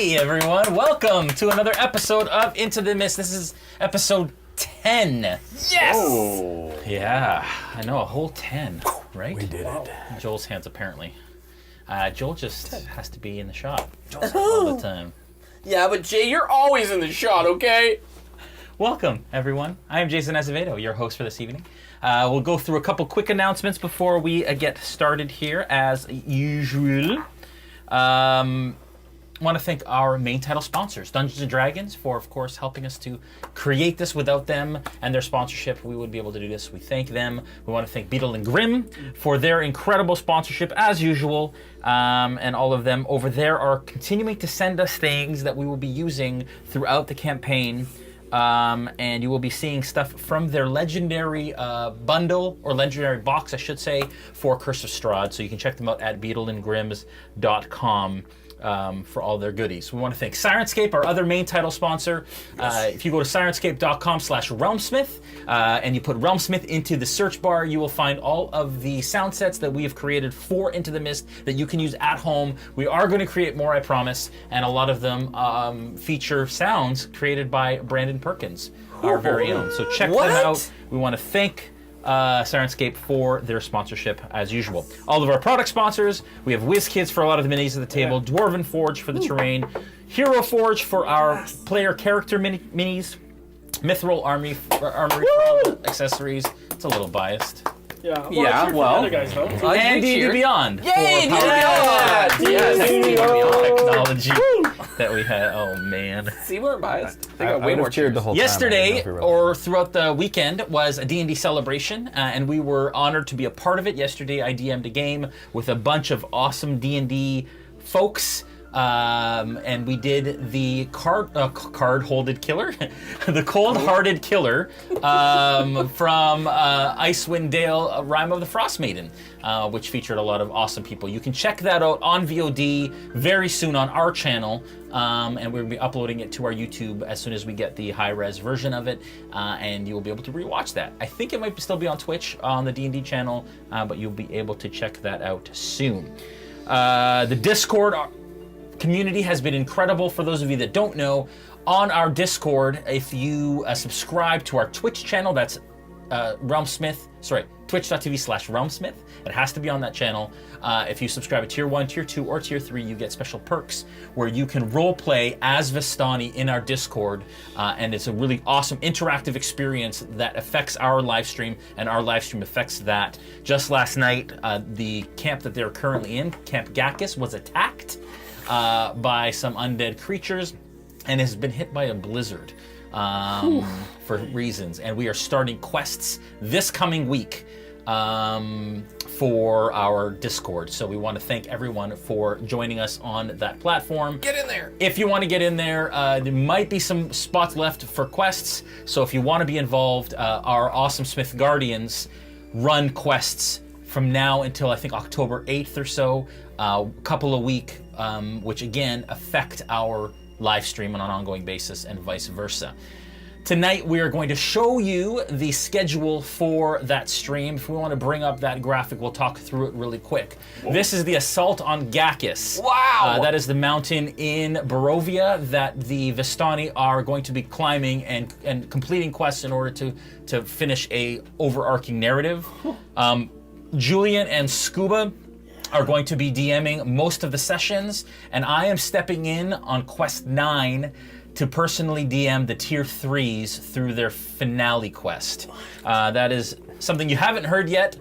Hey everyone, welcome to another episode of Into the Mist. This is episode 10. Yes! Oh. Yeah, I know, a whole 10, right? We did it. Joel's hands apparently. Joel just has to be in the shot all the time. Yeah, but Jay, you're always in the shot, okay? Welcome everyone. I am Jason Azevedo, your host for this evening. We'll go through a couple quick announcements before we get started here as usual. I want to thank our main title sponsors, Dungeons & Dragons, for, of course, helping us to create this. Without them and their sponsorship, we wouldn't be able to do this. We thank them. We want to thank Beetle and Grimm for their incredible sponsorship, as usual. And all of them over there are continuing to send us things that we will be using throughout the campaign. And you will be seeing stuff from their legendary bundle, or legendary box, I should say, for Curse of Strahd. So you can check them out at beetleandgrims.com. For all their goodies. We want to thank Sirenscape, our other main title sponsor. Yes. If you go to sirenscape.com/RealmSmith and you put RealmSmith into the search bar, you will find all of the sound sets that we have created for Into the Mist that you can use at home. We are going to create more, I promise, and a lot of them feature sounds created by Brandon Perkins, our very own. So check them out. We want to thank Sirenscape for their sponsorship as usual. All of our product sponsors, we have WizKids for a lot of the minis at the table, Dwarven Forge for the terrain, Hero Forge for our player character minis, Mithril Armory for all the accessories. It's a little biased. Well, And D&D Beyond. Yay, for technology that we had. Oh man. See, we're biased. They I got way would more have cheered the whole Yesterday, time. or throughout the weekend, was a D&D celebration, and we were honored to be a part of it. Yesterday, I DM'd a game with a bunch of awesome D&D folks, and we did the card-holded killer, the cold-hearted killer from Icewind Dale, Rime of the Frost Maiden, which featured a lot of awesome people. You can check that out on VOD very soon on our channel, and we'll be uploading it to our YouTube as soon as we get the high-res version of it, and you will be able to rewatch that. I think it might still be on Twitch on the D&D channel, but you'll be able to check that out soon. The Discord community has been incredible. For those of you that don't know, on our Discord, if you subscribe to our Twitch channel, that's twitch.tv/RealmSmith. It has to be on that channel. If you subscribe at Tier 1, Tier 2, or Tier 3, you get special perks where you can roleplay as Vistani in our Discord, and it's a really awesome interactive experience that affects our live stream, and our live stream affects that. Just last night, the camp that they're currently in, Camp Gakis, was attacked by some undead creatures and has been hit by a blizzard for reasons. And we are starting quests this coming week for our Discord. So we want to thank everyone for joining us on that platform. Get in there. If you want to get in there, there might be some spots left for quests. So if you want to be involved, our awesome Smith Guardians run quests from now until I think October 8th or so, a couple a week, which again affect our live stream on an ongoing basis and vice versa. Tonight we are going to show you the schedule for that stream. If we want to bring up that graphic, we'll talk through it really quick. Whoa. This is the assault on Gakis. Wow! That is the mountain in Barovia that the Vistani are going to be climbing and completing quests in order to finish a overarching narrative. Julian and Scuba are going to be DMing most of the sessions, and I am stepping in on Quest 9 to personally DM the Tier 3s through their finale quest. That is something you haven't heard yet,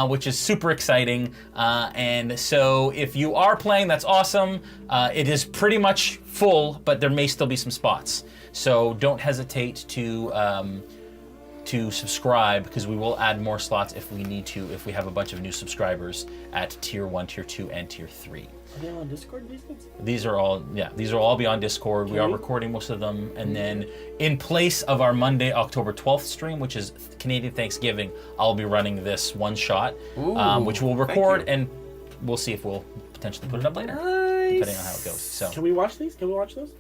which is super exciting. And so if you are playing, that's awesome. It is pretty much full, but there may still be some spots. So don't hesitate to subscribe, because we will add more slots if we need to, if we have a bunch of new subscribers at Tier 1, Tier 2, and Tier 3. Are they on Discord, these things? These are all be on Discord. We are recording most of them, and then in place of our Monday, October 12th stream, which is Canadian Thanksgiving, I'll be running this one shot, which we'll record, and we'll see if we'll potentially put it up later, depending on how it goes. So Can we watch these? Can we watch those?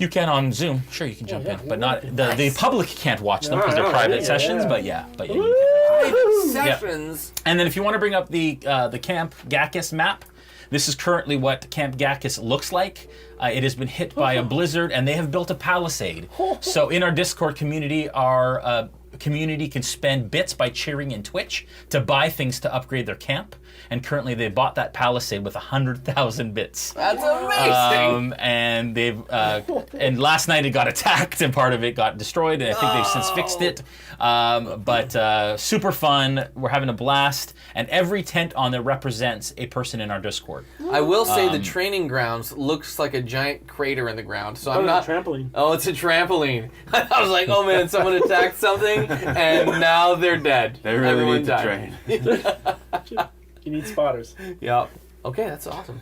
you can on Zoom. Sure, you can jump in, but not the public can't watch them because they're private sessions. But yeah, you can. Sessions. And then if you want to bring up the Camp Gakis map, This is currently what Camp Gakis looks like. It has been hit by a blizzard, and they have built a palisade. So in our Discord community, our community can spend bits by cheering in Twitch to buy things to upgrade their camp. And currently, they bought that palisade with 100,000 bits. That's amazing. And they've and last night it got attacked, and part of it got destroyed. And I think they've since fixed it. But super fun. We're having a blast, and every tent on there represents a person in our Discord. I will say the training grounds looks like a giant crater in the ground. So I'm not. It's a trampoline. Oh, it's a trampoline. I was like, oh man, someone attacked something, and now they're dead. They really Everyone need to died. train. You need spotters. Yep. Okay, that's awesome.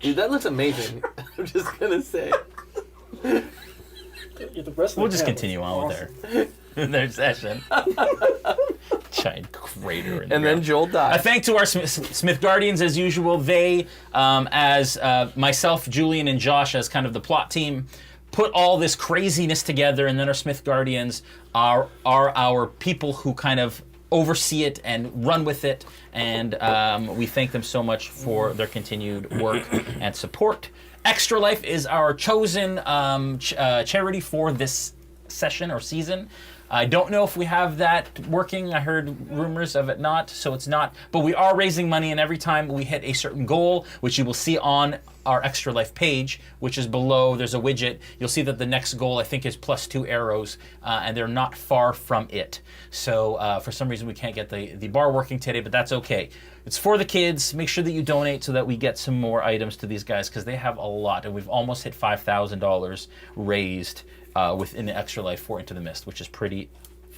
Dude, that looks amazing. I'm just gonna say. Yeah, the rest of We'll the just camp continue is on awesome. with their session. Giant crater in the And then ground. Joel A died. thank to our Smith Guardians, as usual. They, as myself, Julian, and Josh, as kind of the plot team, put all this craziness together, and then our Smith Guardians are our people who kind of oversee it and run with it, and we thank them so much for their continued work and support. Extra Life is our chosen charity for this session or season. I don't know if we have that working. I heard rumors of it not, so it's not. But we are raising money, and every time we hit a certain goal, which you will see on our Extra Life page, which is below, there's a widget, you'll see that the next goal, I think, is +2 arrows, and they're not far from it. So for some reason, we can't get the bar working today, but that's okay. It's for the kids. Make sure that you donate so that we get some more items to these guys, because they have a lot, and we've almost hit $5,000 raised within the Extra Life for Into the Mist, which is pretty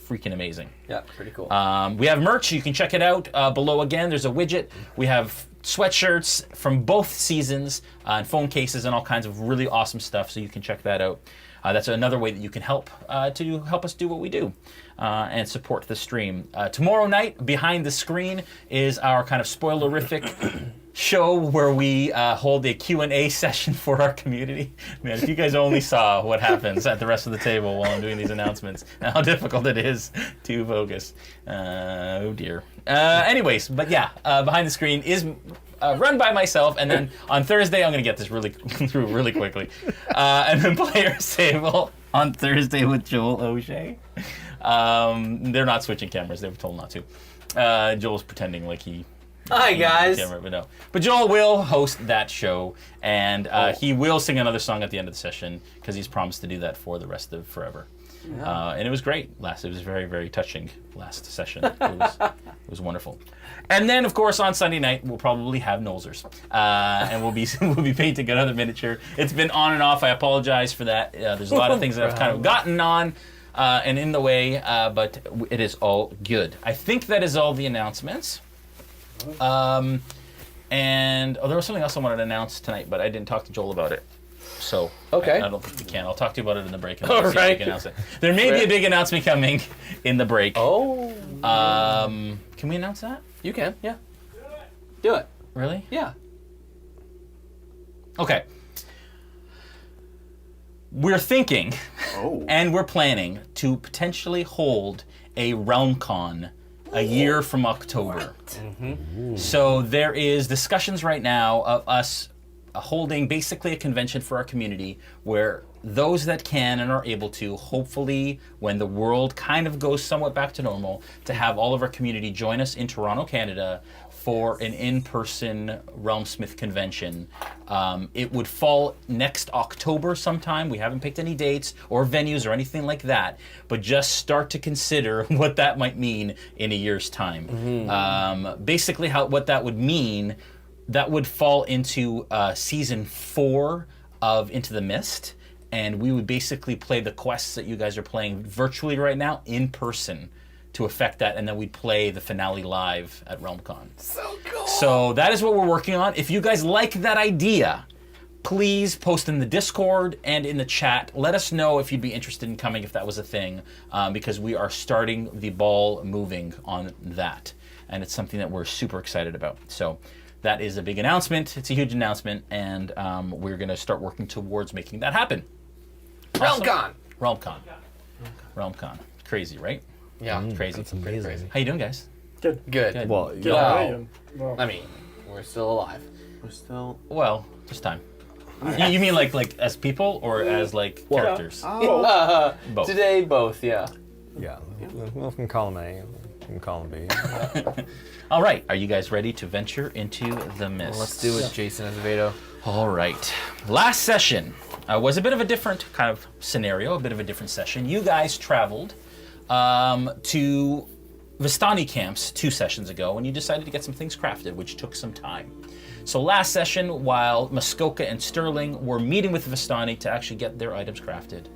freaking amazing. Yeah, pretty cool. We have merch. You can check it out below. Again, there's a widget. We have sweatshirts from both seasons and phone cases and all kinds of really awesome stuff, so you can check that out. That's another way that you can help us do what we do and support the stream. Tomorrow night, behind the screen, is our kind of spoilerific show where we hold a Q&A session for our community. Man, if you guys only saw what happens at the rest of the table while I'm doing these announcements, and how difficult it is to focus. Oh dear. Anyways, but yeah, behind the screen is run by myself, and then on Thursday I'm going to get this through really quickly. And then Players Table on Thursday with Joel Auge. They're not switching cameras. They were told not to. Joel's pretending like he... Hi, guys. Camera, but no. But Joel will host that show, and he will sing another song at the end of the session, because he's promised to do that for the rest of forever. Yeah. And it was great. It was very, very touching last session. It was wonderful. And then, of course, on Sunday night, we'll probably have Nolzers. And we'll be painting another miniature. It's been on and off. I apologize for that. There's a lot of things that I've kind of gotten on and in the way, but it is all good. I think that is all the announcements. And there was something else I wanted to announce tonight, but I didn't talk to Joel about it. So okay. I don't think we can. I'll talk to you about it in the break. And All see if right. we can announce it. There may be a big announcement coming in the break. Oh. Can we announce that? You can, yeah. Do it. Really? Yeah. Okay. We're thinking, and we're planning to potentially hold a RealmCon a year from October. Mm-hmm. So there is discussions right now of us holding basically a convention for our community where those that can and are able to, hopefully when the world kind of goes somewhat back to normal, to have all of our community join us in Toronto, Canada for an in-person RealmSmith convention. It would fall next October sometime. We haven't picked any dates or venues or anything like that, but just start to consider what that might mean in a year's time. Mm-hmm. Basically what that would mean, that would fall into season 4 of Into the Mist, and we would basically play the quests that you guys are playing virtually right now in person to affect that, and then we'd play the finale live at RealmCon. So cool. So that is what we're working on. If you guys like that idea, please post in the Discord and in the chat. Let us know if you'd be interested in coming, if that was a thing, because we are starting the ball moving on that, and it's something that we're super excited about. So that is a big announcement. It's a huge announcement, and we're going to start working towards making that happen. RealmCon. RealmCon. Crazy, right? Yeah. Crazy. That's amazing. How you doing, guys? Good. Good. Well, Good. yeah. How are you? Well, I mean, we're still alive. We're still. Well, this time. You mean like as people or as like characters? Both. Today, both. Yeah. Yeah. Well, can call him A. Can call him B. All right. Are you guys ready to venture into the mist? Let's do it, Jason Azevedo. All right. Last session was a bit of a different kind of scenario, a bit of a different session. You guys traveled to Vistani camps 2 sessions ago, and you decided to get some things crafted, which took some time. So last session, while Muskoka and Sterling were meeting with Vistani to actually get their items crafted,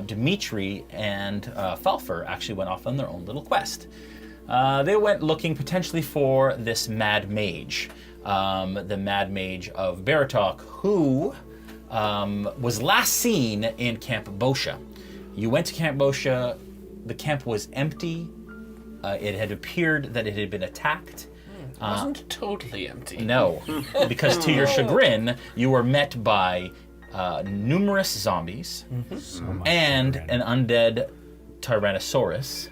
Dmitri and Falpher actually went off on their own little quest. They went looking potentially for this Mad Mage, the Mad Mage of Baratok, who was last seen in Camp Bosha. You went to Camp Bosha, the camp was empty. It had appeared that it had been attacked. It wasn't totally empty. No, because to your chagrin, you were met by numerous zombies and an undead Tyrannosaurus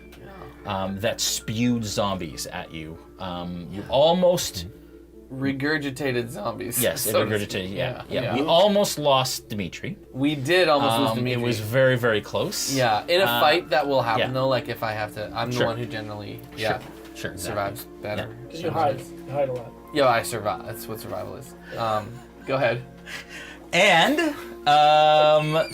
that spewed zombies at you. You almost... Regurgitated zombies. Yes, it regurgitated. Yeah. Yeah. We almost lost Dmitri. We did almost lose Dmitri. It was very, very close. Yeah, in a fight that will happen yeah. though. Like if I have to, I'm the Sure. one who generally Sure. Exactly. survives better. Because you hide. You hide a lot. Yeah, I survive. That's what survival is. Go ahead. And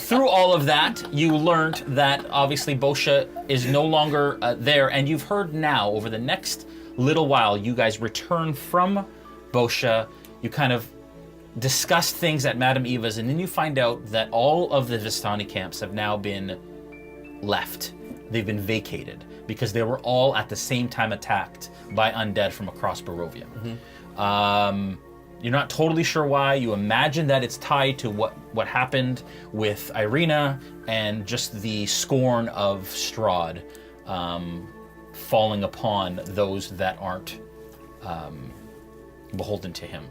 through all of that, you learned that obviously Bosha is no longer there, and you've heard now over the next little while, you guys return from Bosha. You kind of discuss things at Madame Eva's, and then you find out that all of the Vistani camps have now been left. They've been vacated because they were all at the same time attacked by undead from across Barovia. You're not totally sure why. You imagine that it's tied to what happened with Irina and just the scorn of Strahd falling upon those that aren't beholden to him.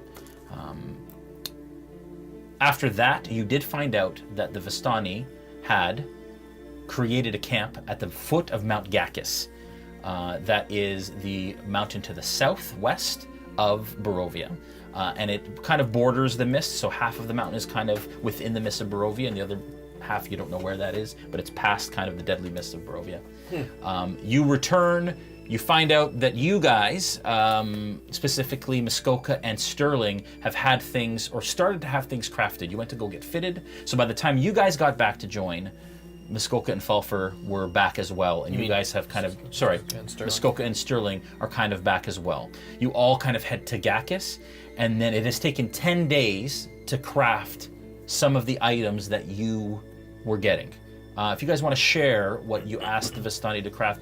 After that, you did find out that the Vistani had created a camp at the foot of Mount Gakis. That is the mountain to the southwest of Barovia. And it kind of borders the mist, so half of the mountain is kind of within the mist of Barovia, and the other half you don't know where that is, but it's past kind of the deadly mist of Barovia. You return, you find out that you guys, specifically Muskoka and Sterling, have had things, or started to have things crafted. You went to go get fitted, so by the time you guys got back to join, Muskoka and Falpher were back as well, and you guys have kind of, Muskoka and Sterling are kind of back as well. You all kind of head to Gakis, and then it has taken 10 days to craft some of the items that you were getting. If you guys want to share what you asked the Vistani to craft,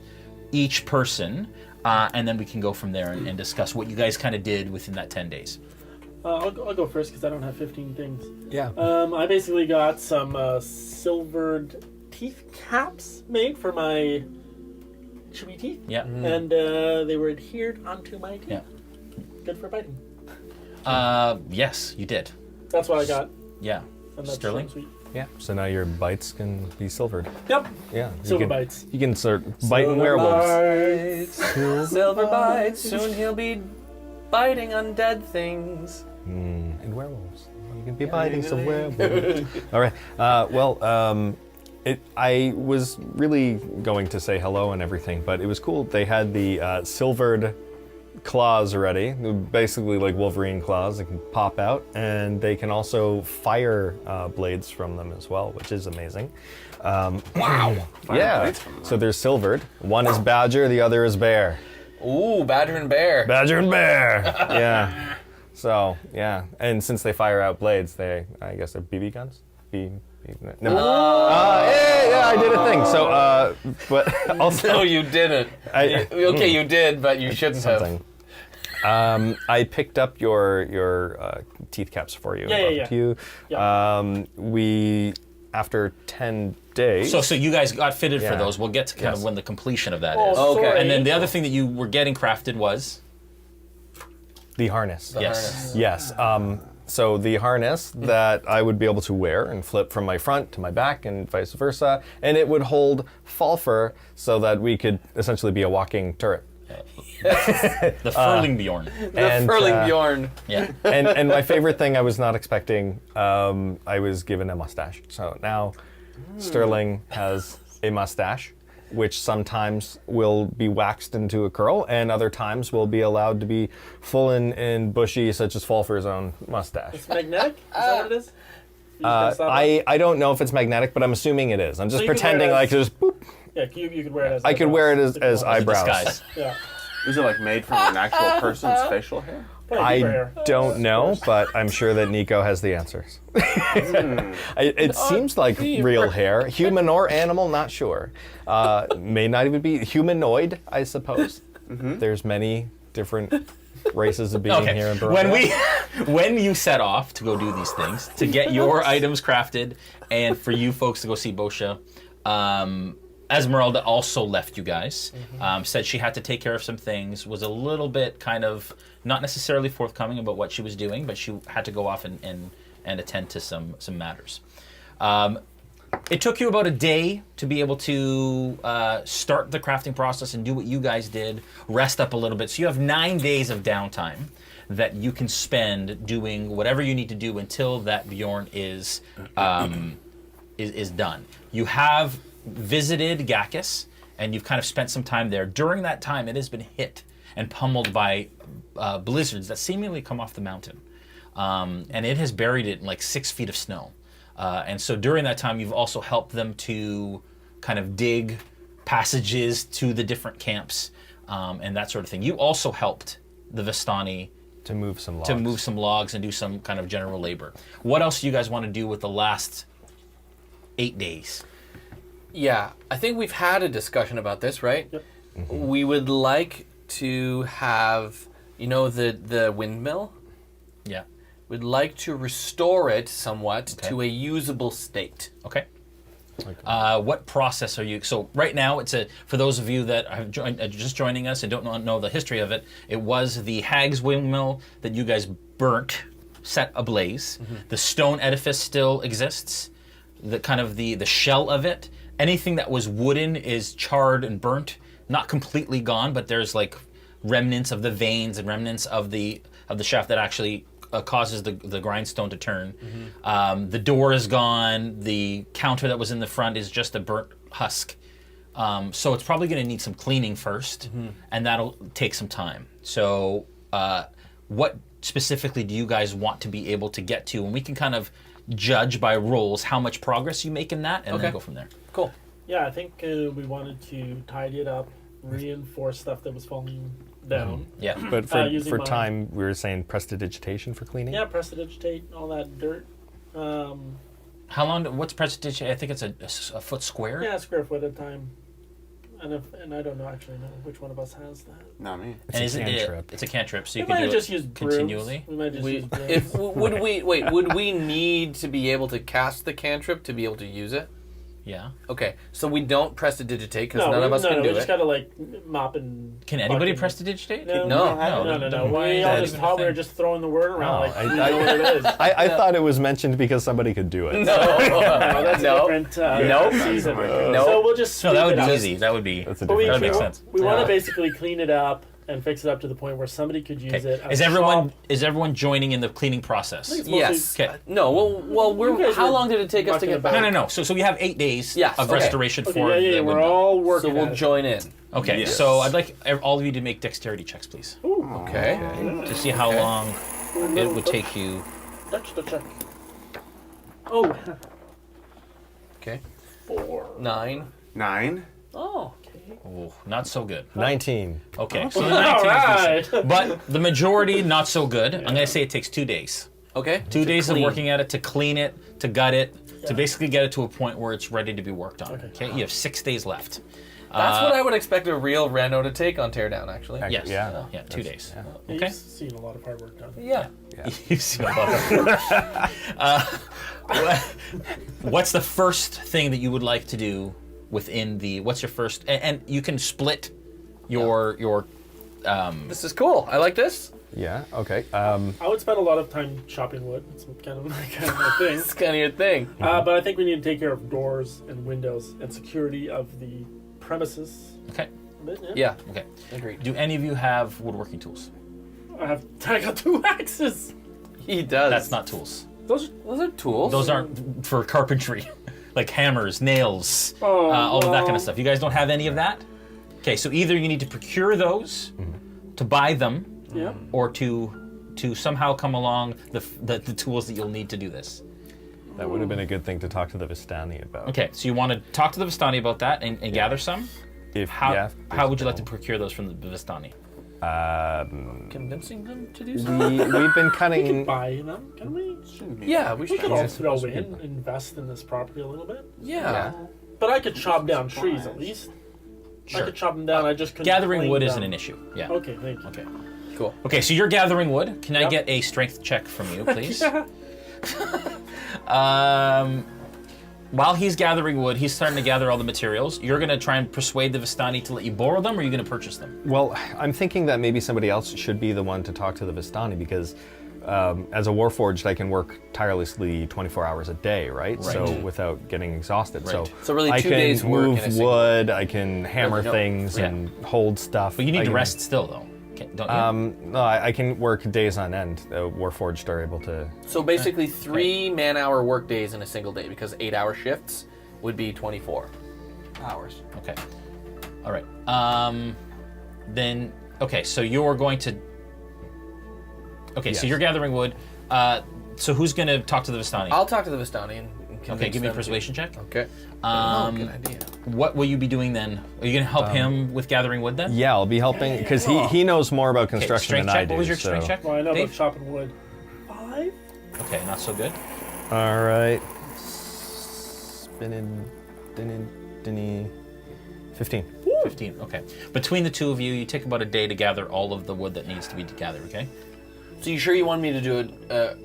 each person, and then we can go from there and discuss what you guys kind of did within that 10 days. I'll go first because I don't have 15 things. Yeah. I basically got some silvered teeth caps made for my chewy teeth. Yeah. And they were adhered onto my teeth. Yeah. Good for biting. Yes, you did. That's what I got. Yeah. And that's Sterling? Sweet. Yeah. So now your bites can be silvered. Yep. Yeah. Silver bites. You can start biting werewolves. Silver bites. Soon he'll be biting undead things. And werewolves. You can be biting some werewolves. All right. I was really going to say hello and everything, but it was cool. They had the silvered claws already, basically like Wolverine claws that can pop out, and they can also fire blades from them as well, which is amazing. Wow. Yeah. So they're silvered. One is badger, the other is bear. Ooh, badger and bear. Badger and bear. Yeah. So yeah, and since they fire out blades, I guess they're BB guns. No. Yeah, I did a thing. So, but also, No, you didn't. Okay, you did, but you shouldn't something. I picked up your teeth caps for you. Yeah. To you. Yeah. We, after 10 days. So you guys got fitted for Yeah. those. We'll get to kind of when the completion of that is. Oh, Okay. sorry. And then the other thing that you were getting crafted was? The harness. Yes. Yes. So the harness that I would be able to wear and flip from my front to my back and vice versa, and it would hold Falpher so that we could essentially be a walking turret. The Furling Bjorn. And, Furling Bjorn. Yeah. and my favorite thing I was not expecting, I was given a mustache. So now Sterling has a mustache, which sometimes will be waxed into a curl, and other times will be allowed to be full and bushy, such as Falpher's own mustache. It's magnetic? Is that what it is? You just gotta stop it? I don't know if it's magnetic, but I'm assuming it is. I'm just So you could wear pretending it like as- just boop. Yeah, you could wear it as I could wear it as if you want. eyebrows. Disguise. Yeah. Is it like made from an actual person's facial hair? Probably good for I hair. don't know, but I'm sure that Nico has the answers. It seems like real hair, human or animal, not sure. May not even be humanoid, I suppose. There's many different races of being here in Barovia. When you set off to go do these things, to get your items crafted, and for you folks to go see Bosha, Ezmerelda also left you guys. Said she had to take care of some things. Was a little bit kind of not necessarily forthcoming about what she was doing, but she had to go off and attend to some matters. It took you about a day to be able to start the crafting process and do what you guys did, rest up a little bit. So you have 9 days of downtime that you can spend doing whatever you need to do until that Bjorn is done. You have visited Gakis, and you've kind of spent some time there. During that time, it has been hit and pummeled by blizzards that seemingly come off the mountain. And it has buried it in like 6 feet of snow. And so during that time, you've also helped them to kind of dig passages to the different camps and that sort of thing. You also helped the Vistani to move some logs. And do some kind of general labor. What else do you guys want to do with the last 8 days? Yeah, I think we've had a discussion about this, right? Yep. We would like to have, the windmill? Yeah. We'd like to restore it somewhat to a usable state. Okay. What process are you? So right now, for those of you that have just joining us and don't know the history of it. It was the Hag's windmill that you guys burnt, set ablaze. The stone edifice still exists. The shell of it. Anything that was wooden is charred and burnt. Not completely gone, but there's like remnants of the veins and remnants of the shaft that actually causes the grindstone to turn. The door is gone. The counter that was in the front is just a burnt husk. So it's probably going to need some cleaning first, and that'll take some time. So what specifically do you guys want to be able to get to? And we can kind of judge by rolls how much progress you make in that, and then go from there. Cool. Yeah, I think we wanted to tidy it up, reinforce stuff that was falling down. Yeah. But using for my- time, we were saying prestidigitation for cleaning? Yeah, prestidigitate, all that dirt. How long? What's prestidigitation? I think it's a foot square. Yeah, square foot at a time. And I don't actually know which one of us has that. Not me. It's And a cantrip. It's a cantrip, so you We can might do have it just used brooms. continually. We might just use brooms. Would we need to be able to cast the cantrip to be able to use it? Yeah. Okay, so we don't prestidigitate because no, none of us can we do just it. gotta like mop and. Can anybody bucket. prestidigitate? No, No. We all just even thought a we were thing? just throwing the word around Oh, like I- we know what it is. I thought it was mentioned because somebody could do it. No, That's no. a different Nope. season. Nope. So we'll just No, that would scoop be it up. easy. That would be. That's a But we, different That makes show. sense. we want Yeah. to basically clean it up and fix it up to the point where somebody could use Okay. it. As Is a everyone shop. is everyone joining in the cleaning process? It's Yes. Okay. No. Well, You guys how were long did it take us to mucking get about. back? No. So we have 8 days Yes, of okay. restoration Okay, for yeah, the we're windmill. all So working. we'll at it. join in. Okay, Yes. so I'd like all of you to make dexterity checks, please, Okay. to see how long it would take you. Touch the check. Oh, Okay. 4. 9. 9. Oh. Oh, not so good. 19. Okay, so the All 19 is right. decent. But the majority not so good. I'm gonna say it takes 2 days. Okay. 2 To days clean. of working at it to clean it, to gut it, to basically get it to a point where it's ready to be worked on. Okay, you have 6 days left. That's what I would expect a real reno to take on teardown, actually. Yes. Yeah. Yeah, 2 days. Yeah, Okay. You've seen a lot of hard work done. Yeah. You've seen a lot of what's the first thing that you would like to do within the? What's your first? And you can split your. This is cool. I like this. Yeah, okay. I would spend a lot of time chopping wood. It's kind of my thing. It's kind of your thing. But I think we need to take care of doors and windows and security of the premises. Okay. bit, yeah. Yeah. Okay. Agreed. Do any of you have woodworking tools? I got 2 axes. He does. That's not tools. Those Those are tools. Those aren't for carpentry, like hammers, nails, Oh, all of that kind well. of stuff. You guys don't have any of that? Okay, so either you need to procure those, to buy them, Yeah. or to somehow come along the tools that you'll need to do this. That would have been a good thing to talk to the Vistani about. Okay, so you want to talk to the Vistani about that and gather some? If How would you like to procure those from the Vistani? Convincing them to do we've something? been We can cutting. buy them, can we? Yeah, we We should could all also. throw in, invest in this property a little bit. Yeah. But I could chop down trees at least. I Sure. could chop them down. I just couldn't. Gathering clean wood them. isn't an issue. Yeah. Okay, thank you. Okay. Cool. Okay, so you're gathering wood. Can I Yep. get a strength check from you, please? Yeah. While he's gathering wood, he's starting to gather all the materials. You're going to try and persuade the Vistani to let you borrow them, or are you going to purchase them? Well, I'm thinking that maybe somebody else should be the one to talk to the Vistani because as a Warforged, I can work tirelessly 24 hours a day, right? So Right. without getting exhausted. Right. So really I 2 can days work in move a single- wood, I can hammer No. things Yeah. and hold stuff. But you need I to can- rest still, though. Don't you? No, I can work days on end. Warforged are able to. So basically 3 man-hour work days in a single day because 8-hour shifts would be 24 hours. Okay. All right. Then, okay, so you're going to... Okay, so Yes. you're gathering wood. So who's going to talk to the Vistani? I'll talk to the Vistani and convince Okay, give me a them to- persuasion check. Okay. Good idea. What will you be doing then? Are you going to help him with gathering wood then? Yeah, I'll be helping because he knows more about Okay, construction strength than check. I do. What was your so. strength check? Well, I know Dave? about chopping wood. 5? Okay, not so good. All right. Spinning, dinny. 15. 15, okay. Between the two of you, you take about a day to gather all of the wood that needs to be gathered, okay? So you sure you want me to do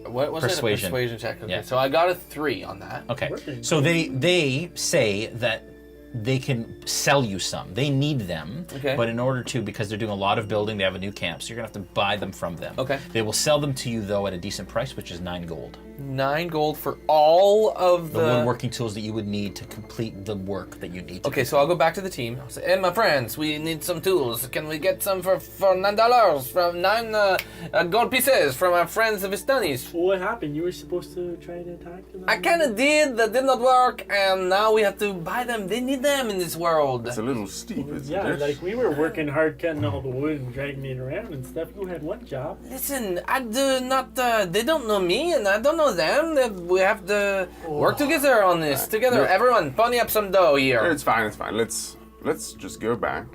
what was Persuasion. it? A persuasion check. Okay. Yeah. So I got a 3 on that. Okay, Working. so they say that they can sell you some. They need them, Okay. but in order to, because they're doing a lot of building, they have a new camp, so you're gonna have to buy them from them. Okay. They will sell them to you though at a decent price, which is 9 gold. 9 gold for all of The the. woodworking tools that you would need to complete the work that you need to Okay, so I'll go back to the team. I'll say, hey, my friends, we need some tools. Can we get some for $9 from 9 gold pieces from our friends the Vistanis? What happened? You were supposed to try to attack them? I kind of did. That did not work, and now we have to buy them. They need them in this world. It's a little steep, isn't Yeah, it? like we were working hard cutting all the wood and dragging it around and stuff. You had one job. Listen, I do not. They don't know me, and I don't know them. We have to work together on this. Together, everyone, pony up some dough here. It's fine, it's fine. Let's just go back,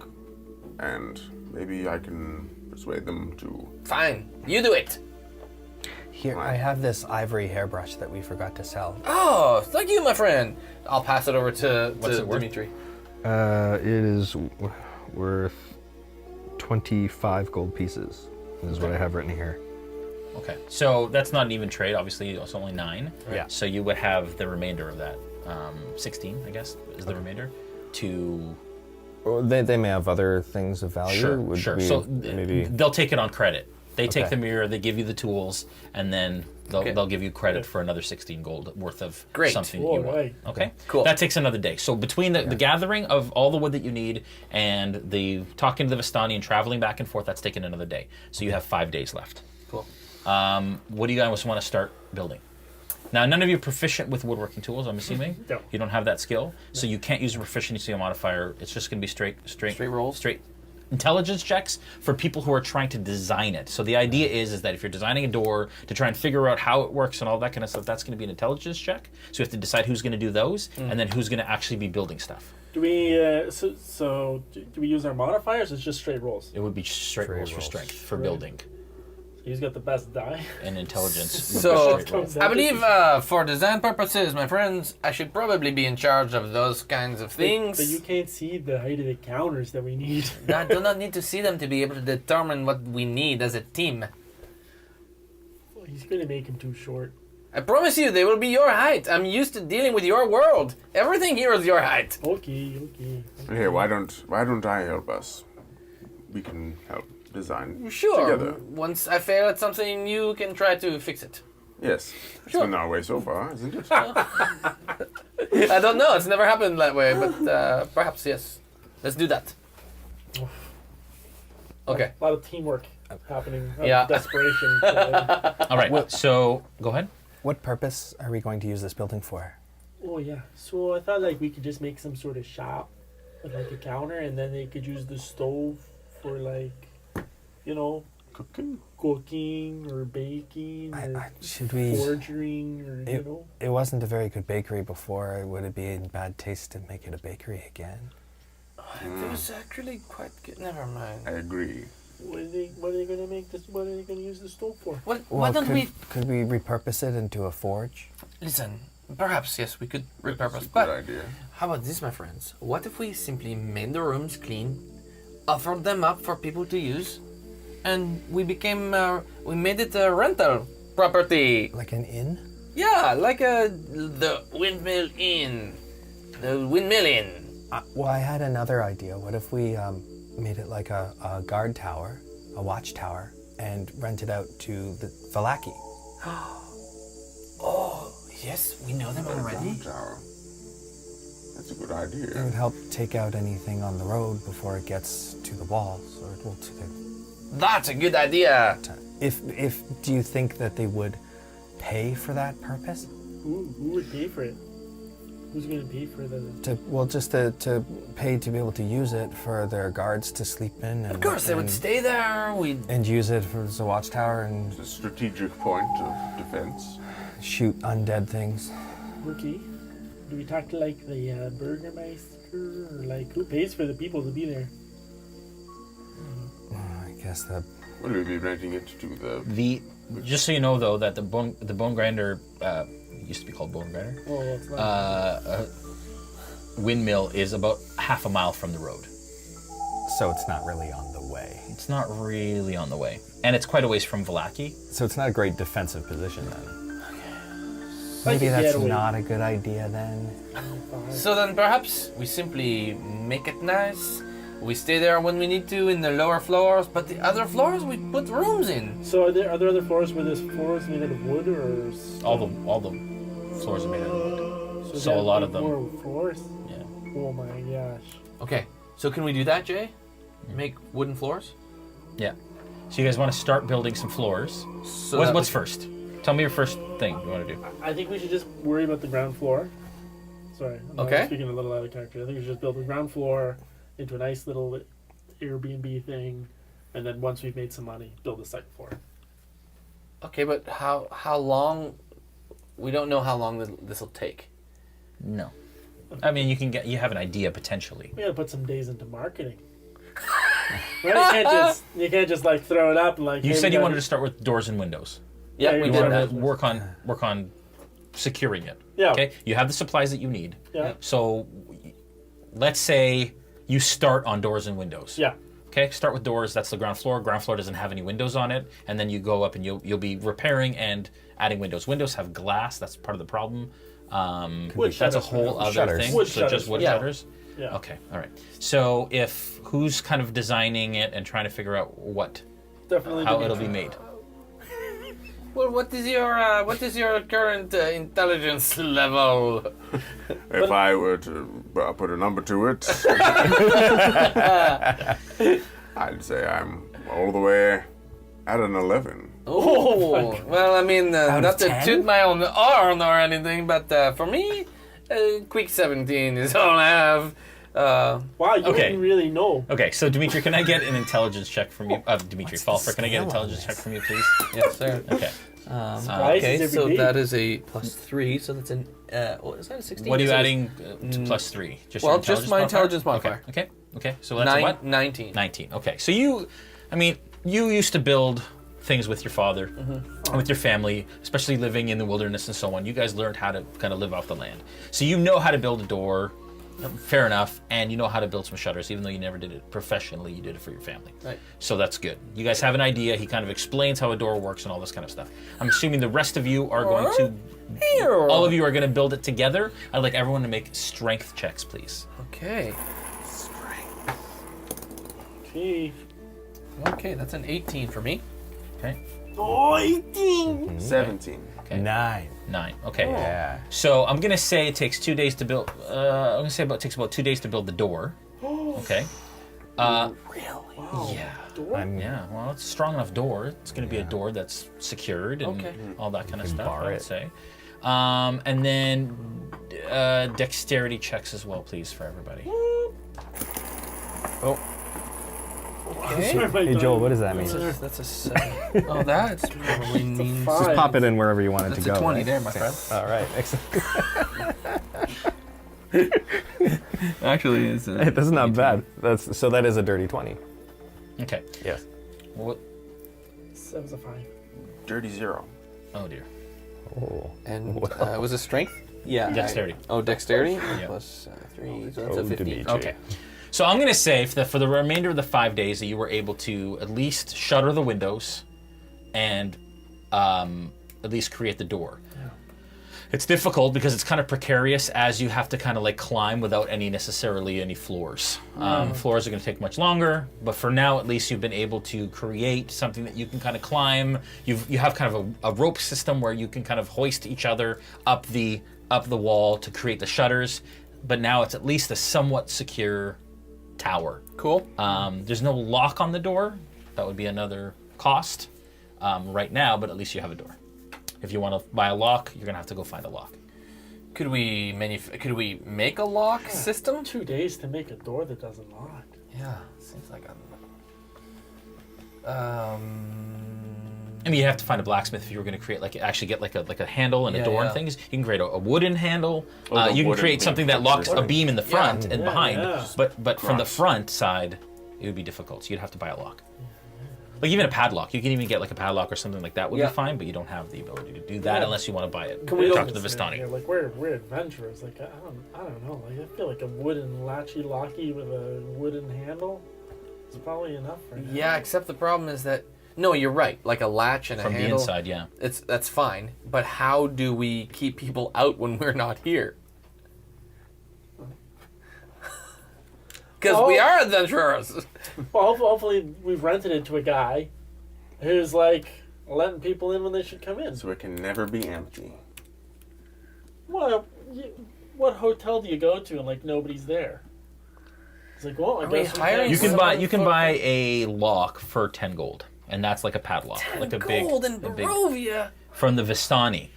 and maybe I can persuade them to. Fine, you do it. Here, I have this ivory hairbrush that we forgot to sell. Oh, thank you, my friend. I'll pass it over to What's it worth? Dimitri. It is worth 25 gold pieces. This is what I have written here. Okay, so that's not an even trade. Obviously, it's only 9. Yeah. So you would have the remainder of that. 16, I guess, is the remainder. To Well, they may have other things of value. sure, Would sure. we So maybe. they'll take it on credit. They take Okay. the mirror, they give you the tools, and then they'll give you credit for another 16 gold worth of Great. something that you want. Alright. Okay, Cool. That takes another day. So between the gathering of all the wood that you need and the talking to the Vistani and traveling back and forth, that's taken another day. So you have 5 days left. Cool. What do you guys want to start building? Now, none of you are proficient with woodworking tools, I'm assuming. No. You don't have that skill, so you can't use a proficiency modifier. It's just going to be straight rolls? straight intelligence checks for people who are trying to design it. So the idea is that if you're designing a door to try and figure out how it works and all that kind of stuff, that's going to be an intelligence check. So you have to decide who's going to do those, and then who's going to actually be building stuff. Do we? Do we use our modifiers? It's just straight rolls. It would be straight rolls for rolls. strength for Right. building He's got the best die. and intelligence. would be So, straight rolls. I believe for design purposes, my friends, I should probably be in charge of those kinds of things. But you can't see the height of the counters that we need. I do not need to see them to be able to determine what we need as a team. He's gonna make him too short. I promise you, they will be your height. I'm used to dealing with your world. Everything here is your height. Okay. Here, why don't I help us? We can help design Sure. together. Once I fail at something, you can try to fix it. Yes, it's Sure. been our way so far, isn't it? I don't know. It's never happened that way, but perhaps yes. Let's do that. Okay. A lot of teamwork happening. Yeah. Desperation. All right. So go ahead. What purpose are we going to use this building for? Oh yeah. So I thought like we could just make some sort of shop with like a counter, and then they could use the stove for like, Cooking? cooking or baking or Should we? forging or It wasn't a very good bakery before. Would it be in bad taste to make it a bakery again? It was actually quite good. Never mind. I agree. What are they gonna make this? What are they gonna use the stove for? Why don't could we repurpose it into a forge? Listen, perhaps, yes, we could That's repurpose. a good But idea. how about this, my friends? What if we simply made the rooms clean, offered them up for people to use, and we made it a rental property? Like an inn? Yeah, like the Windmill Inn. The Windmill Inn. Well, I had another idea. What if we made it like a guard tower, a watchtower, and rent it out to the Falaki? Oh, yes, we know them already. Tower. That's a good It idea. would help take out anything on the road before it gets to the walls, or well, to the. That's a good idea. If do you think that they would pay for that purpose? Who would pay for it? Who's gonna pay for the? Just to pay to be able to use it for their guards to sleep in. And, Of course, they would stay there. and use it as a watchtower and It's a strategic point of defense. shoot undead things. Okay. Do we talk to like the Burgermeister or like who pays for the people to be there? I guess that. Will we be renting it to the... Just so you know, though, that the bone grinder used to be called bone grinder. Oh, well, it's not. Windmill is about half a mile from the road. So it's not really on the way. It's not really on the way, and it's quite a ways from Vallaki. So it's not a great defensive position then. Maybe Like a that's getaway. not a good idea then. So then perhaps we simply make it nice. We stay there when we need to in the lower floors, but the other floors we put rooms in. So are there other floors where this floor is made out of wood or? All the floors are made out of wood. So they a have lot of them- more floors. Yeah. Oh my gosh. Okay, so can we do that, Jay? Make wooden floors? Yeah. So you guys want to start building some floors? So What's first? Tell me your first thing you want to do. I think we should just worry about the ground floor. Sorry, I'm Okay. speaking a little out of character. I think we should just build the ground floor into a nice little Airbnb thing, and then once we've made some money, build the second floor. Okay, but how long? We don't know how long this will take. No. I mean, you have an idea potentially. We gotta put some days into marketing. Right? You can't just like throw it up and like. You hey, said we you got- wanted to start with doors and windows. Yeah, Yeah, we you did wanna- that. Work on securing it. Yeah. Okay. You have the supplies that you need. Yeah. So, let's say you start on doors and windows. Yeah. Okay. Start with doors. That's the ground floor. Ground floor doesn't have any windows on it, and then you go up and you'll be repairing and adding windows. Windows have glass. That's part of the problem. Wood That's a shutters, whole other Shutters. thing. Wood so shutters, just wood yeah. shutters. Yeah. Okay. All right. So who's kind of designing it and trying to figure out Definitely. how Dimitri. it'll be made? Well, what is your current intelligence level? If I were to put a number to it, I'd say I'm all the way at an 11. Oh, well, I mean, not of to 10? toot my own horn or anything, but for me, quick 17 is all I have. Wow, you Okay. didn't really know. Okay. So Dmitri, can I get an intelligence check from you? Dmitri What's the Falpher, can I get an scale on intelligence check this? from you, please? Yes, sir. Okay. Surprise Okay, is every so day. that is a +3, so that's an what is that, a 16? What are you So adding to +3? Just your well, just my intelligence modifier. Okay. So that's a what? 19. 19. Okay. So you used to build things with your father, and with your family, especially living in the wilderness and so on. You guys learned how to kind of live off the land. So you know how to build a door, fair enough, and you know how to build some shutters, even though you never did it professionally, you did it for your family. Right. So that's good. You guys have an idea. He kind of explains how a door works and all this kind of stuff. I'm assuming the rest of you are going to, all of you are going to build it together. I'd like everyone to make strength checks, please. Okay. Gee. Okay, that's an 18 for me. Okay. Oh, 18! 17. Okay. 9. 9. Okay. Yeah. So I'm gonna say it takes 2 days to build. I'm gonna say it takes about 2 days to build the door. Okay. Wow. Yeah. Door? Yeah, well, it's a strong enough door. It's going to be a door that's secured and all that kind of stuff, bar I would it. say. And then dexterity checks as well, please, for everybody. Oh, Sorry, my hey Joel, dog- what does that mean? That's a 7. Oh, that probably means... five. Just pop it in wherever you want it That's to a go. 20 right? there, my friend. All right, excellent. Actually, it's Hey, that's not bad. So that is a dirty 20. Okay. Yes. What? That was a 5. Dirty 0. Oh, dear. Oh. And was it strength? Yeah. Dexterity. Dexterity? Yeah. Plus 3, so that's Oh, a 15. Dimitri. Okay. So I'm going to say for the remainder of the 5 days that you were able to at least shutter the windows and at least create the door. Yeah. It's difficult because it's kind of precarious as you have to kind of like climb without necessarily any floors. Floors are going to take much longer, but for now at least you've been able to create something that you can kind of climb. You have kind of a rope system where you can kind of hoist each other up the wall to create the shutters, but now it's at least a somewhat secure tower. Cool. There's no lock on the door. That would be another cost right now, but at least you have a door. If you want to buy a lock, you're gonna have to go find a lock. Could we make a lock system? 2 days to make a door that doesn't lock. Yeah, seems like I mean, you have to find a blacksmith if you were going to create actually get like a handle and a Yeah, door yeah. and things. You can create a wooden handle. Oh, the You can wooden create beam. something that locks a beam in the front and Yeah, behind. yeah. But from the Cross. front side, it would be difficult. So you'd have to buy a lock. Like even a padlock, you can even get like a padlock or something like that would Yeah. be fine. But you don't have the ability to do that Yeah. unless you want to buy it. Can we Talk to the listen Vistani. here? Like we're adventurers. Like I don't know. Like I feel like a wooden latchy locky with a wooden handle is probably enough for now. yeah. Except the problem is that you're right. Like a latch and From a the handle. inside, yeah. That's fine. But how do we keep people out when we're not here? Because we are adventurers. Well, hopefully we've rented it to a guy who's like letting people in when they should come in. So it can never be empty. What hotel do you go to and like nobody's there? It's like, well, I Are we guess we hiring You can't- can buy a lock for 10 gold, and that's like a padlock, like a big Gold in a big Barovia. from the Vistani.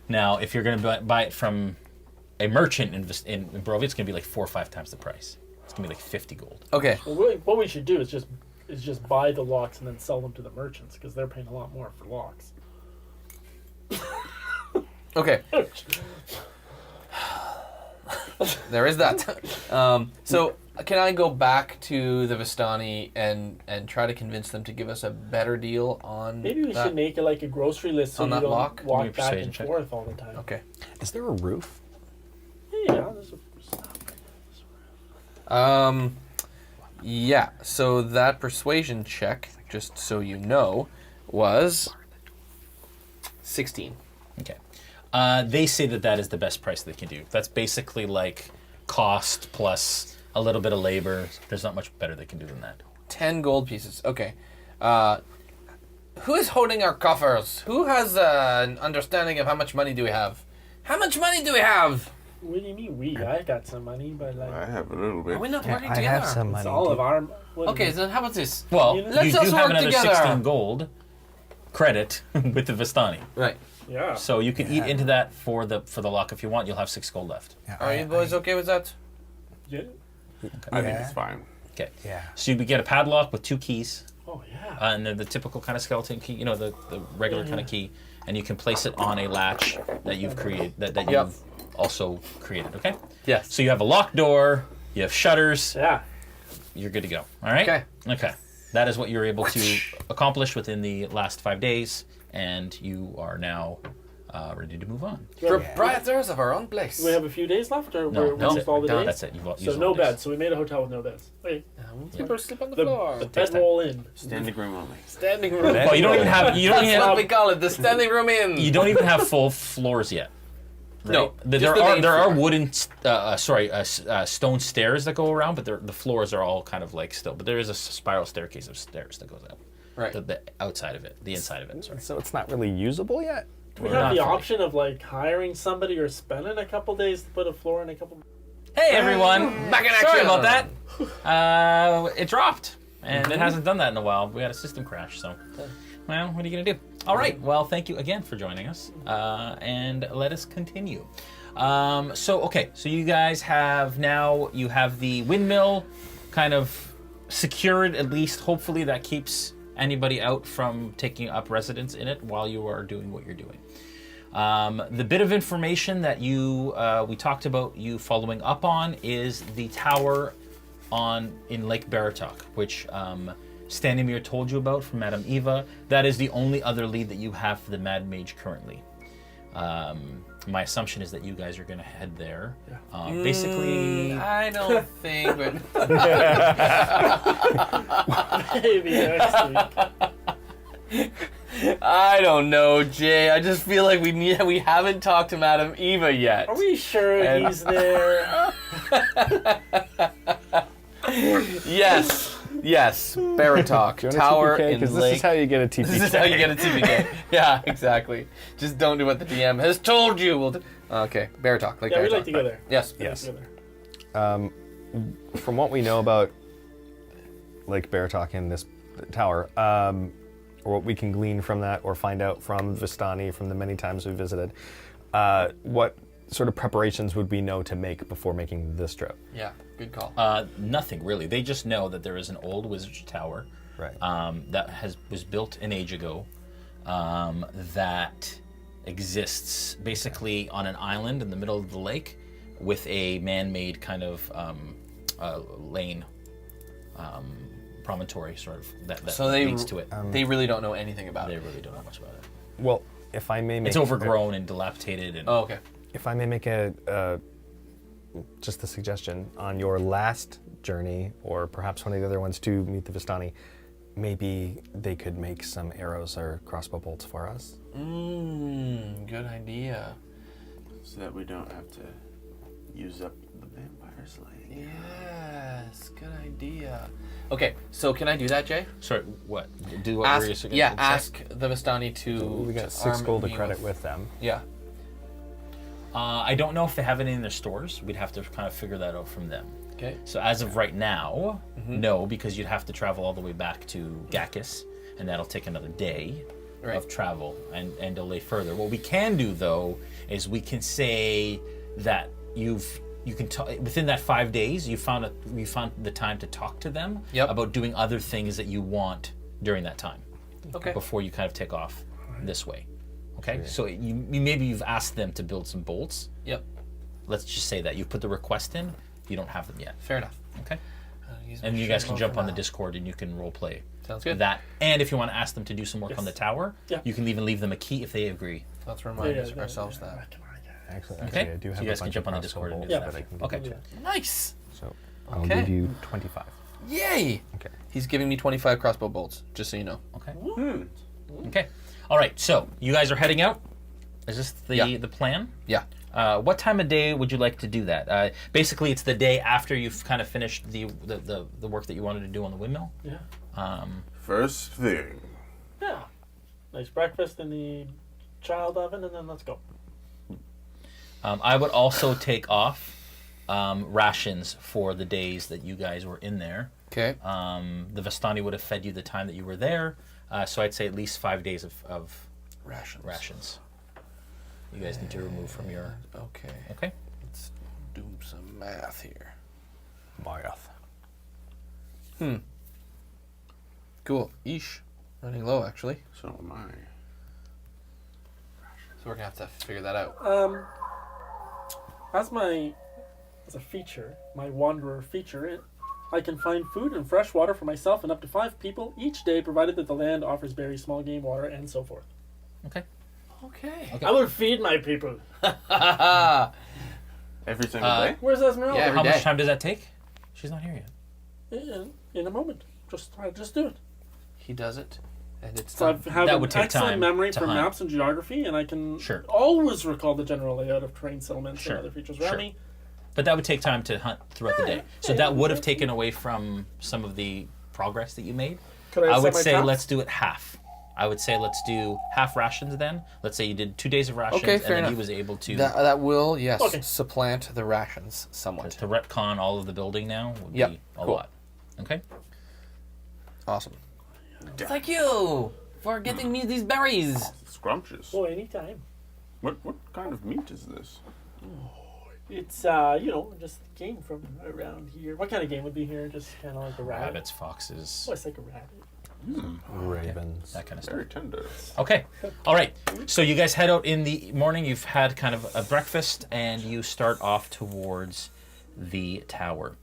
Now, if you're going to buy it from a merchant in Barovia, it's going to be like 4 or 5 times the price. It's going to be like 50 gold. Okay. Well, what we should do is just buy the locks and then sell them to the merchants because they're paying a lot more for locks. Okay. There is that. So can I go back to the Vistani and try to convince them to give us a better deal on Maybe we that? should make it like a grocery list so On you that don't lock? Give me a walk back persuasion and check. forth all the time. Okay. Is there a roof? Yeah, there's a, Yeah, so that persuasion check, just so you know, was 16. Okay. They say that is the best price they can do. That's basically like cost plus a little bit of labor. There's not much better they can do than that. 10 gold pieces. Okay. Who is holding our coffers? Who has an understanding of how much money do we have? How much money do we have? what do you mean we? I got some money, but like I have a little bit. Are we not working I together? have some it's money. all of our. what Okay, is it? then how about this? Well, Let's you do us have work another together. 16 gold credit with the Vistani. Right. Yeah. So you can eat into that for the lock if you want. You'll have 6 gold left. Yeah, Are you boys okay with that? Yeah. I think Yeah. it's fine. Okay. Yeah. So you would get a padlock with 2 keys, Oh yeah. and then the typical kind of skeleton key, you know, the regular kind of key, and you can place it on a latch that you've created, that Yep. you've also created, okay? Yes. So you have a locked door, you have shutters, Yeah. you're good to go, all right? Okay. Okay. That is what you're able to accomplish within the last 5 days, and you are now ready to move on. Proprietors of our own place. Do we have a few days left, or No, we're that's used it. all the days? That's it. You've So used no all the days. beds. So we made a hotel with no beds. Okay. People sleep on the The floor. bedroll in. Standing room only. Standing room. Well, you don't even have That's what we call it, the standing room in. you don't even have full floors yet. No. There just the are main there are floor. wooden stone stairs that go around, but the floors are all kind of like still. But there is a spiral staircase of stairs that goes up. Right. The outside of it, the inside of it. Sorry. So it's not really usable yet? Do we Not have the fully. option of like hiring somebody or spending a couple days to put a floor in a couple? Hey everyone! Back in Sorry action. about that. It dropped, and it hasn't done that in a while. We had a system crash, so well, what are you gonna do? All right. Well, thank you again for joining us, and let us continue. So you guys have you have the windmill kind of secured, at least. Hopefully, that keeps anybody out from taking up residence in it while you are doing what you're doing. The bit of information that we talked about you following up on is the tower in Lake Baratok, which Stanimir told you about from Madame Eva. That is the only other lead that you have for the Mad Mage currently. My assumption is that you guys are going to head there. Yeah. Basically, I don't think. But Maybe next week. I don't know, Jay. I just feel like we haven't talked to Madame Eva yet. Are we sure he's there? Yes. Baratok tower in Because Lake. this is how you get a TPK. This is how you get a TPK. Yeah, exactly. Just don't do what the DM has told you. Okay, Baratok. Like Yeah, Baratok. we'd like to go there. Yes. Yes. We'd like to go there. From what we know about Lake Baratok in this tower, or what we can glean from that or find out from Vistani from the many times we visited, what sort of preparations would we know to make before making this trip? Yeah, good call. nothing really. They just know that there is an old wizard's tower, Right. that was built an age ago, that exists basically on an island in the middle of the lake, with a man-made kind of lane, promontory sort of that So they leads to it. They really don't know anything about They it. really don't know much about it. Well, if I may make It's overgrown and dilapidated, and Oh, okay. If I may make just a suggestion, on your last journey, or perhaps one of the other ones to meet the Vistani, maybe they could make some arrows or crossbow bolts for us. Good idea. So that we don't have to use up the vampire slaying. Yes, good idea. Okay, so can I do that, Jay? sorry, what? Do what were you Ask, gonna yeah, say? ask the Vistani to. We got to 6 arm gold me credit with them. Yeah. I don't know if they have any in their stores. We'd have to kind of figure that out from them. Okay. So as of right now, no, because you'd have to travel all the way back to Gakis, and that'll take another day Right. of travel and delay further. What we can do though is we can say that within that 5 days you found the time to talk to them Yep. about doing other things that you want during that time. Okay. Before you kind of take off this way. Okay? So maybe you've asked them to build some bolts. Yep. Let's just say that you've put the request in, you don't have them yet. Fair enough. Okay? Use my And you guys can short jump bow on for the now. Discord and you can role play Sounds good. that. And if you want to ask them to do some work on the tower, Yeah. you can even leave them a key if they agree. Let's remind ourselves that. Actually, Okay? I do So have you guys a can bunch jump of on the Discord and do crossbow that. bolts that I can Okay. give you. Nice. So I'll Okay. give you 25. Yay. Okay. He's giving me 25 crossbow bolts, just so you know. Okay. Okay. All right. So you guys are heading out. Is this Yeah. the plan? Yeah. What time of day would you like to do that? Basically, it's the day after you've kind of finished the work that you wanted to do on the windmill. Yeah. First thing. Yeah. Nice breakfast in the child oven, and then let's go. I would also take off rations for the days that you guys were in there. Okay. The Vistani would have fed you the time that you were there, so I'd say at least 5 days of rations. You guys need to remove from your. Okay. Okay. Let's do some math here. Marioth. Cool. Eesh. Running low, actually. So am I. So we're gonna have to figure that out. As a feature, my wanderer feature, I can find food and fresh water for myself and up to 5 people each day, provided that the land offers berries, small game, water, and so forth. Okay. Okay. I will feed my people. Every single day? Where's Ezmerelda? Yeah, every How day. much time does that take? She's not here yet. In a moment. I'll just do it. He does it, and it's So I done. have That an would take excellent time memory to for hunt. maps and geography, and I can Sure. always recall the general layout of terrain settlements Sure. and other features around Sure. me. But that would take time to hunt throughout the day. So that would have taken away from some of the progress that you made. Could I set would my say traps? let's do it half. I would say let's do half rations then. Let's say you did 2 days of rations, Okay, and fair then he enough. was able to That will, yes, Okay. supplant the rations somewhat. to retcon all of the building now would Yep, be a cool. lot. Okay. Awesome. Thank you for getting me these berries. Scrumptious. Oh, anytime. What kind of meat is this? It's just game from around here. What kind of game would be here? Just kind of like a rabbit. Rabbits, foxes, Oh, it's like a rabbit. Ravens. that kind of stuff. Very tender. Okay. All right. So you guys head out in the morning. You've had kind of a breakfast, and you start off towards the tower.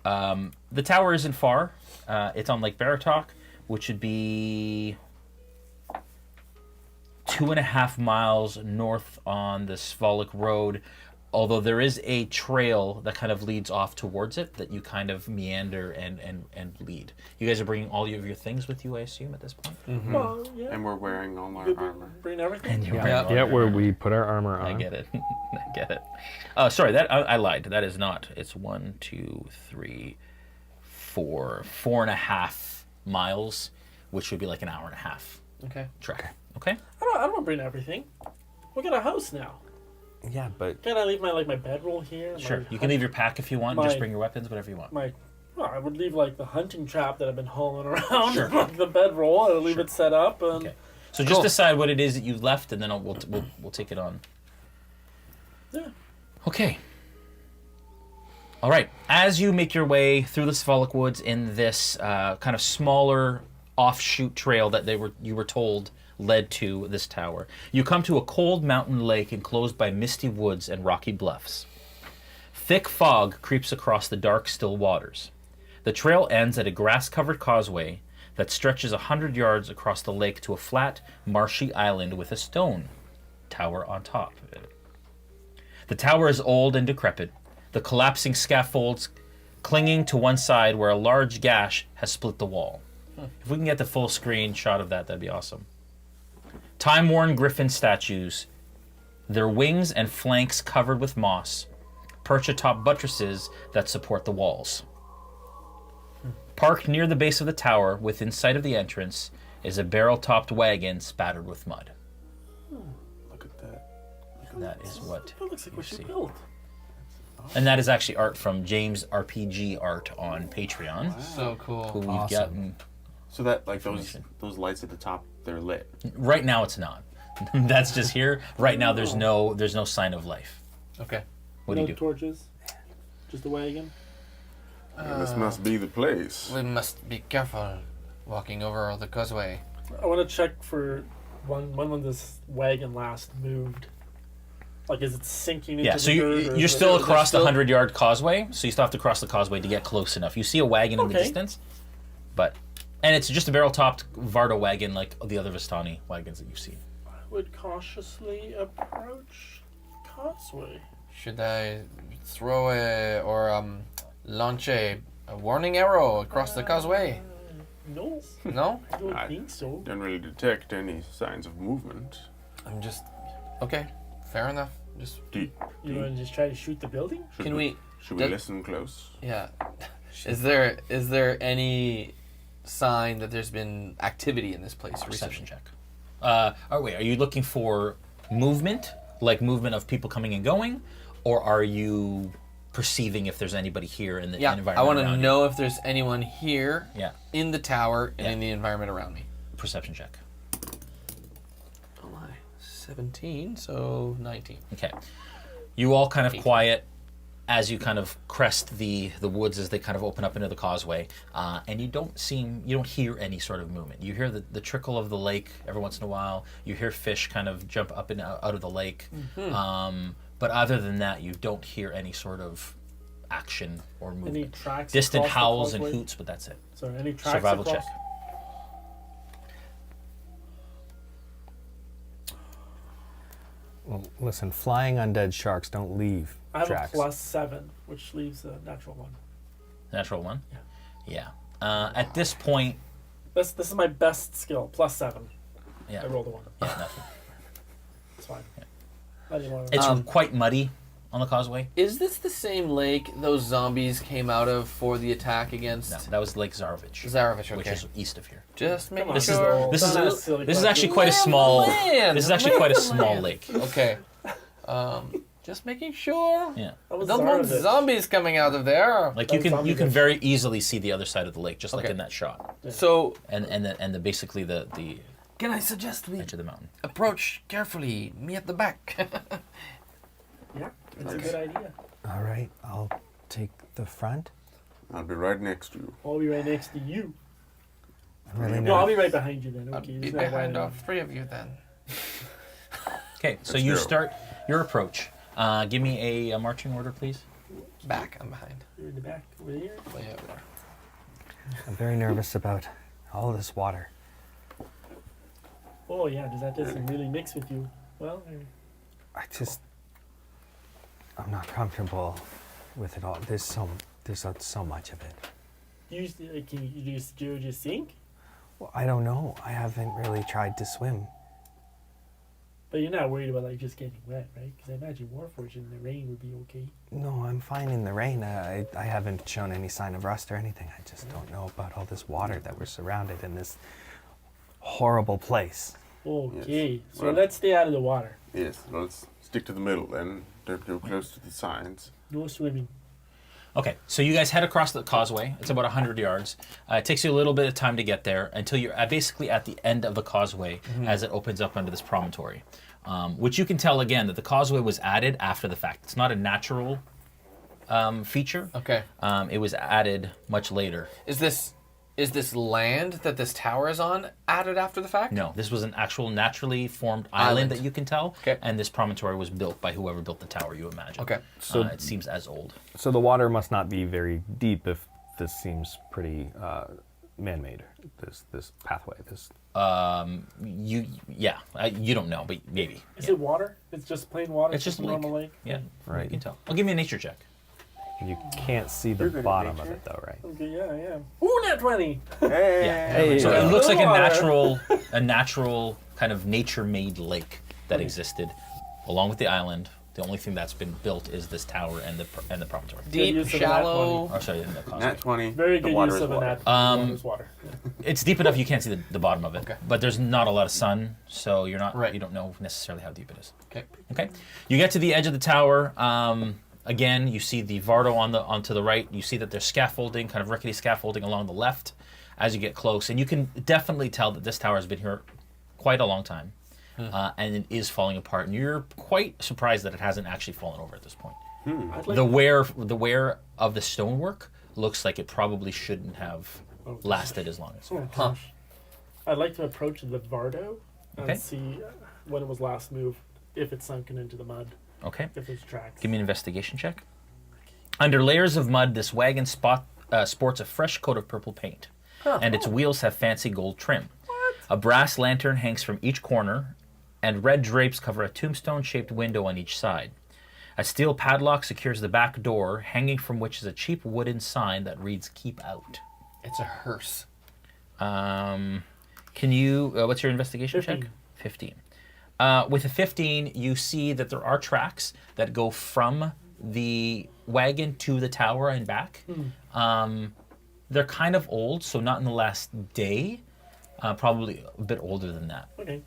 The tower isn't far. It's on Lake Baratok, which would be 2.5 miles north on the Svolok Road. Although there is a trail that kind of leads off towards it that you kind of meander and lead. You guys are bringing all of your things with you, I assume, at this point? Well, yeah. And we're wearing all our Good, armor. bring everything. And you're Yeah. bringing all Yeah, your where armor. we put our armor on. I get it. I get it. Oh, sorry. That I lied. That is not. It's 1, 2, 3, 4, 4.5 miles, which would be like an hour and a half Okay. trek. Okay. I don't want to bring everything. We got a house now. Yeah, but Can I leave my bedroll here? Sure. My You can leave your pack if you want. Just My- bring your weapons, whatever you want. Well, I would leave like the hunting trap that I've been hauling around, like the bedroll. I'll leave it set up, and Okay. So just decide what it is that you left, and then we'll take it on. yeah. Okay. All right. As you make your way through the Svolok Woods in this kind of smaller offshoot trail that you were told led to this tower, you come to a cold mountain lake enclosed by misty woods and rocky bluffs. Thick fog creeps across the dark, still waters. The trail ends at a grass-covered causeway that stretches 100 yards across the lake to a flat, marshy island with a stone tower on top of it. The tower is old and decrepit, the collapsing scaffolds clinging to one side where a large gash has split the wall. If we can get the full screen shot of that, that'd be awesome. Time-worn griffin statues, their wings and flanks covered with moss, perch atop buttresses that support the walls. Parked near the base of the tower, within sight of the entrance, is a barrel-topped wagon spattered with mud. Look at that. And that is what That looks like you what she see. built. And that is actually art from James RPG Art on Patreon, So cool. who we've Awesome. gotten. So that like Information. those lights at the top, they're lit. Right now, it's not. That's just here. Right now, there's no sign of life. Okay. What do No you do? torches. Just a wagon. This must be the place. We must be careful walking over the causeway. I want to check for when this wagon last moved. Like, is it sinking into Yeah, the so dirt? you're or is still it- across the still- 100-yard causeway, so you still have to cross the causeway to get close enough. You see a wagon in the Okay. distance, and it's just a barrel-topped Varda wagon like the other Vistani wagons that you've seen. I would cautiously approach causeway. Should I throw launch a warning arrow across the causeway? No, No? I don't I- think so. Don't really detect any signs of movement. I'm just... Okay, fair enough. Just... Do You want to just try to shoot the building? should Can we... Should we that- listen close? Yeah. Is there any sign that there's been activity in this place Perception recently? check. Wait, are you looking for movement, like movement of people coming and going, or are you perceiving if there's anybody here in the Yeah, environment I want to around know if there's anyone here you? Yeah, in the tower and Yeah. in the environment around me. perception check. Oh my. 17, so 19. Okay. You all kind of 18. quiet as you kind of crest the woods as they kind of open up into the causeway, and you don't hear any sort of movement. You hear the trickle of the lake every once in a while. You hear fish kind of jump up and out of the lake. But other than that, you don't hear any sort of action or Any movement. tracks? Distant across the howls and causeway? hoots, but that's it. Sorry, any tracks Survival across? check. Well, listen, flying undead sharks don't leave I have tracks. a +7, which leaves a natural 1. Natural one? Yeah. Yeah. At this point, This is my best skill, +7. yeah. I rolled a 1. Yeah, nothing. It's fine. I didn't want to. It's quite muddy on the causeway. Is this the same lake those zombies came out of for the attack against? No, that was Lake Zarovich, Zarovich, okay. which is east of here. Just making on. This sure. is Not a this silly is question. actually quite a Lay of the small. land, This is actually lay quite a of the small land. lake. Okay. Just making sure. Yeah. That was Don't want Zarovich. zombies coming out of there. Like you Zombie can fish. very easily see the other side of the lake, just like Okay. in that shot, So, and basically the can I suggest we edge of the mountain. approach carefully? Me at the back. Yeah, that's a good idea. All right, I'll take the front. I'll be right next to you. I'll be right next to you. I'm really No, I'll nervous. be right behind you then. I'll Okay. be there's no behind way. all three of you then. Okay, so Let's you go. start your approach. Give me a marching order, please. Back, I'm behind. You're in the back over here. Way over there. I'm very nervous about all this water. Oh yeah, does that just really mix with you? Well, I'm not comfortable with it all. There's so much of it. can you just sink? Well, I don't know. I haven't really tried to swim. But you're not worried about like just getting wet, right? Because I imagine Warforged in the rain would be okay. No, I'm fine in the rain. I haven't shown any sign of rust or anything. I just don't know about all this water that we're surrounded in this horrible place. Okay, so Well- let's stay out of the water. Yes, let's stick to the middle then. Don't go close to the sides. No swimming. Okay, so you guys head across the causeway. It's about 100 yards. It takes you a little bit of time to get there until you're basically at the end of the causeway as it opens up under this promontory. Which you can tell again that the causeway was added after the fact. It's not a natural feature. Okay. It was added much later. Is this land that this tower is on added after the fact? No, this was an actual naturally formed island that you can tell. Okay. And this promontory was built by whoever built the tower, you imagine. Okay. So- it seems as old. So the water must not be very deep if this seems pretty man-made. This pathway. You don't know, but maybe. Is it water? It's just plain water. It's just a a lake. normal lake. Yeah, Right. You can tell. I'll give me a nature check. You can't see the You're good at bottom of nature. it though, right? Okay, yeah, I am. Ooh, nat 20. Yeah. Hey, So it looks like a Water. natural kind of nature-made lake that existed, along with the island. The only thing that's been built is this tower and the promontory. Deep, use of that shallow. Oh, sorry, the causeway. Nat 20. Very the good water use is of a water. nat. Water's water. Yeah. It's deep enough you can't see the bottom of it, Okay. but there's not a lot of sun, so you're not Right. you don't know necessarily how deep it is. Okay. Okay, you get to the edge of the tower. Again, you see the Vardo onto the right. You see that there's scaffolding, kind of rickety scaffolding along the left as you get close, and you can definitely tell that this tower has been here quite a long time, and it is falling apart. And you're quite surprised that it hasn't actually fallen over at this point. I'd like The wear of the stonework looks like it probably shouldn't have lasted as long as. Oh, gosh. I'd like to approach the Vardo and Okay. see when it was last moved, if it's sunken into the mud, Okay. if there's tracks. Give me an investigation check. Under layers of mud, this wagon sports a fresh coat of purple paint, and its wheels have fancy gold trim. A brass lantern hangs from each corner, and red drapes cover a tombstone-shaped window on each side. A steel padlock secures the back door, hanging from which is a cheap wooden sign that reads "Keep Out." It's a hearse. Can you? What's your investigation 15. check? 15. With a 15, you see that there are tracks that go from the wagon to the tower and back. They're kind of old, so not in the last day. Probably a bit older than that. Okay.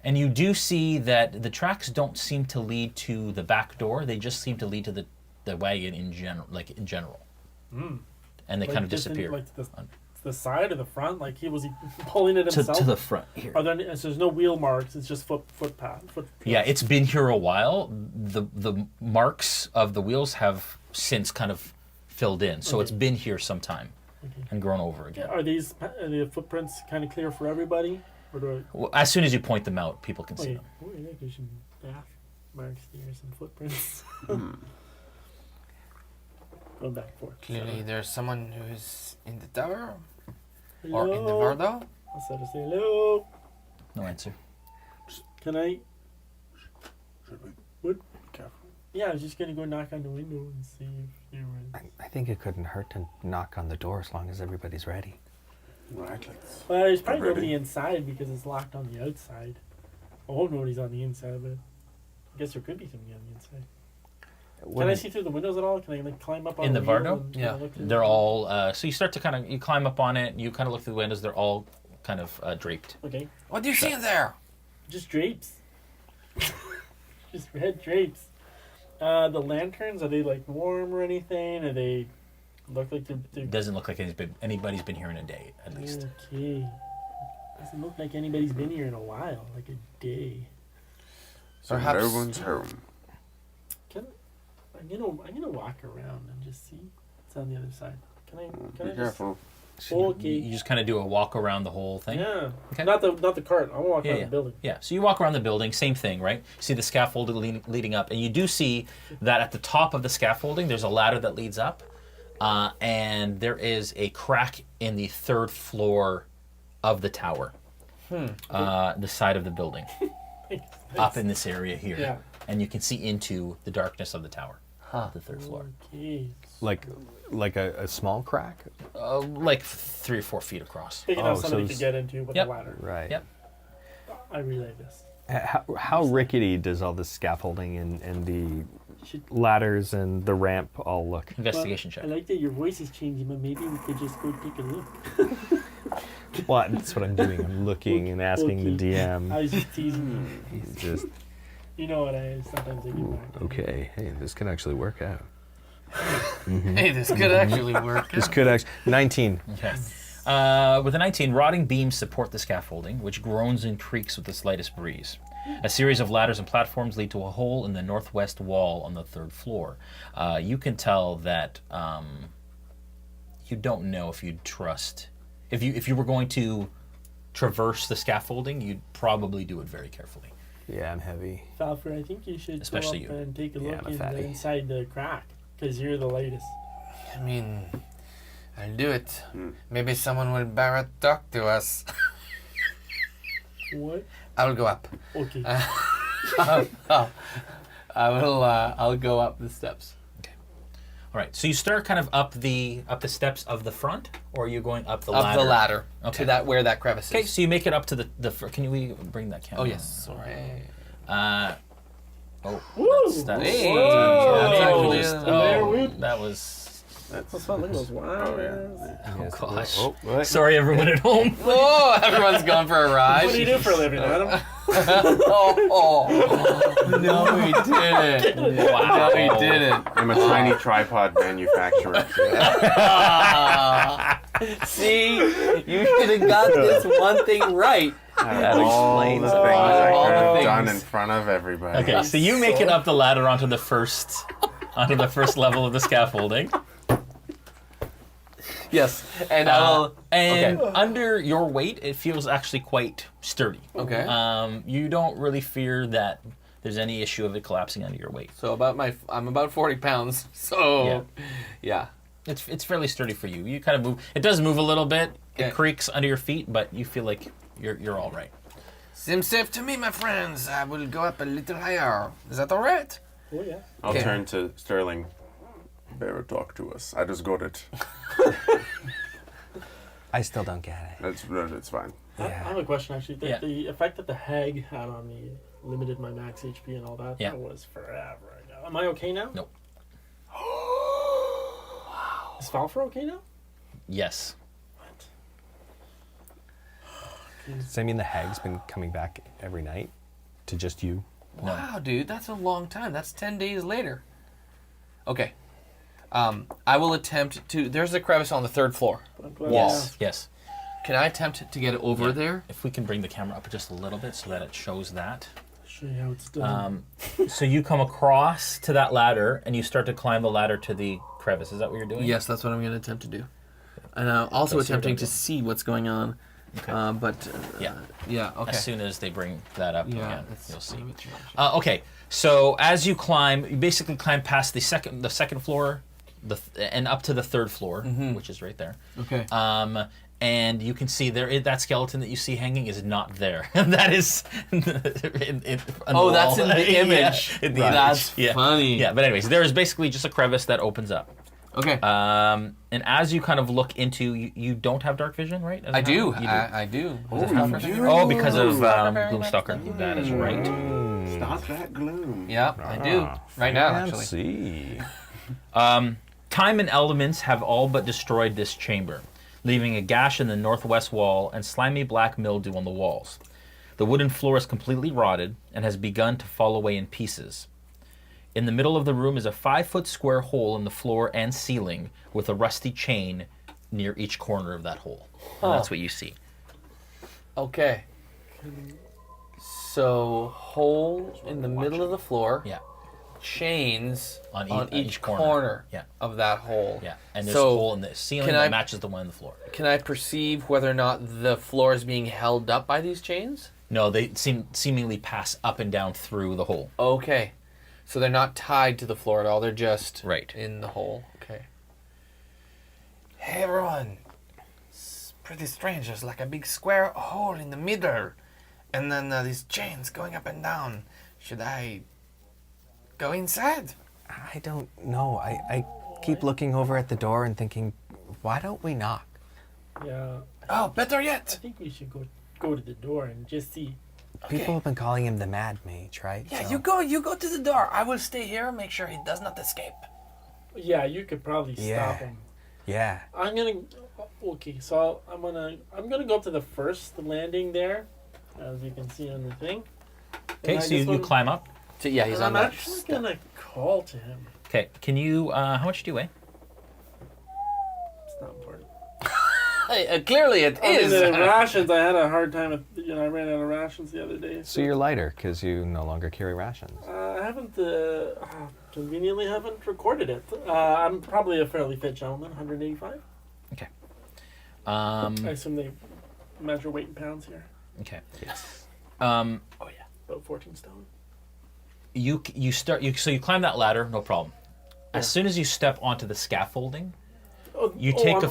And you do see that the tracks don't seem to lead to the back door. They just seem to lead to the wagon in general. And they kind of just in, disappear. like the side or the front? Like he was pulling it himself? to the front here. Are there so there's no wheel marks, it's just footpath. Yeah, it's been here a while. The marks of the wheels have since kind of filled in, so it's been here some time and grown over again. Are these the footprints kind of clear for everybody? Or do Well, as soon as you point them out, people can see okay. them. Oh, yeah, there's some bath marks there, some footprints. Going back and forth. Clearly, there's someone who's in the tower Hello? or in the Vardo. I said to say hello. No answer. Can I? Should we What? be careful? Yeah, I was just gonna go knock on the window and see if there was. I think it couldn't hurt to knock on the door as long as everybody's ready. Right, let's. Well, there's probably Get ready. nobody inside because it's locked on the outside. I hope nobody's on the inside, but I guess there could be somebody on the inside. Can I see through the windows at all? Can I like climb up on In the wheel Vardo? and Yeah. look through They're all so you start to you climb up on it. You kind of look through the windows. They're all kind of draped. Okay. What do you see in there? Just drapes. Just red drapes. The lanterns, are they like warm or anything? Are they look like they're It doesn't look like anybody's been here in a day at least. okay. Doesn't look like anybody's been here in a while, like a day. So Perhaps- no one's home. I'm gonna walk around and just see what's on the other side. Can I Be just careful. So Okay. you just kind of do a walk around the whole thing. Yeah. Okay. Not the cart. I wanna walk around Yeah. the building. Yeah, so you walk around the building, same thing, right? See the scaffolding leading up, and you do see that at the top of the scaffolding, there's a ladder that leads up, and there is a crack in the 3rd floor of the tower, the side of the building, up in this area here, Yeah. and you can see into the darkness of the tower, the 3rd floor, Okay. Like a small crack? like 3 or 4 feet across. Big enough so somebody it's- could get into with Yep. a ladder. Right. Yep. I relay this. How rickety does all the scaffolding and the Should, ladders and the ramp all look? Investigation I check. like that your voice is changing, but maybe we could just go take a look. Well, that's what I'm doing. I'm looking and asking the I DM. was just teasing you. Just You know what I sometimes I get back. okay. Hey, this can actually work out. Hey, this could actually work. This could actually 19. Okay. With a 19, rotting beams support the scaffolding, which groans and creaks with the slightest breeze. A series of ladders and platforms lead to a hole in the northwest wall on the 3rd floor. You can tell that you don't know if you'd trust. If you were going to traverse the scaffolding, you'd probably do it very carefully. Yeah, I'm heavy. Falpher, I think you should Especially go up you. and take a Yeah, look I'm a fatty. inside the crack, because you're the latest. I mean, I'll do it. Maybe someone will Baratok to us. What? I'll go up. Okay. I'll go up the steps. All right. So you start kind of up the steps of the front, or are you going up the Up ladder? the ladder Okay. to that where that crevice Okay. is. So you make it up to can we bring that camera? Oh yes, sorry. Oh, Woo! that's Hey, Whoa. that's actually Just- a- there, oh, Woot. that was. That's fun. Look at those wires. Oh gosh. Oh, what? Sorry, everyone at home. Oh, everyone's going for a ride. What do you do for a living, Adam? No, he didn't. Wow. No, he didn't. I'm a tiny tripod manufacturer. See, you should have got this one thing right. That all the explains things it. I All could the have things. done in front of everybody. Okay, so you make it up the ladder onto the first level of the scaffolding, Yes, and I will. and Okay. under your weight, it feels actually quite sturdy. Okay. You don't really fear that there's any issue of it collapsing under your weight. So I'm about 40 pounds. So, yeah. It's fairly sturdy for you. You kind of move. It does move a little bit. Okay. It creaks under your feet, but you feel like you're all right. Seems safe to me, my friends. I will go up a little higher. Is that all right? Oh yeah. I'll Okay. turn to Sterling. Better talk to us. I just got it. I still don't get it. It's fine. I have a question actually. Yeah. The effect that the hag had on me limited my max HP and all that. Yeah. That was forever ago. Am I okay now? Nope. Is Falpher okay now? Yes. Does that mean the hag's been coming back every night to just you? No. Wow, dude, that's a long time. That's 10 days later. Okay. I will attempt to. There's a crevice on the 3rd floor. I'm glad Yes. Yes. Can I attempt to get it over Yeah. there? If we can bring the camera up just a little bit so that it shows that. Show you how it's done. So you come across to that ladder and you start to climb the ladder to the crevice. Is that what you're doing? Yes, that's what I'm going to attempt to do. And also That's your attempting to double. see what's going on. Okay. Yeah, okay. As soon as they bring that up Yeah, again, that's- you'll see. let me change. Okay, so as you climb, you basically climb past the second floor, and up to the 3rd floor, which is right there. Okay. And you can see that skeleton that you see hanging is not there. That is. On the Oh, that's wall. in the Yeah, image. in the That's image. Yeah. funny. Yeah, but anyways, there is basically just a crevice that opens up. Okay. And as you kind of look into, you don't have dark vision, right? I do. You I do. Oh, because of Gloomstalker. That is right. Start that gloom. Yeah, I do. Right now, actually. See. Time and elements have all but destroyed this chamber, leaving a gash in the northwest wall and slimy black mildew on the walls. The wooden floor is completely rotted and has begun to fall away in pieces. In the middle of the room is a 5-foot square hole in the floor and ceiling with a rusty chain near each corner of that hole. And that's what you see. Okay. So, hole in the middle of the floor. Yeah. Chains On on each each corner. corner Yeah. of that hole. Yeah. And there's So, a hole in the ceiling can that I- matches the one in the floor. Can I perceive whether or not the floor is being held up by these chains? No, they seemingly pass up and down through the hole. Okay. So they're not tied to the floor at all. They're just Right. in the hole. Okay. Hey, everyone. It's pretty strange. There's like a big square hole in the middle. And then these chains going up and down. Should I go inside? I don't know. I keep looking over at the door and thinking, why don't we knock? Yeah, Oh, better I yet. think we should go to the door and just see. People have been calling him the Mad Mage, right? Yeah, So- you go to the door. I will stay here and make sure he does not escape. Yeah, you could probably Yeah. stop him. Yeah. I'm gonna. Okay, so I'm gonna go up to the first landing there, as you can see on the thing. Okay, And I so just you want- climb up. So, yeah, he's and on I'm that. actually gonna call to him. Okay, can you, how much do you weigh? It's not important. Clearly it I mean, is. the rations. I had a hard time with. I ran out of rations the other day. So you're lighter because you no longer carry rations. I haven't conveniently haven't recorded it. I'm probably a fairly fit gentleman, 185. Okay. I assume they measure weight in pounds here. Okay. Yes. Oh yeah, about 14 stone. So you climb that ladder, no problem. Yeah. As soon as you step onto the scaffolding, Oh, you take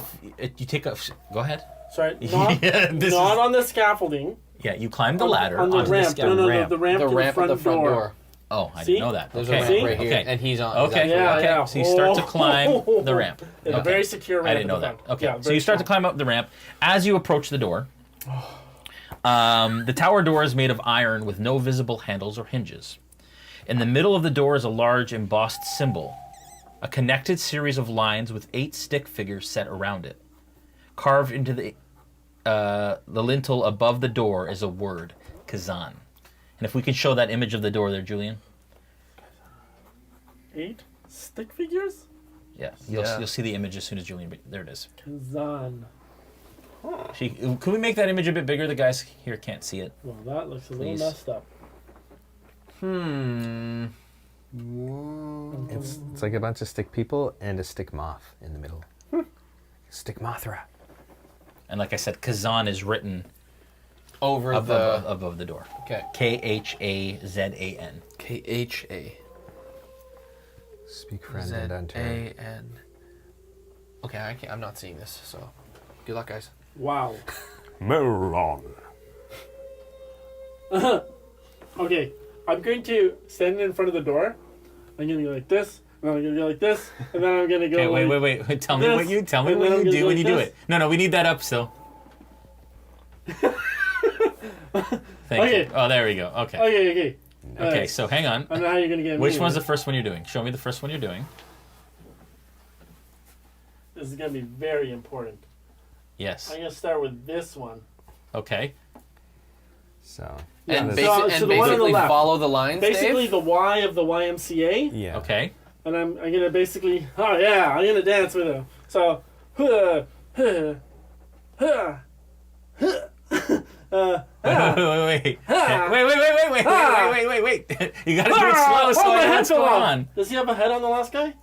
a. Go ahead. Sorry, not, Yeah, this not is- on the scaffolding. Yeah, you climb the ladder on the onto ramp. the scaffolding. No, ramp. the ramp The to ramp the at front, the front door. Oh, I See? didn't know that. There's Okay. a ramp right here, Okay. and he's on. Okay. Yeah, okay. yeah. So you start to climb the ramp. It's a Okay. very secure ramp. I didn't at know the that. front. Okay. Yeah, So very you start to strong. climb up the ramp. As you approach the door, the tower door is made of iron with no visible handles or hinges. In the middle of the door is a large embossed symbol, a connected series of lines with 8 stick figures set around it. Carved into the lintel above the door is a word, Kazan. And if we can show that image of the door there, Julian. 8 stick figures? Yeah, Yeah. you'll see the image as soon as Julian. There it is. Kazan. Can we make that image a bit bigger? The guys here can't see it. Well, that looks a little Please. messed up. It's like a bunch of stick people and a stick moth in the middle. Stick Mothra. And like I said, Kazan is written over above the door. Okay. Khazan. K-H-A. Speak friend and enter. Z-A-N. Okay, I'm not seeing this, so good luck, guys. Wow. Moron. Okay, I'm going to stand in front of the door. I'm going to go like this, and then I'm going to go like this, and then I'm going to go Okay, like... wait. Tell me this, what you and then I'm do gonna go when like you do this. it. No, we need that up still. Thank Okay. you. Oh, there we go. Okay. Okay. Okay, so hang on. I don't know how you're going to get Which me one's the with first one you're doing? Show me the first one you're doing. This is going to be very important. Yes. I'm going to start with this one. Okay. So. And, So- so and the one on the basically left. follow the lines, Basically, Dave? the Y of the YMCA. Yeah. Okay. And I'm going to basically... Oh, yeah, I'm going to dance with him. So... Wait. You gotta do it slow so I know what's going on. Does he have a head on the last guy?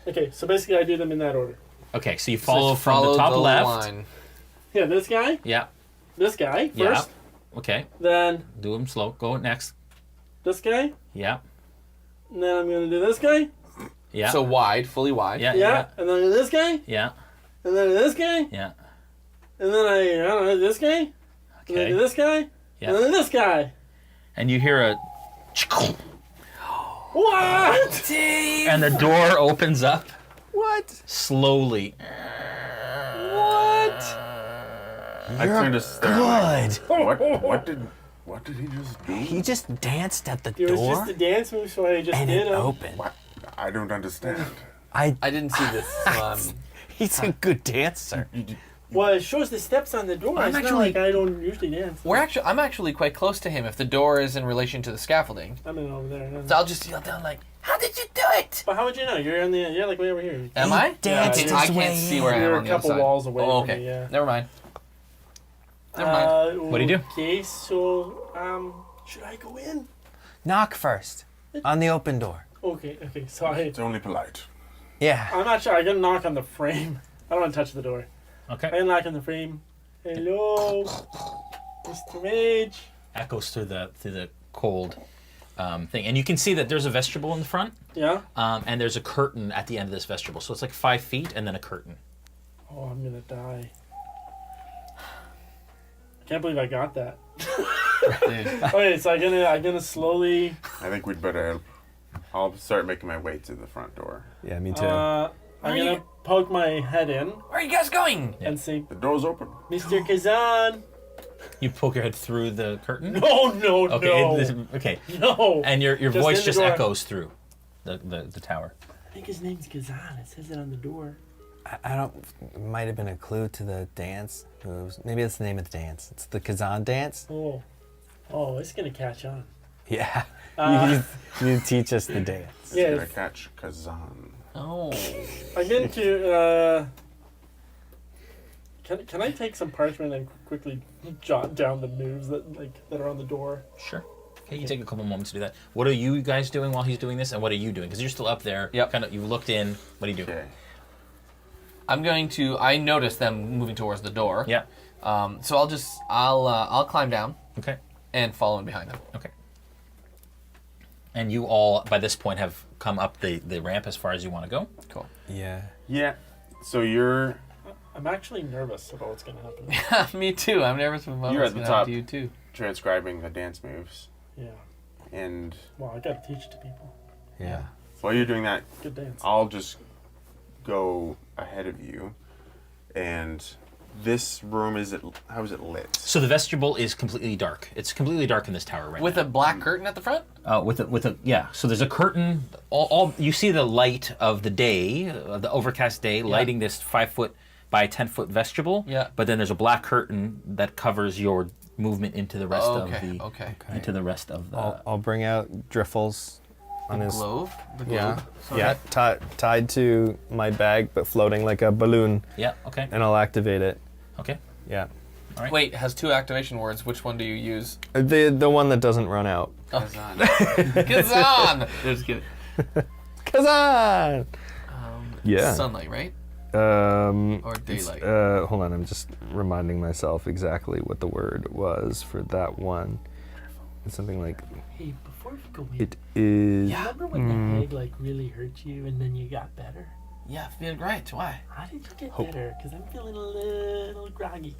Okay, so basically I do them in that order. Okay, so you follow Just from follow the top left. line. Yeah, this guy, Yeah. this guy Yeah. first, Okay. then Do them slow. Go next. this guy, Yeah. and then I'm going to do this guy. Yeah. So wide, fully wide. yeah. Yeah, Yeah. and then this guy, Yeah. and then this guy, Yeah. and then I don't know, this guy, and then Okay. this guy, Yeah. and then this guy. And you hear a What? and the door opens up What? slowly. I kind of stare. Good. What did What did he just do? He just danced at the It was door just a dance move, so I just and did it them. opened. What? I don't understand. I didn't see this. He's a good dancer. Well, it shows the steps on the door. I'm It's not actually- like I don't usually dance. I'm actually quite close to him if the door is in relation to the scaffolding. I'm in over there. So I'll just yell down like, "How did you do it?" But how would you know? You're like way over here. Am I? danced I his can't way see in. where I am You're on a the other couple side. walls away Oh, from okay. me, yeah. Never mind. Never mind. What do you do? Okay, so should I go in? Knock first on the open door. Okay, so It's only polite. Yeah. I'm not sure. I can knock on the frame. I don't want to touch the door. I Okay. can knock on the frame. Hello, Mr. Mage. Echoes through the cold thing, and you can see that there's a vestibule in the front, Yeah? and there's a curtain at the end of this vestibule. So it's like 5 feet and then a curtain. Oh, I'm gonna die. I can't believe I got that. Okay, so I'm gonna slowly. I think we'd better help. I'll start making my way to the front door. Yeah, me too. I'm gonna poke my head in Where are you guys going? and say, The door's open. Mr. Kazan. You poke your head through the curtain. No, Okay. Okay. no. And your Just voice in the just door. echoes through the tower. I think his name's Kazan. It says it on the door. I don't. It might have been a clue to the dance moves. Maybe that's the name of the dance. It's the Kazan dance. Oh, it's gonna catch on. Yeah. Uh, you need to teach us the dance. It's Yeah. gonna catch Kazan. Oh. I'm going to. Can I take some parchment and quickly jot down the moves that are on the door? Sure. Okay, you take a couple moments to do that. What are you guys doing while he's doing this, and what are you doing? Because you're still up there. Yep. Kind of. You've looked in. What do you do? Okay. I'm going to. I noticed them moving towards the door. Yeah. So I'll climb down Okay. and follow in behind them. Okay. And you all, by this point, have come up the ramp as far as you want to go. Cool. Yeah. Yeah. So you're I'm actually nervous about what's gonna happen. Me too. I'm nervous about You're what's at the gonna happen top. to you too. transcribing the dance moves, Yeah. and Well, I gotta teach it to people. Yeah. while you're doing that, Good dance. I'll just go ahead of you, and this room how is it lit? So the vestibule is completely dark. It's completely dark in this tower right With now. a black curtain at the front? With a yeah. So there's a curtain. All you see the light of the day, the overcast day, lighting this 5 foot by 10 foot vestibule. Yeah. But then there's a black curtain that covers your movement into the rest of the into the rest of the. I'll bring out Driffles on his Globe? The globe? yeah Sorry. yeah tied to my bag but floating like a balloon, Yeah. Okay. and I'll activate it. Okay. Yeah, Right. Wait, it has 2 activation words. Which one do you use? the one that doesn't run out. Kazan. Kazan! Just kidding. Kazan. Yeah. Sunlight, right? Or it's, daylight? hold on, I'm just reminding myself exactly what the word was for that one. It's something like Hey, before we go in, it is. remember when the egg like really hurt you and then you got better? Yeah, feel great. Why? How did you get better? Because I'm feeling a little groggy.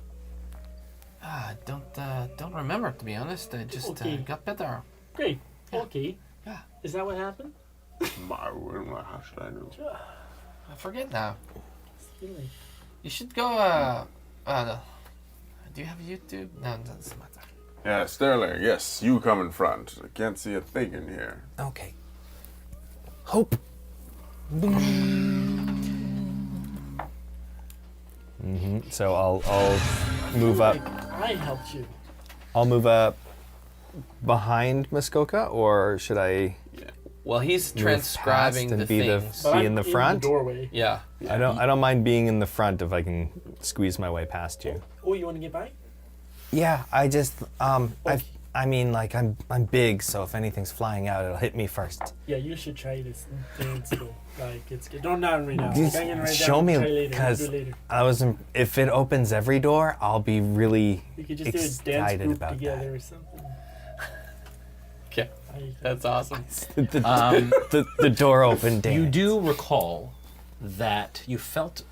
Don't remember, to be honest. I just Okay. got better. Great. Yeah. Okay. Yeah. Is that what happened? How should I know? I forget now. Really? You should go, do you have YouTube? No, it doesn't matter. Yeah, Sterling. Yes, you come in front. I can't see a thing in here. Okay. Hope. So I'll move up. I helped you. I'll move up behind Muskoka, or should I Well, he's move transcribing past and the be things. But be I'm in the front? doorway. Yeah. I don't mind being in the front if I can squeeze my way past you. Oh, you want to get by? Yeah, I just I mean, like I'm big, so if anything's flying out, it'll hit me first. Yeah, you should try this dance. Like, it's good. Don't not right now. Just I'm gonna write show down, me, try later. because Do it later. if it opens every door, I'll be really We could just do a dance excited group about together that. or something. Okay. I- That's awesome. The door open dance. You do recall that you felt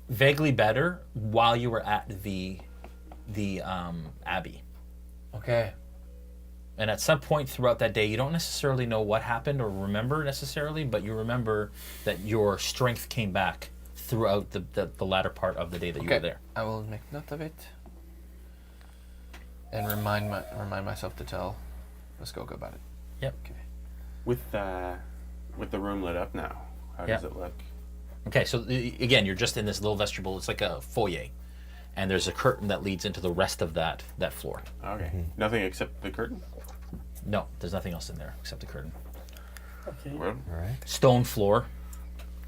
vaguely better while you were at the Abbey. Okay. And at some point throughout that day, you don't necessarily know what happened or remember necessarily, but you remember that your strength came back throughout the latter part of the day that you were there. I will make note of it. and remind myself to tell Muskoka about it. Yep. With the room lit up now, how does it look? Okay, so again, you're just in this little vestibule. It's like a foyer, and there's a curtain that leads into the rest of that floor. Okay. Nothing except the curtain? No, there's nothing else in there except the curtain. Okay. Well, All right. Stone floor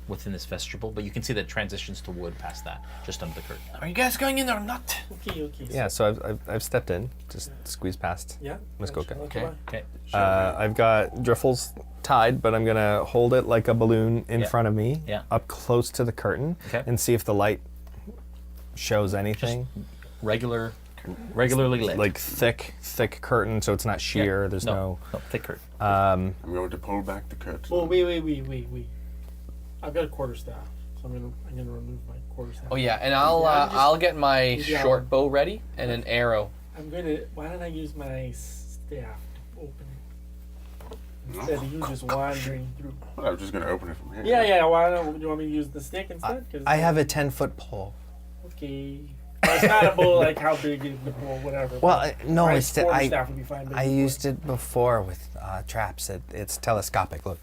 within this vestibule, but you can see that it transitions to wood past that, just under the curtain. Are you guys going in or not? Okay. Yeah, so I've stepped in, just squeezed past. Yeah. Muskoka. Okay. I've got Driffles tied, but I'm gonna hold it like a balloon in Yeah. front of me, Yeah. up close to the curtain, Okay. and see if the light shows anything. Regularly lit. Like thick curtain, so it's not sheer. There's no thick curtain. I'm going to pull back the curtain. Well, wait. I've got a quarterstaff, so I'm gonna remove my quarterstaff. Oh yeah, and I'll get my short bow ready and an arrow. Why don't I use my staff to open it instead of you just wandering through? Well, I was just going to open it from here. Yeah. Why don't do you want me to use the stick instead? 'Cause I have a 10-foot pole. Okay. Well, it's not a bowl. Like how big is the bowl? Whatever. Well, no, Right, it's quarterstaff would be fine, but I you- used it before with traps. It's telescopic. Look.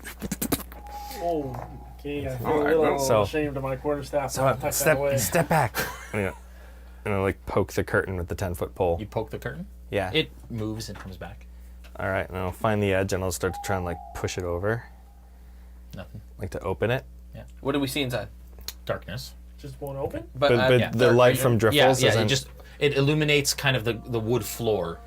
Oh, okay. I feel All a right, little so- ashamed of my quarterstaff. So I'll tuck that away. step back. Yeah. And I like poke the curtain with the 10-foot pole. You poke the curtain. Yeah. It moves and comes back. All right, and I'll find the edge and I'll start to try and like push it over, Nothing. like to open it. What do we see inside? Darkness. Just won't open. But yeah, the dark light vision? from Driffles Yeah. isn't. It illuminates kind of the wood floor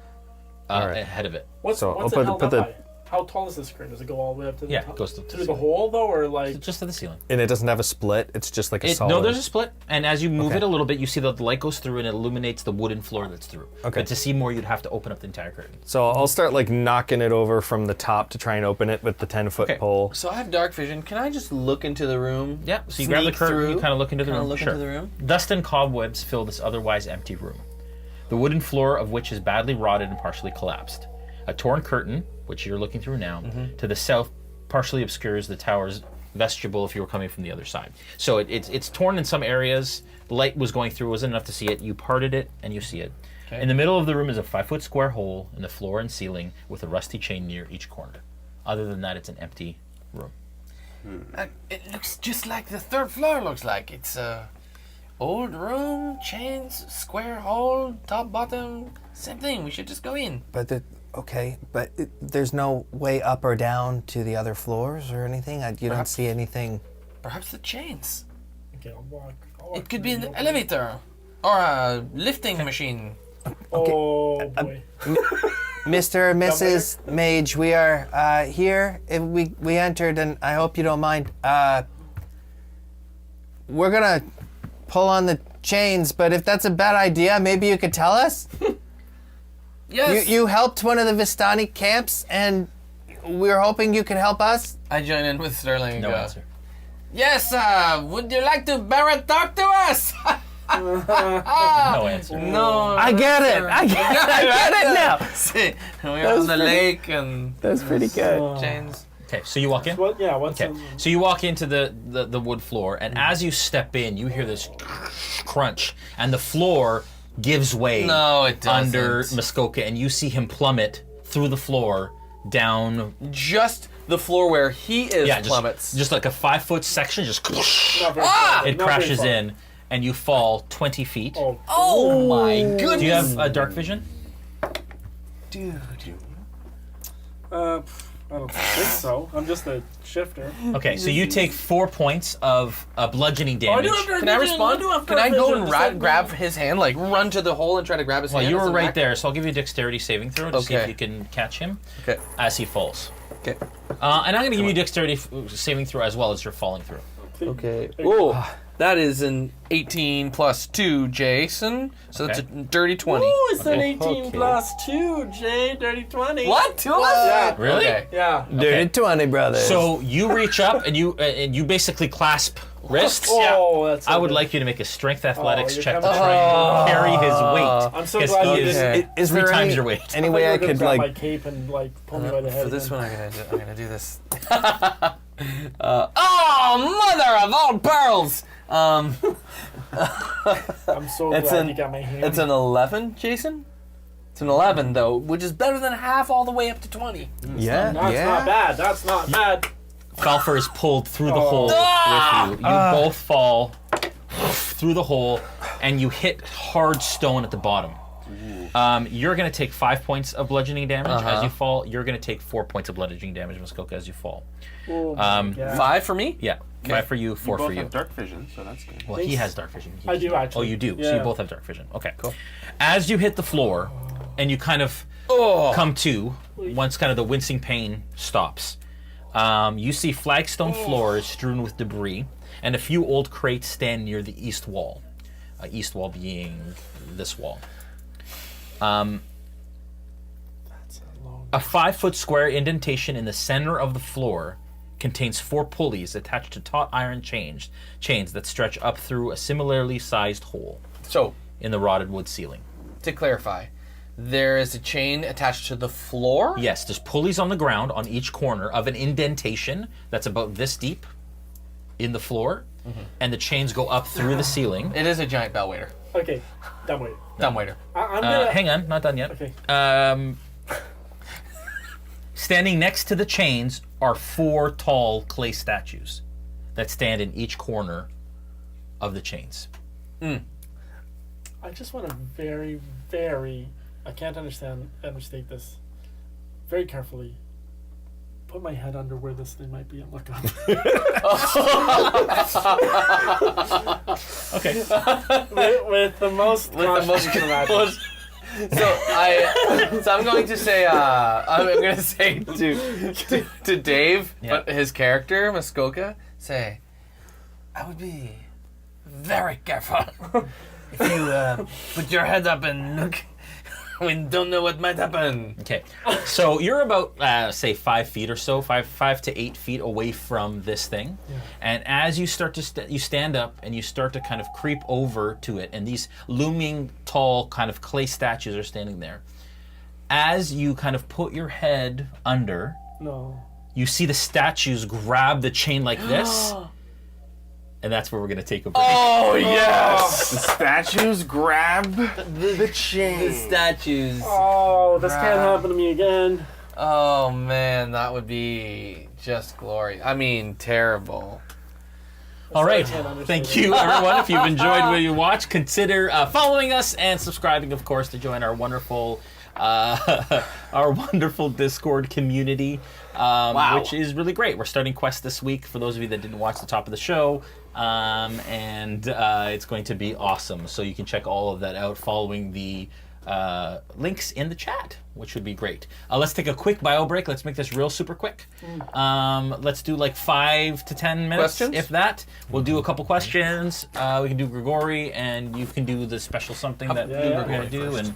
Alright. ahead of it. What's So what's I'll it put held the- up by? How tall is this screen? Does it go all the way up to the Yeah, top? it goes to through the hole though, or like? Just to the ceiling. And it doesn't have a split. It's just like a solid. No, there's a split, and as you move Okay. it a little bit, you see that the light goes through and it illuminates the wooden floor that's through. Okay. But to see more, you'd have to open up the entire curtain. So I'll start like knocking it over from the top to try and open it with the 10-foot Okay. pole. So I have dark vision. Can I just look into the room? Yeah, so you grab the Sneak curtain, you through? kind of look into the Kinda room. look Sure. into the room? Dust and cobwebs fill this otherwise empty room, the wooden floor of which is badly rotted and partially collapsed. A torn curtain, which you're looking through now, to the south partially obscures the tower's vestibule if you were coming from the other side. So it's torn in some areas. The light was going through, wasn't enough to see it. You parted it and you see it. Okay. In the middle of the room is a 5-foot square hole in the floor and ceiling with a rusty chain near each corner. Other than that, it's an empty room. It looks just like the third floor looks like. It's a old room, chains, square hole, top, bottom, same thing. We should just go in. But there's no way up or down to the other floors or anything. You don't Perhaps. see anything. Perhaps the chains. Okay, I'll walk It could be through an the elevator or a lifting machine. Oh boy. Mr. and Mrs. Mage, we are here. We entered, and I hope you don't mind. We're gonna pull on the chains, but if that's a bad idea, maybe you could tell us. Yes. You helped one of the Vistani camps, and we were hoping you could help us. I join in with Sterling and No go, answer. Yes, would you like to Baratok to us? No answer. No. I get it. I get it now. See, we're on the lake and That's pretty good. chains. Okay, so you walk in? What? Yeah. What's Okay, so you walk into the wood floor, and as you step in, you hear this crunch, and the floor gives way No, it doesn't. under Muskoka, and you see him plummet through the floor down. Just the floor where he is Yeah, plummets. just like a 5-foot section, just Not very far. it Not very crashes far. in, and you fall 20 feet. Oh. Oh my goodness! Do you have dark vision? I don't think so. I'm just a shifter. Okay, so you take 4 points of bludgeoning Oh, I damage. do have dark Can I vision. respond? do have Can I dark go vision. and Just like grab his hand, like run to the hole and try to grab his Well, hand? you as were an right act? there, so I'll give you a dexterity saving throw to see if Okay. you can catch him Okay. as he falls. Okay. And I'm going to give you a dexterity saving throw as well as you're falling through. Okay. Oh, that is an 18 plus 2, Jason. So that's a Okay. dirty 20. Ooh, it's an Okay. 18 plus 2, Jay. Dirty 20. What? Yeah. Really? Okay. Yeah. Dirty 20, brothers. So you reach up and you basically clasp wrists. Oh, that's. So I would good. like you to make a strength athletics you're check to coming- try and carry his weight. I'm so 'cause glad he you is didn't. Is 3 there times any, your weight. any I way I thought you were could gonna grab like? my cape and like pull me by the head. For this again. one, I'm gonna do this. Oh, mother of all pearls! I'm so It's glad an- you got my hand. It's an 11, Jason. It's an 11 though, which is better than half all the way up to 20. Yeah, That's not bad. That's not bad. Falpher is pulled through the hole with you. You both fall through the hole, and you hit hard stone at the bottom. You're going to take 5 points of bludgeoning damage as you fall. You're going to take 4 points of bludgeoning damage, Muskoka, as you fall. Yeah. 5 for me? Yeah, 5 for you, 4 both for you. have dark vision, so that's good. Well, he has dark vision. He I does do, not. actually. Oh, you do. So Yeah. you both have dark vision. Okay, cool. As you hit the floor, and you kind of come to, once kind of the wincing pain stops, you see flagstone floors strewn with debris, and a few old crates stand near the east wall. East wall being this wall. A 5-foot square indentation in the center of the floor contains 4 pulleys attached to taut iron chains that stretch up through a similarly sized hole So, in the rotted wood ceiling. to clarify, there is a chain attached to the floor? Yes, there's pulleys on the ground on each corner of an indentation that's about this deep in the floor, and the chains go up through the ceiling. It is a giant bellwaiter. Okay, dumbwaiter. Dumbwaiter. I'm gonna. Hang on, not done yet. Okay. Standing next to the chains are 4 tall clay statues that stand in each corner of the chains. I just want to very, I can't understate this. Very carefully. Put my head under where this thing might be and look up. Okay. with the most caution you can imagine. So I'm going to say to Dave, Yeah. but his character Muskoka, say, I would be very careful if you put your head up and look. We don't know what might happen. Okay, so you're about, say, 5 feet or so, 5 to 8 feet away from this thing, and as you start to you stand up and you start to kind of creep over to it, and these looming tall kind of clay statues are standing there. As you kind of put your head under, No. you see the statues grab the chain like this, and that's where we're gonna take a break. "Oh yes, The statues grab the chain. the statues." Oh, this can't happen to me again. Oh man, that would be just glory. I mean, terrible. All right. can't understand Thank you, everyone. If you've enjoyed what you watch, consider following us and subscribing, of course, to join our wonderful Discord community, which is really great. We're starting Quest this week, for those of you that didn't watch the top of the show, and it's going to be awesome. So you can check all of that out following the links in the chat, which would be great. Let's take a quick bio break. Let's make this real super quick. Let's do like 5 to 10 minutes, Questions? if that. We'll do a couple questions. We can do Grigori, and you can do the special something that we were going to do. And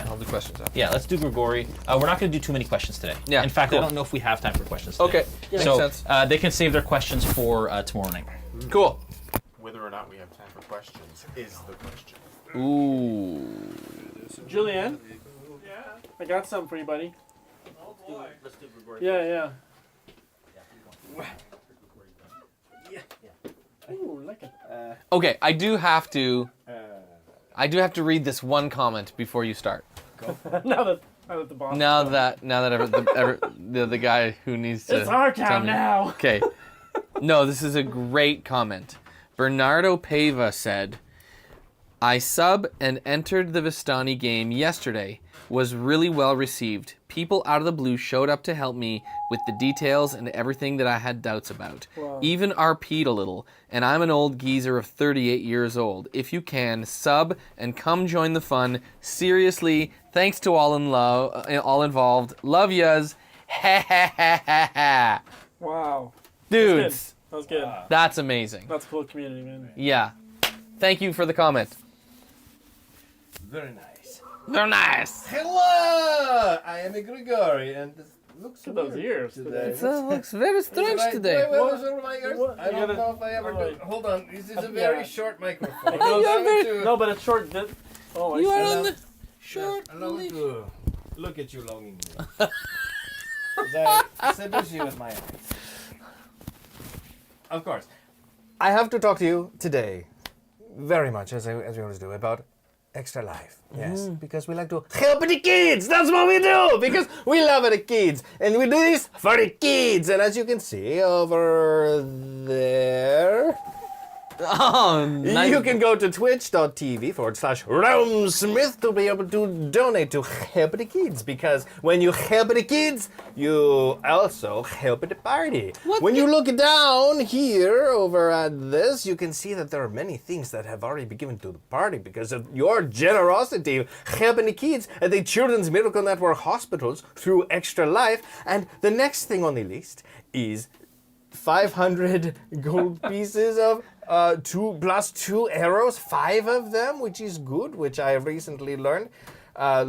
I'll do questions after. yeah, let's do Grigori. We're not going to do too many questions today. Yeah, In fact, cool. I don't know if we have time for questions today. Okay, makes So sense. they can save their questions for tomorrow night. Cool. Whether or not we have time for questions is the question. Ooh. Julian? I got something for you, buddy. Let's do Grigori. Yeah. Ooh, like it. Okay, I do have to read this one comment before you start. now that the boss. Now that the guy who needs to. It's our tell time me. now. Okay. No, this is a great comment. Bernardo Pava said, "I sub and entered the Vistani game yesterday. Was really well received. People out of the blue showed up to help me with the details and everything that I had doubts about. Wow. Even RP'd a little, and I'm an old geezer of 38 years old. If you can, sub and come join the fun. Seriously, thanks to all involved. Love yas. Ha ha ha ha ha. Wow. Dudes, That was good. that's amazing. That's a cool community, man. Yeah. Thank you for the comment. Very nice. They're nice. Hello! I am a Grigori, and this looks Look at those weird ears today. today. It looks very strange Right, today. Wait, what's over my ears? What? I You don't gotta- know if I ever oh, do. Hold on, this is a very Yeah. short microphone. It goes- Allow me to- No, but it's short. Oh, You I are see. on the short Allow me leash. to look at you longingly. As I seduce you with my eyes. Of course. I have to talk to you today, very much, as we always do, about Extra Life, yes. Because we like to help the kids. That's what we do. Because we love the kids. And we do this for the kids. And as you can see over there, Oh, nice. you can go to twitch.tv/RealmSmith to be able to donate to help the kids. Because when you help the kids, you also help the party. When you look down here over at this, you can see that there are many things that have already been given to the party because of your generosity helping the kids at the Children's Miracle Network hospitals through Extra Life. And the next thing on the list is 500 gold pieces of 2 plus 2 arrows, 5 of them, which is good, which I have recently learned,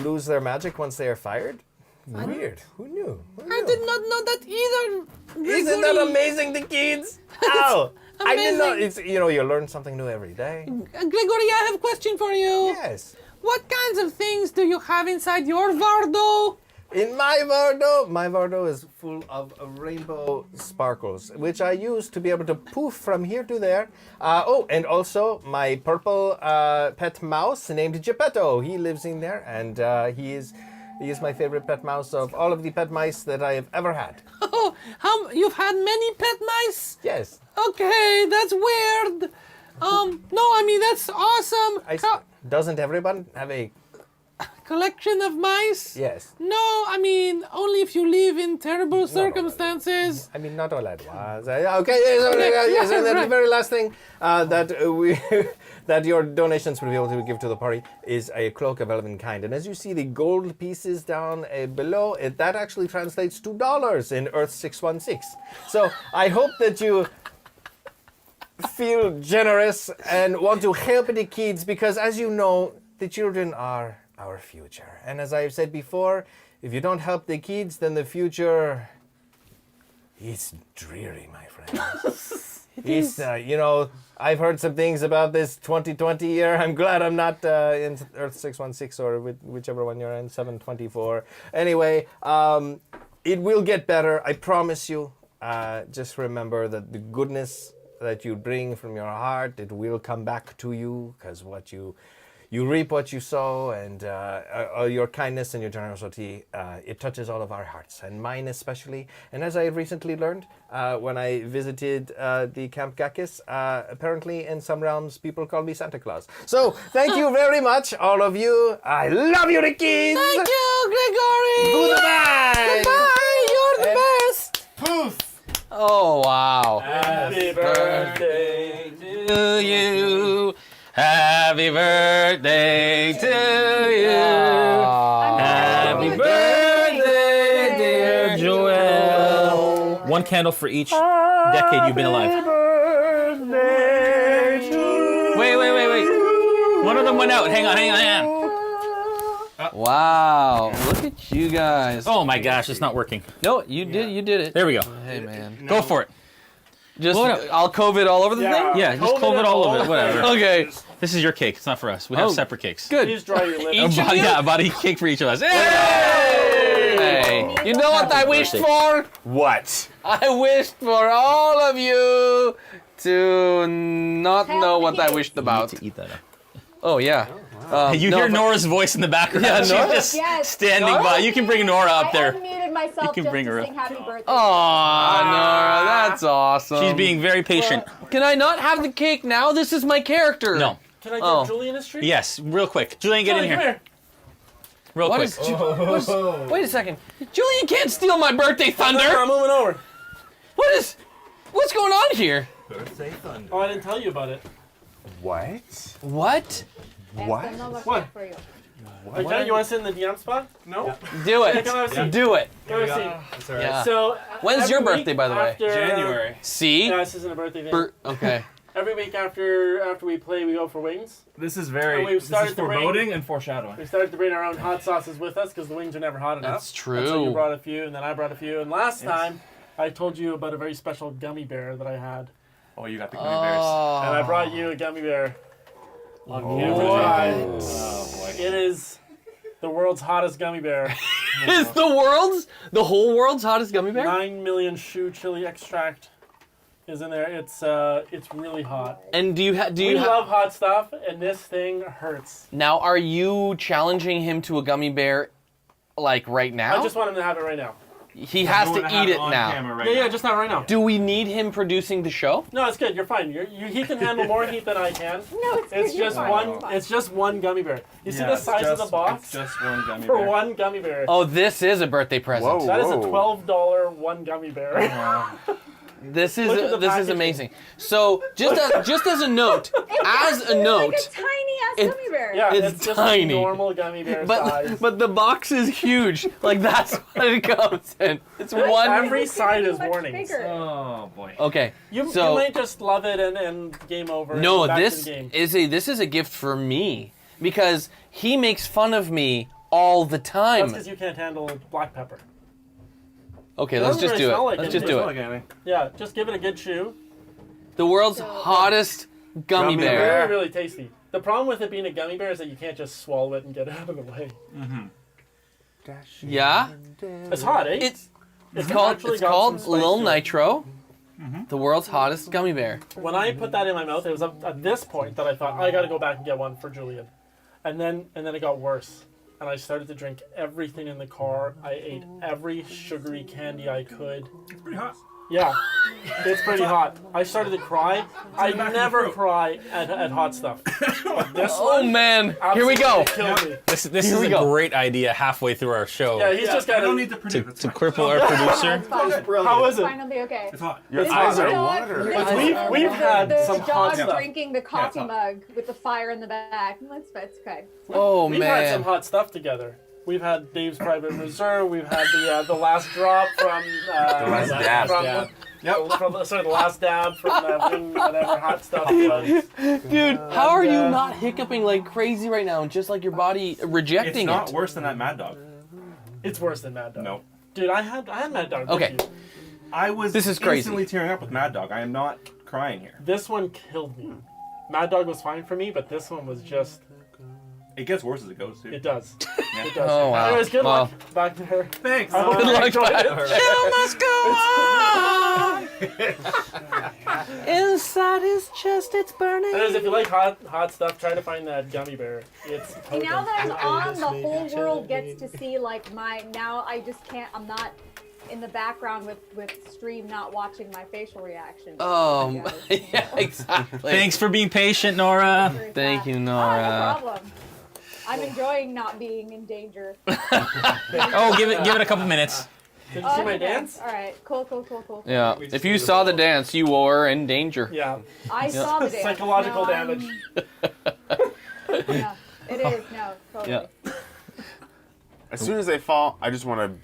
lose their magic once they are fired. Weird. Who knew? I did not know that either. Isn't that amazing, the kids? Ow! I did not. amazing. It's, you learn something new every day. Gregory, I have a question for you. Yes. What kinds of things do you have inside your Vardo? In my Vardo is full of rainbow sparkles, which I use to be able to poof from here to there. And also my purple pet mouse named Geppetto. He lives in there, and he is my favorite pet mouse of all of the pet mice that I have ever had. Oh, you've had many pet mice? Yes. Okay, that's weird. No, I mean that's awesome. Doesn't everyone have a Collection of mice? yes? No, I mean only if you live in terrible circumstances. I mean, not all at once. Okay, yes, and then the very last thing that your donations will be able to give to the party is a cloak of elven kind. And as you see the gold pieces down below, that actually translates to dollars in Earth 616. So I hope that you feel generous and want to help the kids because, as you know, the children are our future. And as I've said before, if you don't help the kids, then the future is dreary, my friends. It's, I've heard some things about this 2020 year. I'm glad I'm not in Earth 616 or whichever one you're in, 724. Anyway, it will get better, I promise you. Just remember that the goodness that you bring from your heart, it will come back to you, because you reap what you sow, and your kindness and your generosity, it touches all of our hearts, and mine especially. And as I recently learned when I visited the Camp Gakis, apparently in some realms people call me Santa Claus. So thank you very much, all of you. I love you, the kids. Thank you, Gregory. Goodbye. Goodbye. You're the best. Poof! Oh wow. Happy birthday To you. Happy birthday to you. Happy birthday, dear Joel. One candle for each decade you've been alive. Wait. One of them went out. Hang on. Wow. Look at you guys. Oh my gosh, it's not working. No, you did it. There we go. Hey man. Go for it. Just Blow it up. I'll COVID all over the thing? Yeah, just clove it all over it. Whatever. Okay. This is your cake. It's not for us. We have Oh, separate cakes. Good. Please dry your lips. Each of you? Yeah, about a cake for each of us. Hey! Hey. You know what I wished for? What? I wished for all of you to not know what I wished about. To eat that up. Oh yeah. You no, hear but- Nora's voice in the background. Yeah, She's Nora? just Yes. standing by. You can bring Nora up I there. unmuted myself You can just bring her to up. sing happy birthday. Aw, Nora, that's awesome. She's being very patient. Can I not have the cake now? This is my character. No. Can I give Oh. Julian a treat? Yes, real quick. Julian, get in Julian, here. come Real What quick. is? Wait a second. Julian can't steal my birthday thunder. I'm moving over. What's going on here? Oh, I didn't tell you about it. What? What? What? What? For you. Okay, you want to sit in the DM spot? No? Do Yeah, come have a it. seat. Do it. Go to seat. That's all right. Yeah. So, When's every your week birthday, by the way? after- January. See? Yeah, this isn't a birthday thing. Okay. Every week after we play, we go for wings. This is And very. we've This started is to bring- foreboding and foreshadowing. We started to bring our own hot sauces with us because the wings are never hot enough. That's true. And so you brought a few, and then I brought a few. And last Yes. time, I told you about a very special gummy bear that I had. Oh, you got the gummy bears. And I brought you a gummy bear. On camera. It is the world's hottest gummy bear. Is the whole world's hottest gummy bear? 9 million shoe chili extract. is in there. It's really hot. And do you We love hot stuff, and this thing hurts. now? Are you challenging him to a gummy bear, like right now? I just want him to have it right now. He has to eat it now. Yeah, just not right now. Do we need him producing the show? No, it's good. You're fine. He can handle more heat than I can. No, It's just one. It's just one gummy bear. You see the size of the box It's just one gummy for bear. one gummy bear. Oh, this is a birthday present. Whoa. That is a $12 one gummy bear. This Look at the is packaging. amazing. So just as a note, as a note, like a tiny ass it- gummy bear. Yeah, It's it's just tiny. a normal gummy bear size. but the box is huge. Like that's what it comes in. It's one. Every side is Much warnings. bigger. Oh boy. Okay. You So- might just love it and game over. No, and back to this the game. is a gift for me because he makes fun of me all the That's time. because you can't handle black pepper. Okay, It let's doesn't just really do smell it. like Let's it. just It do doesn't it. Yeah, just give it a good chew. The world's So- hottest gummy Gummy bear. bear. Very, really tasty. The problem with it being a gummy bear is that you can't just swallow it and get it out of the way. Yeah. It's hot, eh? It's called actually got some spice Lil to it. Nitro. The world's hottest gummy bear. When I put that in my mouth, it was at this point that I thought, I gotta go back and get one for Julian. And then it got worse. And I started to drink everything in the car. I ate every sugary candy I could. It's pretty hot. Yeah, it's pretty hot. I started to cry. I never cry at hot stuff. But this Oh one man, here we go. absolutely killed me. This Here is we a go. great idea halfway through our show Yeah, he's just I got don't need to produce. to It's fine. cripple our producer. How is it? Finally, okay. It's hot. Your This eyes is are the dog- water. this is We've the- had the some hot dog stuff. drinking the coffee hot. mug with the fire in the back. That's okay. Oh We've had some man. hot stuff together. We've had Dave's Private Reserve. We've had the last drop from The last dab. the last dab from whatever hot stuff was. Dude, how are you not hiccuping like crazy right now? Just like your body It's rejecting not it. worse than that Mad Dog. It's worse than Mad Dog. No. Dude, I had Mad Dog. with Okay. you. I was This is crazy. instantly tearing up with Mad Dog. I am not crying here. This one killed me. Mad Dog was fine for me, but this one was just. It gets worse as it goes, too. It does. Yeah. It does. Oh, wow. Anyways, good Well. luck back to her. Thanks. I hope Good you luck, enjoyed bud. it. Show must go on. Inside his chest, it's burning. Anyways, if you like hot stuff, try to find that gummy bear. It's potent. Now that I'm on, the whole world gets to see like my. Now I just can't. I'm not in the background with stream, not watching my facial reaction. Yeah, exactly. Thanks for being patient, Nora. Thank you, Oh, no Nora. problem. I'm enjoying not being in danger. Oh, give it a couple minutes. Did you see my dance? All right, cool. Yeah, if you saw the dance, you were in danger. Yeah. I saw the dance. Psychological No, I'm- damage. Yeah, it is. No, totally. Yeah. As soon as they fall, I just want to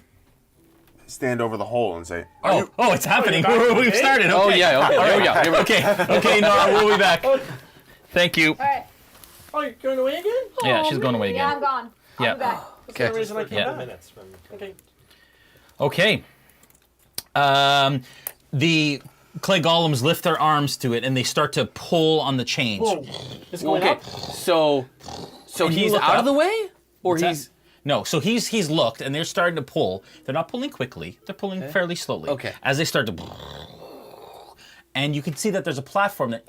stand over the hole and say, Oh, it's happening. back to the We've game? started. Okay. Oh yeah, okay, here we go. Here we go. Okay, Nora, we'll be back. Thank you. All right. Oh, you're going away again? Yeah, she's going away Yeah, again. I'm gone. Yeah. I'll be back. That's the reason I came Yeah. back. Minutes from. Okay. Okay. The clay golems lift their arms to it and they start to pull on the chains. Whoa. It's going Okay, up? so And you he's look out up. of the way, or What's that? he's No, so he's looked and they're starting to pull. They're not pulling quickly. They're pulling fairly slowly. Okay. As they start to, and you can see that there's a platform that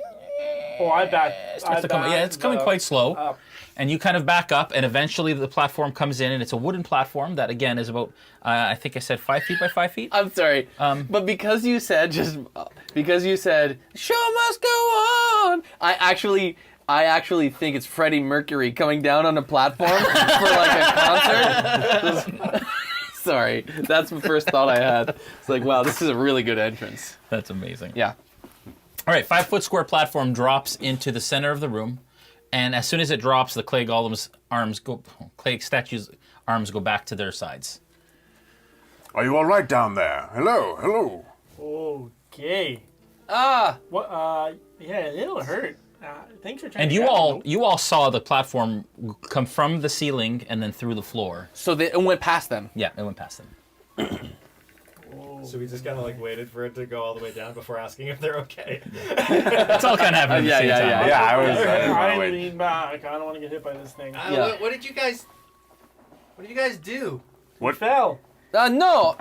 Oh, I back. starts to come. Yeah, it's coming quite slow. up. And you kind of back up, and eventually the platform comes in, and it's a wooden platform that again is about, I think I said 5 feet by 5 feet. I'm sorry, but because you said show must go on, I actually think it's Freddie Mercury coming down on a platform for like a concert. Sorry, that's the first thought I had. It's like, wow, this is a really good entrance. That's amazing. Yeah. All right, 5 foot square platform drops into the center of the room, and as soon as it drops, the clay statue's arms go back to their sides. "Are you all right down there? Hello." Okay. What? Yeah, it'll hurt. Thanks for trying. And to you grab all me. you all saw the platform come from the ceiling and then through the floor. So it went past them. Yeah, it went past them. So we just kind of like waited for it to go all the way down before asking if they're okay. It's all kind of happening Yeah, at the same yeah, time. yeah. I didn't I wanna wait. lean back. I don't want to get hit by this thing. Yeah. What did you guys? What did you guys do? What fell? No.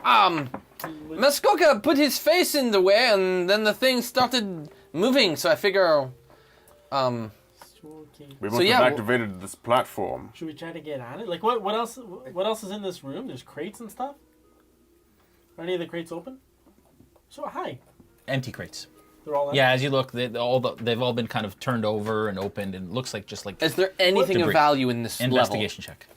Muskoka put his face in the way, and then the thing started moving. So I figure, Okay. We must So, yeah, have activated this platform. Should we try to get on it? Like, what else? What else is in this room? There's crates and stuff. Are any of the crates open? So hi, Empty crates. they're all empty. Yeah, as you look, they've all been kind of turned over and opened, and it looks like just like is there anything of Debris. value in this investigation check. level?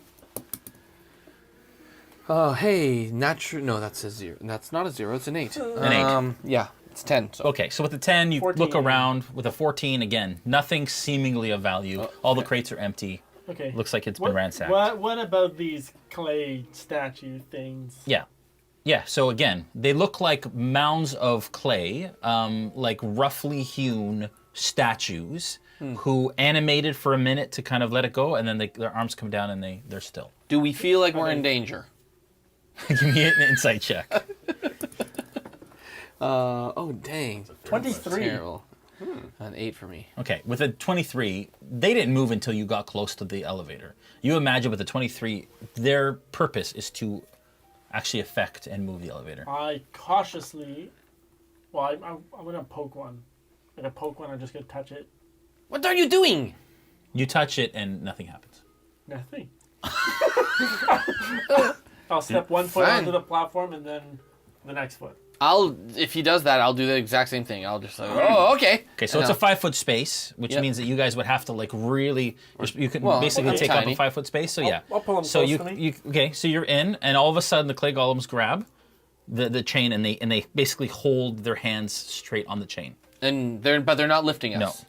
Oh, hey, no, that's a 0. That's not a 0. It's an 8. An 8. Yeah, it's 10. So. Okay, so with the 10, you 14. look around. With a 14, again, nothing seemingly of value. All the crates are empty. Okay. Looks like it's been ransacked. What about these clay statue things? Yeah. Yeah, so again, they look like mounds of clay, like roughly hewn statues who animated for a minute to kind of let it go, and then their arms come down and they're still. Do we feel like we're in danger? Give me an insight check. Oh, dang. 23. Terrible. An 8 for me. Okay, with a 23, they didn't move until you got close to the elevator. You imagine with the 23, their purpose is to actually affect and move the elevator. I cautiously, well, I'm gonna poke one. I'm gonna poke one. I'm just gonna touch it. What are you doing? You touch it and nothing happens. Nothing. I'll step one foot Fine. onto the platform and then the next foot. If he does that, I'll do the exact same thing. I'll just like, oh, okay. Okay, so And it's a 5-foot space, which Yep. means that you guys would have to like really, you can Well, basically okay. take up a Tiny. 5-foot space. So yeah, I'll pull 'em so close you, to me. you okay? So you're in, and all of a sudden the clay golems grab the chain, and they basically hold their hands straight on the chain. but they're not lifting us.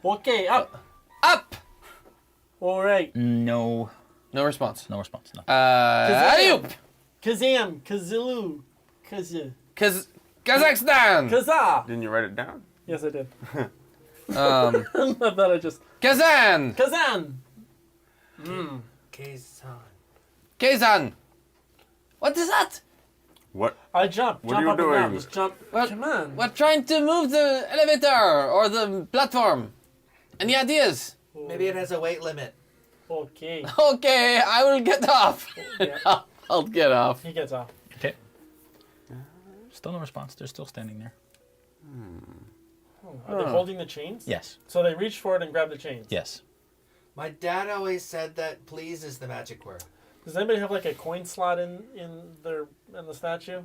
Okay, up. Up. All right. No No response. response. No. Alley-oop. Kazam, Kazilu, Kazakhstan. Kazaa. Didn't you write it down? Yes, I did. Um, I thought I just Kazan. Kazan. Kazan. What is that? What? I jump. What are Jump you up and down. doing? Just jump. What? Come on. We're trying to move the elevator or the platform. Any ideas? Maybe it has a weight limit. Okay. Okay, I will get off. Yeah. I'll get off. He gets off. Okay. Still no response. They're still standing there. Are they holding the chains? Yes. So they reach forward and grab the chains. Yes. My dad always said that please is the magic word. Does anybody have like a coin slot in the statue?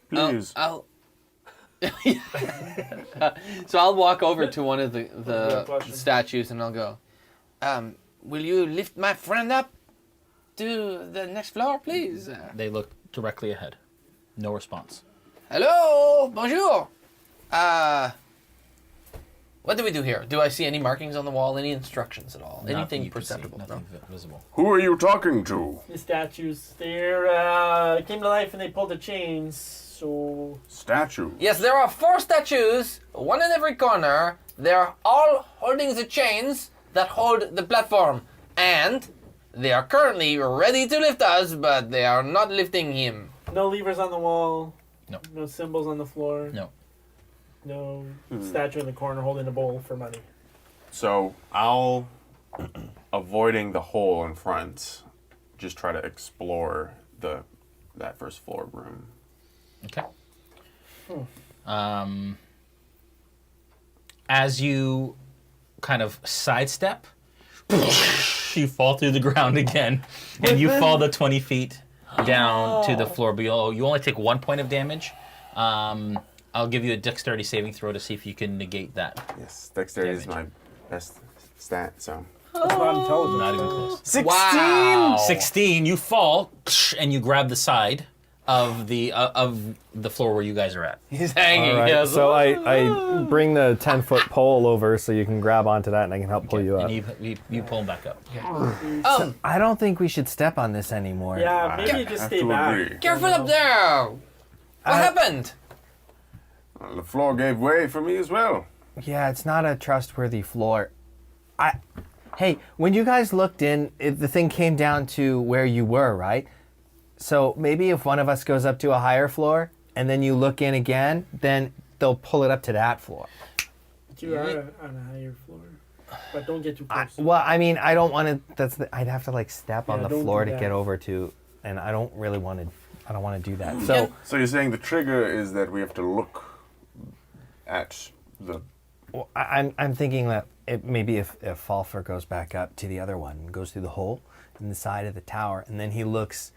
Please. I'll so I'll walk over to one of Good the question. statues and I'll go, will you lift my friend up to the next floor, please? They look directly ahead. No response. Hello, bonjour. What do we do here? Do I see any markings on the wall? Any instructions at all? Nothing Anything you can see, perceptible? Nothing No? visible. Who are you talking to? The statues. They're came to life and they pulled the chains. So Statue. Yes, there are 4 statues, one in every corner. They're all holding the chains that hold the platform. And they are currently ready to lift us, but they are not lifting him. no levers on the wall. No. No symbols on the floor. No. No statue in the corner holding a bowl for money. So I'll, avoiding the hole in front, just try to explore that first floor room. Okay. As you kind of sidestep, you fall through the ground again, and you fall the 20 feet down to the floor below. You only take 1 point of damage. I'll give you a dexterity saving throw to see if you can negate that. Yes, dexterity is my best stat, so. That's not intelligent. Not even close. 16! Wow. 16. You fall, and you grab the side of the floor where you guys are at. He's hanging. All right, yes. so I bring the 10-foot pole over so you can grab onto that and I can help pull you up. And you pull him back up. I don't think we should step on this anymore. Yeah, maybe you I just have stay to back. agree. Careful up there. What happened? Well, the floor gave way for me as well. Yeah, it's not a trustworthy floor. Hey, when you guys looked in, the thing came down to where you were, right? So maybe if one of us goes up to a higher floor and then you look in again, then they'll pull it up to that floor. But you are on a higher floor. But don't get too close. I mean, I don't want to. I'd have to like step on Yeah, the don't floor do to that. get over to, and I don't really want to I don't want to do that. So So you're saying the trigger is that we have to look at the. well, I'm thinking that maybe if Falpher goes back up to the other one, goes through the hole in the side of the tower, and then he looks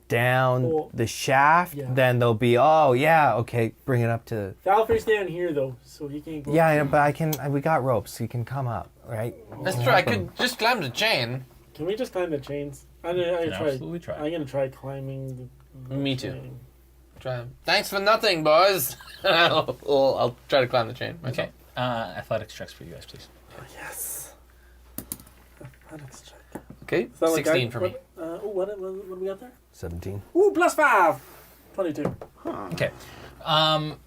down the shaft, then there'll be okay, bring it up to. Falpher's down here though, so he can't go. Yeah, but we got ropes. He can come up, right? That's true. I could just climb the chain. Can we just climb the chains? Absolutely try. I'm gonna try climbing. Me too. Try. Thanks for nothing, boys. I'll try to climb the chain. Myself. Okay. Athletics checks for you guys, please. Yes. Athletics check. Okay. So like 16 for me. What do we got there? 17. Ooh, +5. 22. Okay.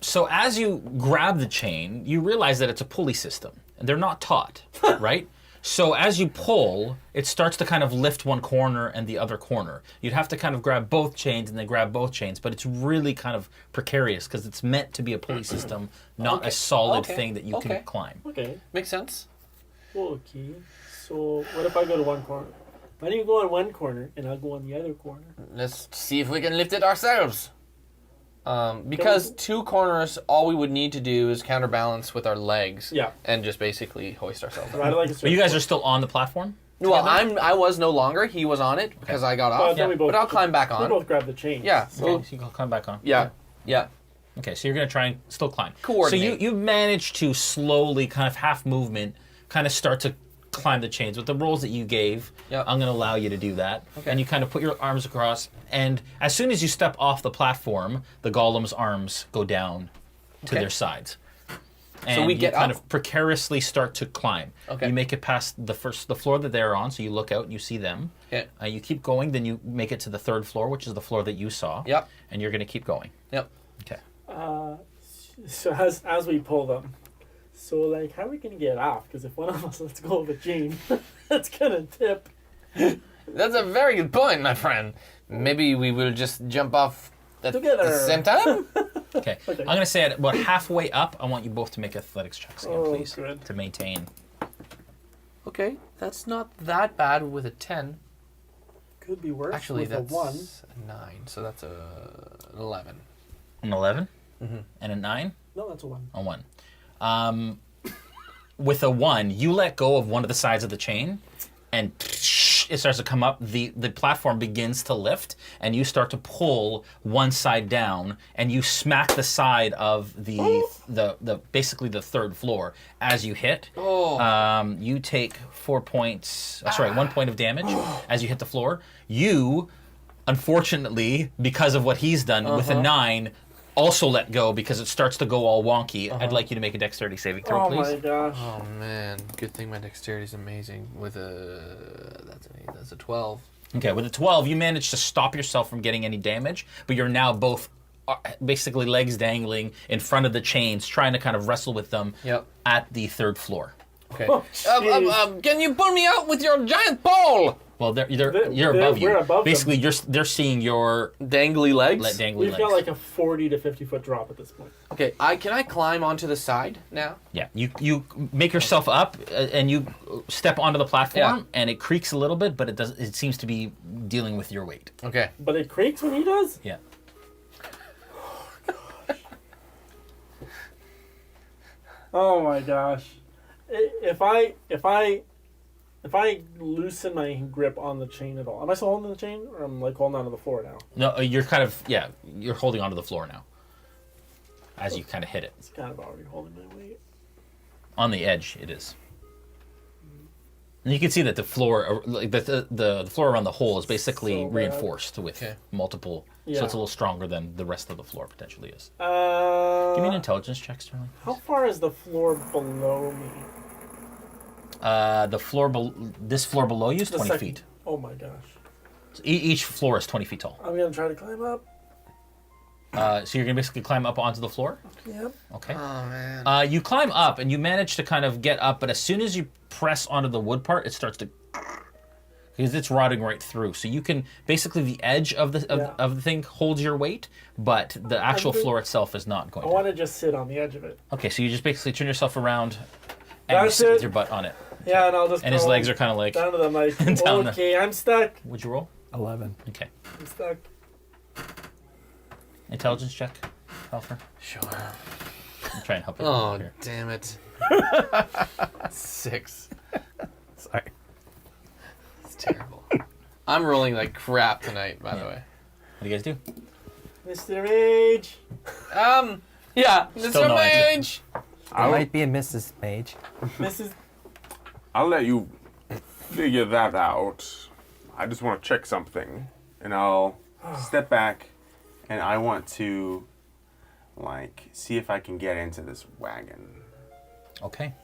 So as you grab the chain, you realize that it's a pulley system, and they're not taught, right? So as you pull, it starts to kind of lift one corner and the other corner. You'd have to kind of grab both chains and then grab both chains, but it's really kind of precarious because it's meant to be a pulley system, not a solid thing that you can climb. Okay. Makes sense. Okay. So what if I go to one corner? Why don't you go on one corner and I'll go on the other corner? Let's see if we can lift it ourselves. Because two corners, all we would need to do is counterbalance with our legs. Yeah. And just basically hoist ourselves up. Right, like But you guys are still on the platform? Well, I was no longer. He was on it because I got off. But I'll climb back on. We both grab the chain. Yeah. Okay, so you can climb back on. Yeah. Yeah. Okay, so you're going to try and still climb. Coordinate. So you manage to slowly, kind of half movement, kind of start to climb the chains. With the rolls that you gave, I'm going to allow you to do that. Okay. And you kind of put your arms across, and as soon as you step off the platform, the golem's arms go down to their sides. And so we get you kind up? of precariously start to climb. Okay. You make it past the floor that they're on, so you look out and you see them. Okay. You keep going, then you make it to the third floor, which is the floor that you saw. Yep. And you're going to keep going. Yep. Okay. So as we pull them, so like how are we gonna get off? Because if one of us lets go of a chain, it's gonna tip. That's a very good point, my friend. Maybe we will just jump off at Together. the same time? Okay. I'm going to say at about halfway up, I want you both to make athletics checks again, please, good. to maintain. Okay, that's not that bad with a 10. Could be worse. Actually, with that's a 1. a 9, so that's an 11. An 11? Mm-hmm. And a 9? No, that's a 1. A 1. With a 1, you let go of one of the sides of the chain, and it starts to come up. The platform begins to lift, and you start to pull one side down, and you smack the side of the basically the third floor as you hit. You take 4 points. 1 point of damage as you hit the floor. You, unfortunately, because of what he's done with a 9. Also let go because it starts to go all wonky. I'd like you to make a dexterity saving throw, please. Oh my gosh. Oh man, good thing my dexterity is amazing. With that's a 12. Okay, with a 12, you manage to stop yourself from getting any damage, but you're now both basically legs dangling in front of the chains, trying to kind of wrestle with them at the third floor. Okay. Oh, can you pull me out with your giant pole? Well, you're above you. We're above basically, they're seeing your dangly legs. We've got like a 40 to 50 foot drop at this point. Okay, can I climb onto the side now? Yeah, you make yourself up and you step onto the platform, and it creaks a little bit, but it seems to be dealing with your weight. Okay. But it creaks when he does? Yeah. Oh my gosh. If I loosen my grip on the chain at all, am I still holding the chain, or I'm like holding onto the floor now? No, you're kind of you're holding onto the floor now. As you kind of hit it. It's kind of already holding my weight. On the edge, it is. And you can see that the floor, like the floor around the hole, is basically reinforced with multiple. Yeah. So it's a little stronger than the rest of the floor potentially is. Give me an intelligence check, Sterling. How far is the floor below me? This floor below you is 20 feet. Oh my gosh. So each floor is 20 feet tall. I'm gonna try to climb up. So you're gonna basically climb up onto the floor? Yep. Okay. Oh man. You climb up and you manage to kind of get up, but as soon as you press onto the wood part, it starts to, because it's rotting right through. So you can basically the edge of the thing holds your weight, but the actual floor itself is not going. I want to just sit on the edge of it. Okay, so you just basically turn yourself around and you sit with your butt on it. Yeah, and I'll just. And his legs are kind of like down to them, like down okay, I'm stuck. Would you roll? 11. Okay. I'm stuck. Intelligence check, Falpher. Sure. I'm trying to help you Oh, here. damn it. 6. Sorry. It's terrible. I'm rolling like crap tonight, by the way. What do you guys do? Mr. Age. Yeah, Still Mr. no answer. Mage. There might be a Mrs. Mage. Mrs. I'll let you figure that out. I just want to check something, and I'll step back, and I want to, like, see if I can get into this wagon. Okay.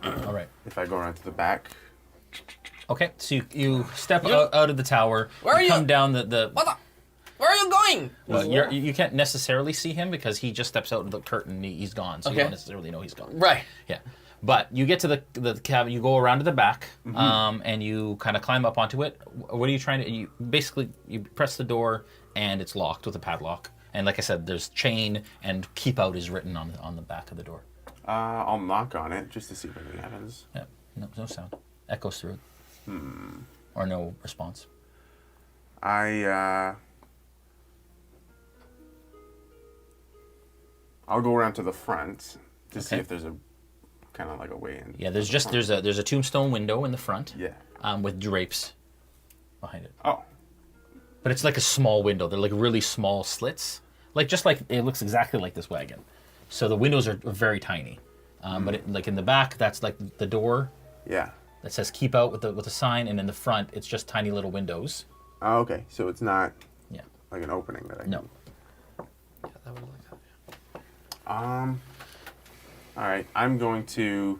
All right. If I go around to the back. Okay, so you step out of the tower. Where are you? Come down the What the? Where are you going? Well, you can't necessarily see him because he just steps out of the curtain and he's gone, so you Okay. don't necessarily know he's gone. Right. Yeah. But you get to the cabin, you go around to the back, and you kind of climb up onto it. What are you trying to... You press the door, and it's locked with a padlock. And like I said, there's chain, and keep out is written on the back of the door. I'll knock on it just to see if anything happens. Yeah, no sound. Echoes through it. Or no response. I'll go around to the front to see Okay. if there's a kind of like a way in. Yeah, there's a tombstone window in the front. Yeah. With drapes behind it. Oh. But it's like a small window. They're like really small slits. Just like it looks exactly like this wagon. So the windows are very tiny. But like in the back, that's like the door Yeah. that says "keep out" with the sign, and in the front, it's just tiny little windows. Oh, okay. So it's not Yeah. like an opening that I No. Yeah, that would look like All right. I'm going to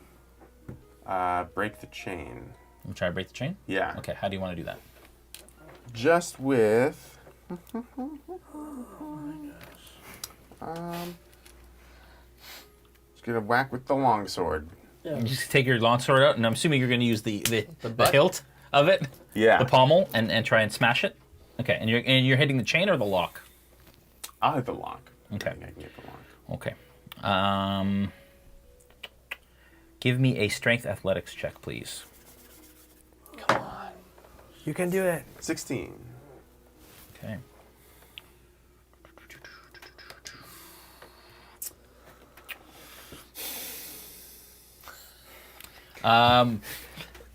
break the chain. I'm trying to break the chain. Yeah. Okay. How do you want to do that? Just with. Just gonna whack with the longsword. Yeah. You just take your longsword out, and I'm assuming you're going to use the hilt of it, Yeah. the pommel, and try and smash it. Okay. And you're hitting the chain or the lock. I'll hit the lock. Okay. I think I can get the lock. Okay. Give me a strength athletics check, please. You can do it. 16. Okay.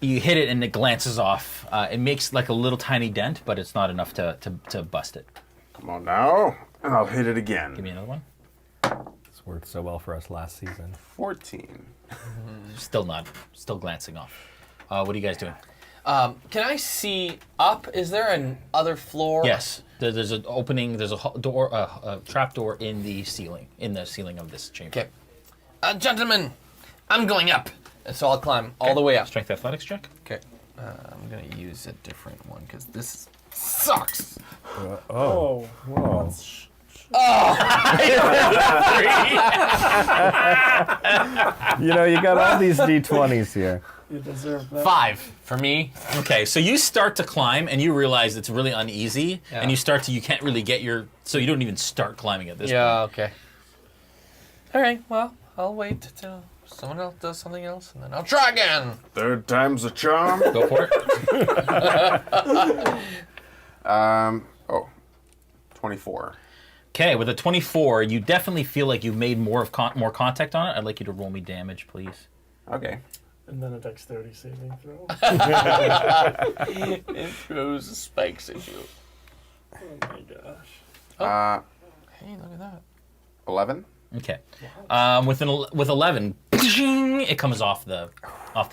You hit it and it glances off. It makes like a little tiny dent, but it's not enough to bust it. Come on now. And I'll hit it again. Give me another one. It's worked so well for us last season. 14. Still glancing off. What are you guys doing? Can I see up? Is there an other floor? Yes, there's an opening. There's a door, a trap door in the ceiling of this chamber. Okay. Gentlemen, I'm going up. And so I'll climb all the way up. Strength athletics check. Okay. I'm going to use a different one because this sucks. Oh. Whoa. You got all these D20s here. You deserve that. 5 for me. Okay, so you start to climb and you realize it's really uneasy, Yeah. and you can't really get so you don't even start climbing at this Yeah, point. okay. All right, well, I'll wait till someone else does something else, and then I'll try again. Third time's a charm. Go for it. 24. Okay, with a 24, you definitely feel like you've made more contact on it. I'd like you to roll me damage, please. Okay. And then a dexterity saving throw. It throws spikes at you. Oh my gosh. Hey, look at that. 11. Okay. With 11, it comes off the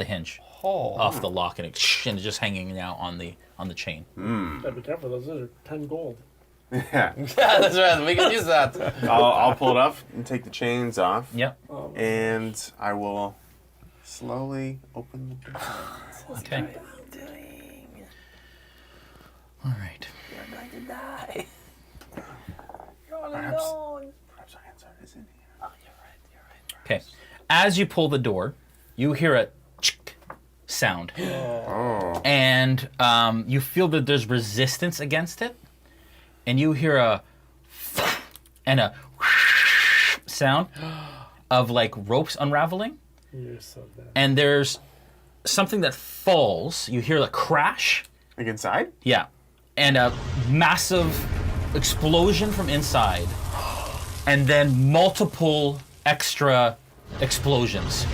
hinge, off the lock, and it's just hanging now on the chain. Gotta be careful. Those are 10 gold. Yeah. Yeah, that's right. We can use that. I'll pull it up and take the chains off. Yep. And I will slowly open the door. Okay. All right. Perhaps our answer is in here. Okay. As you pull the door, you hear a sound, Oh. and you feel that there's resistance against it, and you hear a sound of like ropes unraveling, You're so bad. and there's something that falls. You hear a crash. Like inside? Yeah. And a massive explosion from inside, and then multiple extra explosions.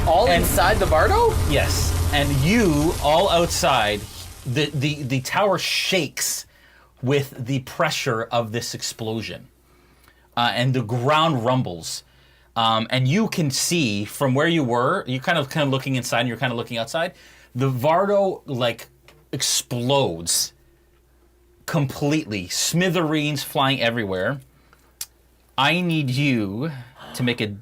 All inside the Bardo? Yes, and you all outside. The tower shakes with the pressure of this explosion, and the ground rumbles. And you can see from where you were. You're kind of looking inside, and you're kind of looking outside. The Vardo like explodes completely, smithereens flying everywhere. I need you to make a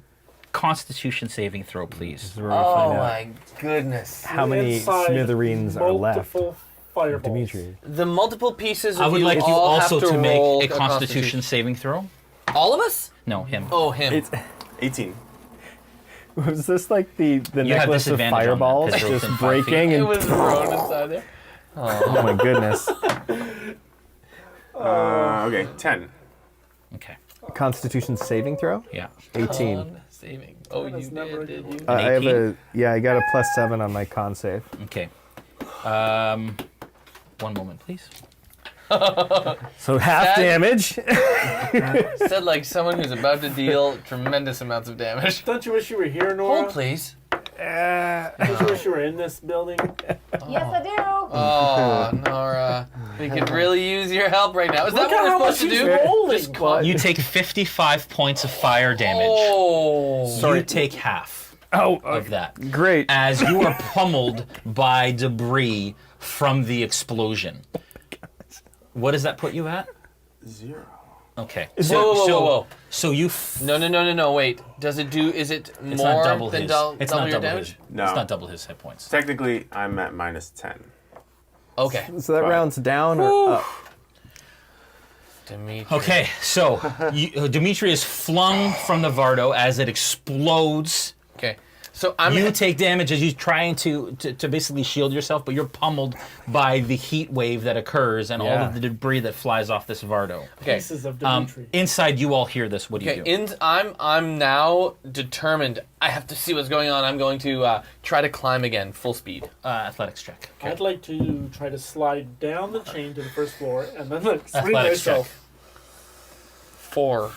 Constitution saving throw, please. Oh my goodness. How many Inside smithereens are left? multiple fireballs. Dimitri. The multiple pieces of I would like you all also have to roll make a Constitution saving throw. All of us? No, him. Oh, him. It's 18. was this like the You have necklace of disadvantage on that, fireballs 'cause you're just within 5 feet. breaking It and was thrown inside there. oh my goodness. Okay, 10. Okay. Constitution saving throw? Yeah. 18. Saving. Oh, you never did, good. you? I have 18? I got a +7 on my con save. Okay. One moment, please. So half That- damage. Said like someone who's about to deal tremendous amounts of damage. Don't you wish you were here, Noura? Hold, please. Don't you wish you were in this building? Yes, I do. Oh, Noura. We could really use your help right now. Is that Look what at we're how supposed much to he's do? rolling. Just call You take 55 points of fire damage. Oh. You take half Oh, of that. great. As you are pummeled by debris from the explosion. What does that put you at? 0. Okay. Whoa. So you. No, wait. Does it do, is it It's more not double than his. double It's your not double damage? his. No. It's not double his hit points. Technically, I'm at -10. Okay. So that Fine. rounds down or up? Dimitri. Okay, so Dmitri is flung from the Vardo as it explodes. Okay. So I'm You take damage as you're trying to basically shield yourself, but you're pummeled by the heat wave that occurs and all Yeah. of the debris that flies off this Vardo. okay. Pieces of Dimitri. Inside, you all hear this. What do you Okay, do? I'm now determined. I have to see what's going on. I'm going to try to climb again, full speed. Athletics check. I'd like to try to slide down the chain to the first floor and then like swing Athletics myself. 4.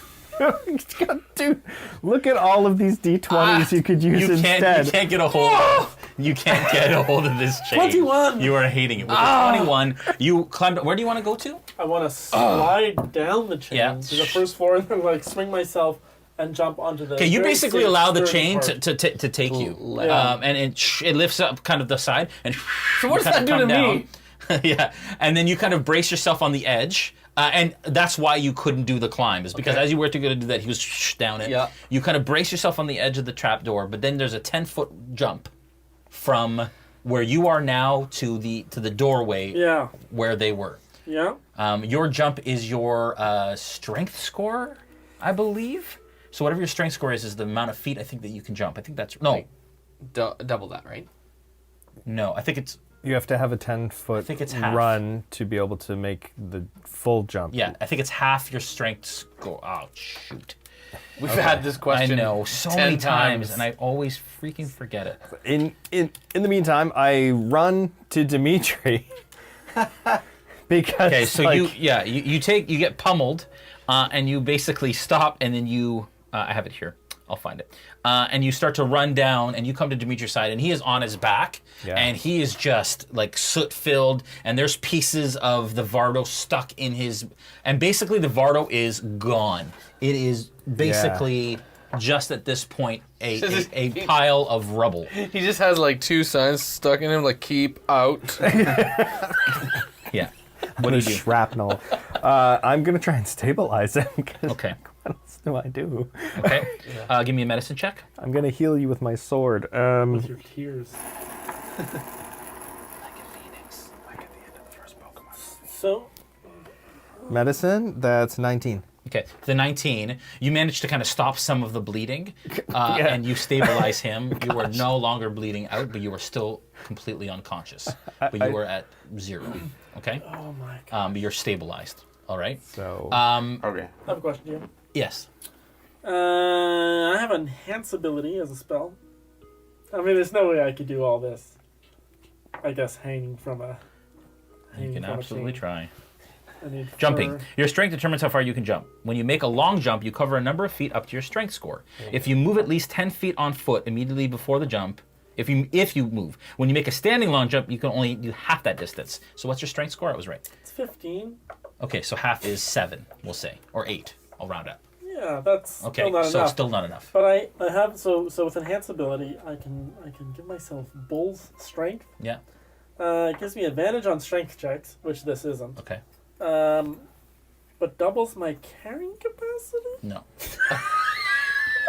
Dude, look at all of these D20s you could use You instead. can't get a hold. You can't get a hold of this chain. 21. You are hating it. With a 21, you climbed. Where do you want to go to? I want to slide down the chain Yeah. to the first floor and then like swing myself and jump onto the. Okay, you very basically safe allow the sturdy chain part. to take you, Yeah. and it lifts up kind of the side, and So what does you kind that of do come to me? down. Yeah, and then you kind of brace yourself on the edge, and that's why you couldn't do the climb, is because Okay. as you were to go to do that, he was down it. Yeah. You kind of brace yourself on the edge of the trapdoor, but then there's a 10-foot jump from where you are now to the doorway Yeah. where they were. Yeah. Your jump is your strength score, I believe. So whatever your strength score is the amount of feet I think that you can jump. I think that's no, Double that, right? no. I think it's You have to have a 10-foot think it's half. run to be able to make the full jump. yeah. I think it's half your strength score. Oh shoot! We've had this I question know so 10 many times, and I always freaking forget it. In the meantime, I run to Dimitri because Okay, so like, you get pummeled, and you basically stop, and then you I have it here. I'll find it. And you start to run down, and you come to Dimitri's side, and he is on his back, Yeah. and he is just like soot-filled, and there's pieces of the Vardo stuck in his, and basically the Vardo is gone. It is basically just at this point a pile of rubble. He just has like 2 signs stuck in him, like "keep out." Yeah. What do you do? shrapnel. I'm gonna try and stabilize him. 'Cause Okay. what else do I do? Okay. Give me a medicine check. I'm gonna heal you with my sword. With your tears. So, Medicine. That's 19. Okay, the 19, you manage to kind of stop some of the bleeding, Yeah. and you stabilize him. You are no longer bleeding out, but you are still completely unconscious. But you were at 0, okay? oh my god. But you're stabilized, all right? So Okay. I have a question here. Yes. I have enhance ability as a spell. I mean, there's no way I could do all this. I guess hanging from a. You can absolutely try. I need Jumping. 4. Your strength determines how far you can jump. When you make a long jump, you cover a number of feet up to your strength score. If you move at least 10 feet on foot immediately before the jump, if you move. When you make a standing long jump, you can only do half that distance. So what's your strength score? I was right. It's 15. Okay, so half is 7, we'll say, or 8. I'll round up. Yeah, that's Okay, still not so enough. still not enough. But I have so with enhanced ability, I can give myself bull's strength. Yeah. It gives me advantage on strength checks, which this isn't. Okay. But doubles my carrying capacity. No.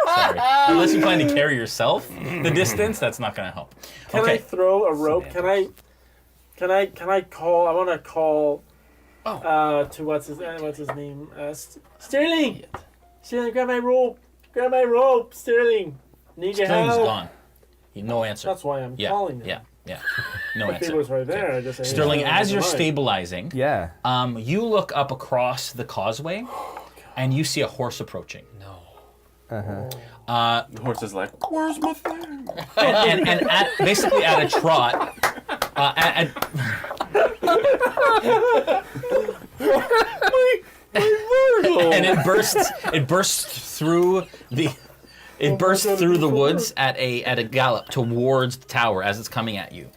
Sorry. Unless you plan to carry yourself the distance, that's not going to help. Can I throw a rope? Can I call? I want to call. To what's his name? Sterling. Sterling, grab my rope. Grab my rope, Sterling. Need your Sterling's help. gone. No answer. That's why I'm Yeah, calling him. yeah. No If answer. he was right there, I just say, Sterling, hey, as you're never mind. stabilizing, Yeah. you look up across the causeway, and you see a horse approaching. The horse is like, where's my thing? And basically at a trot, and it bursts through the woods at a gallop towards the tower as it's coming at you.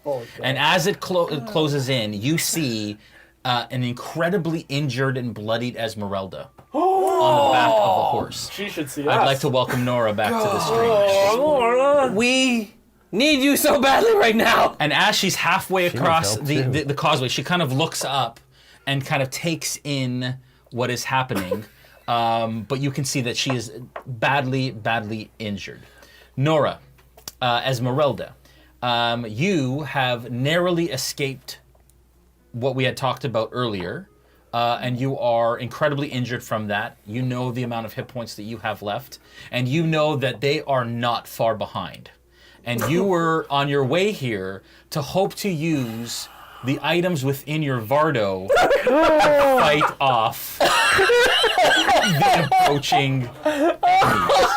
And as it closes in, you see an incredibly injured and bloodied Ezmerelda on the back of the horse. She should see I'd us. like to welcome Noura back to the stream. Noura. We need you so badly right now. And as she's halfway across help too. the causeway, she kind of looks up and kind of takes in what is happening. But you can see that she is badly, badly injured. Noura, Ezmerelda, you have narrowly escaped what we had talked about earlier, and you are incredibly injured from that. You know the amount of hit points that you have left, and you know that they are not far behind. And you were on your way here to hope to use the items within your Vardo to fight off the approaching enemies.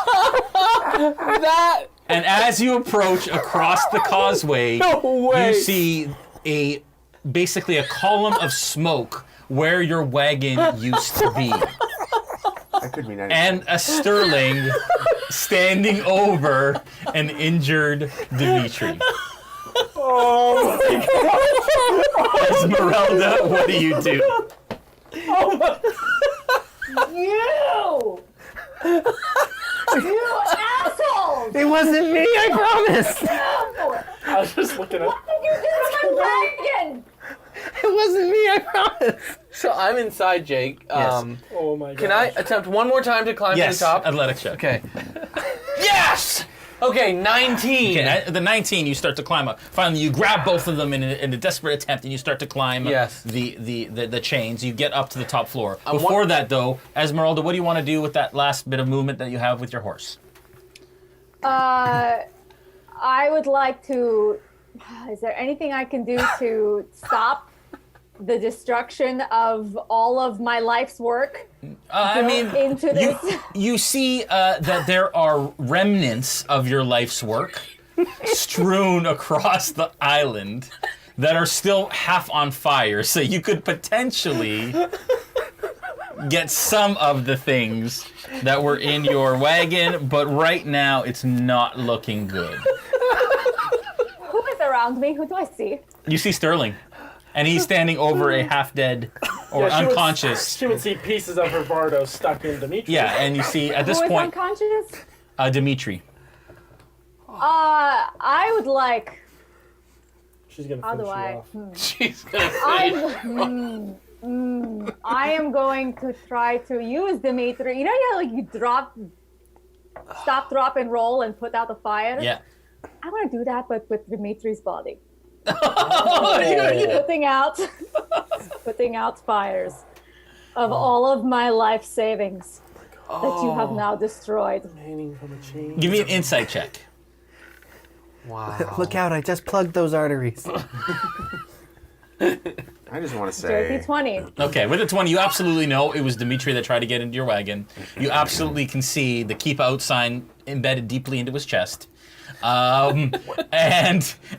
And as you approach across the causeway, you see basically a column of smoke where your wagon used to be. That could mean anything. And a Sterling standing over an injured Dmitri. Oh my Ezmerelda, what do you do? You assholes! It wasn't me, I promise. God. I was just looking at. What did you do to my wagon? It wasn't me, I promise. So I'm inside, Jake. Oh my god. Can I attempt one more time to climb Yes, to the top? athletic check. Okay. Yes! Okay, 19. Okay, at the 19, you start to climb up. Finally, you grab both of them in a desperate attempt, and you start to climb Yes. the chains. You get up to the top floor. I Before want- that, though, Ezmerelda, what do you want to do with that last bit of movement that you have with your horse? I would like to. Is there anything I can do to stop the destruction of all of my life's work? I mean, into this. you see that there are remnants of your life's work strewn across the island that are still half on fire. So you could potentially get some of the things that were in your wagon, but right now it's not looking good. Who is around me? Who do I see? You see Sterling, and he's standing over a half-dead or Yeah, she would- unconscious. She would see pieces of her Vardo stuck in Dmitri. Yeah, and you see at this Who is point, unconscious? Dmitri. I would like. She's gonna How finish do you I? off. She's gonna say. I am going to try to use Dmitri. You know, how like you drop, stop, drop, and roll, and put out the fire. Yeah. I want to do that, but with Dimitri's body. putting out fires of all of my life savings that you have now destroyed. Hanging from a chain. Give me an insight check. Wow. Look out, I just plugged those arteries. I just want to Dirty say, 20. Okay, with a 20, you absolutely know it was Dmitri that tried to get into your wagon. You absolutely can see the keep out sign embedded deeply into his chest. And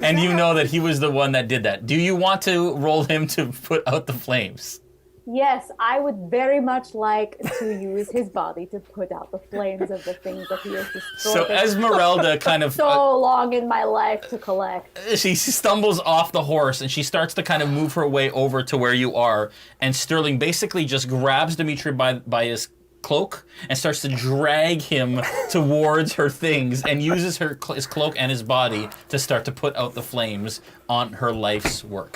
you know that he was the one that did that. Do you want to roll him to put out the flames? Yes, I would very much like to use his body to put out the flames of the things that he has So destroyed. Ezmerelda kind of So long in my life to collect. she stumbles off the horse and she starts to kind of move her way over to where you are, and Sterling basically just grabs Dmitri by his cloak and starts to drag him towards her things and uses his cloak and his body to start to put out the flames on her life's work.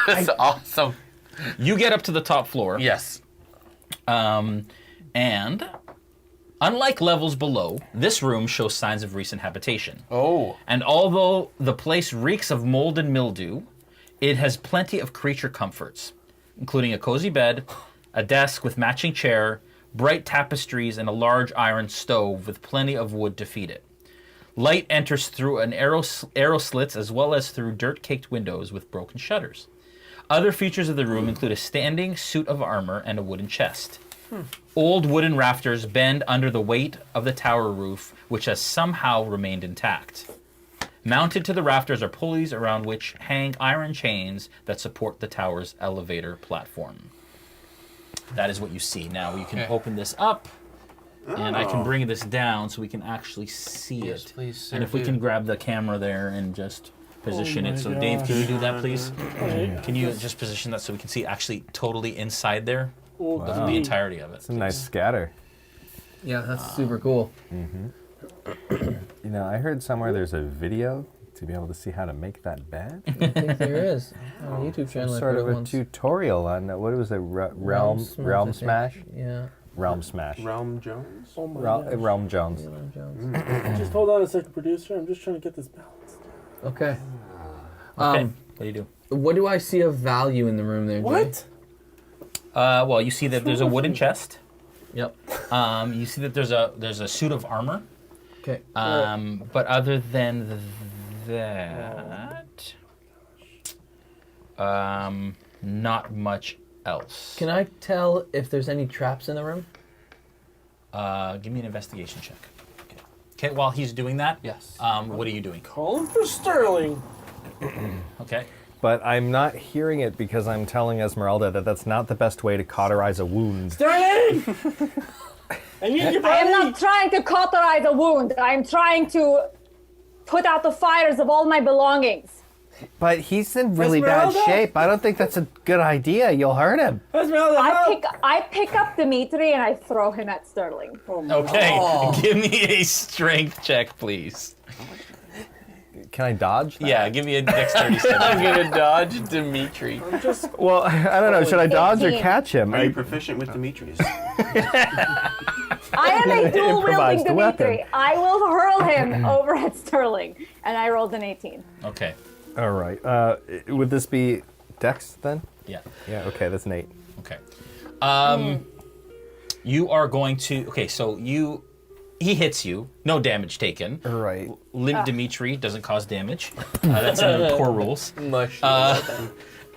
That's awesome. You get up to the top floor. Yes. And unlike levels below, this room shows signs of recent habitation. Oh. And although the place reeks of mold and mildew, it has plenty of creature comforts, including a cozy bed, a desk with matching chair, bright tapestries, and a large iron stove with plenty of wood to feed it. Light enters through an arrow slits as well as through dirt-caked windows with broken shutters. Other features of the room include a standing suit of armor and a wooden chest. Old wooden rafters bend under the weight of the tower roof, which has somehow remained intact. Mounted to the rafters are pulleys around which hang iron chains that support the tower's elevator platform. That is what you see. Now you can open this up, and I can bring this down so we can actually see Yes, it. please, sir, And if we do. can grab the camera there and just position it. So Dave, can you do that, please? Can you just position that so we can see actually totally inside there? Oh, The entirety of it. It's a nice scatter. Yeah, that's super cool. You know, I heard somewhere there's a video to be able to see how to make that bed. I think there is on a YouTube channel. Sort of a tutorial on what was it? Realm Smash? Yeah. Realm Smash. Realm Jones? Oh my gosh. Realm Jones. Just hold on a second, producer. I'm just trying to get this balanced. Okay. Okay. What do you do? What do I see of value in the room there, Jay? What? Well, you see that there's a wooden chest. Yep. You see that there's a suit of armor. Okay. But other than that, not much else. Can I tell if there's any traps in the room? Give me an investigation check. Okay. While he's doing that, Yes. what are you doing? Calling for Sterling. Okay. But I'm not hearing it because I'm telling Ezmerelda that that's not the best way to cauterize a wound. Sterling! I need your I am body! not trying to cauterize a wound. I am trying to put out the fires of all my belongings. But he's in really bad Ezmerelda? shape. I don't think that's a good idea. You'll hurt him. Ezmerelda, help! I pick up Dmitri and I throw him at Sterling. Okay. Give me a strength check, please. Can I dodge that? Yeah. Give me a dexterity check. I'm gonna dodge Dmitri. Well, I don't know. Should I dodge or 18. catch him? Are you proficient with Demetrius? I am a dual Improvise wielding the weapon. Dmitri. I will hurl him over at Sterling. And I rolled an 18. Okay. All right. Would this be Dex then? Yeah. Yeah. Okay. That's Nate. Okay. You are going to. Okay. So he hits you. No damage taken. Right. Limp Dmitri doesn't cause damage. That's under the core rules. Mush.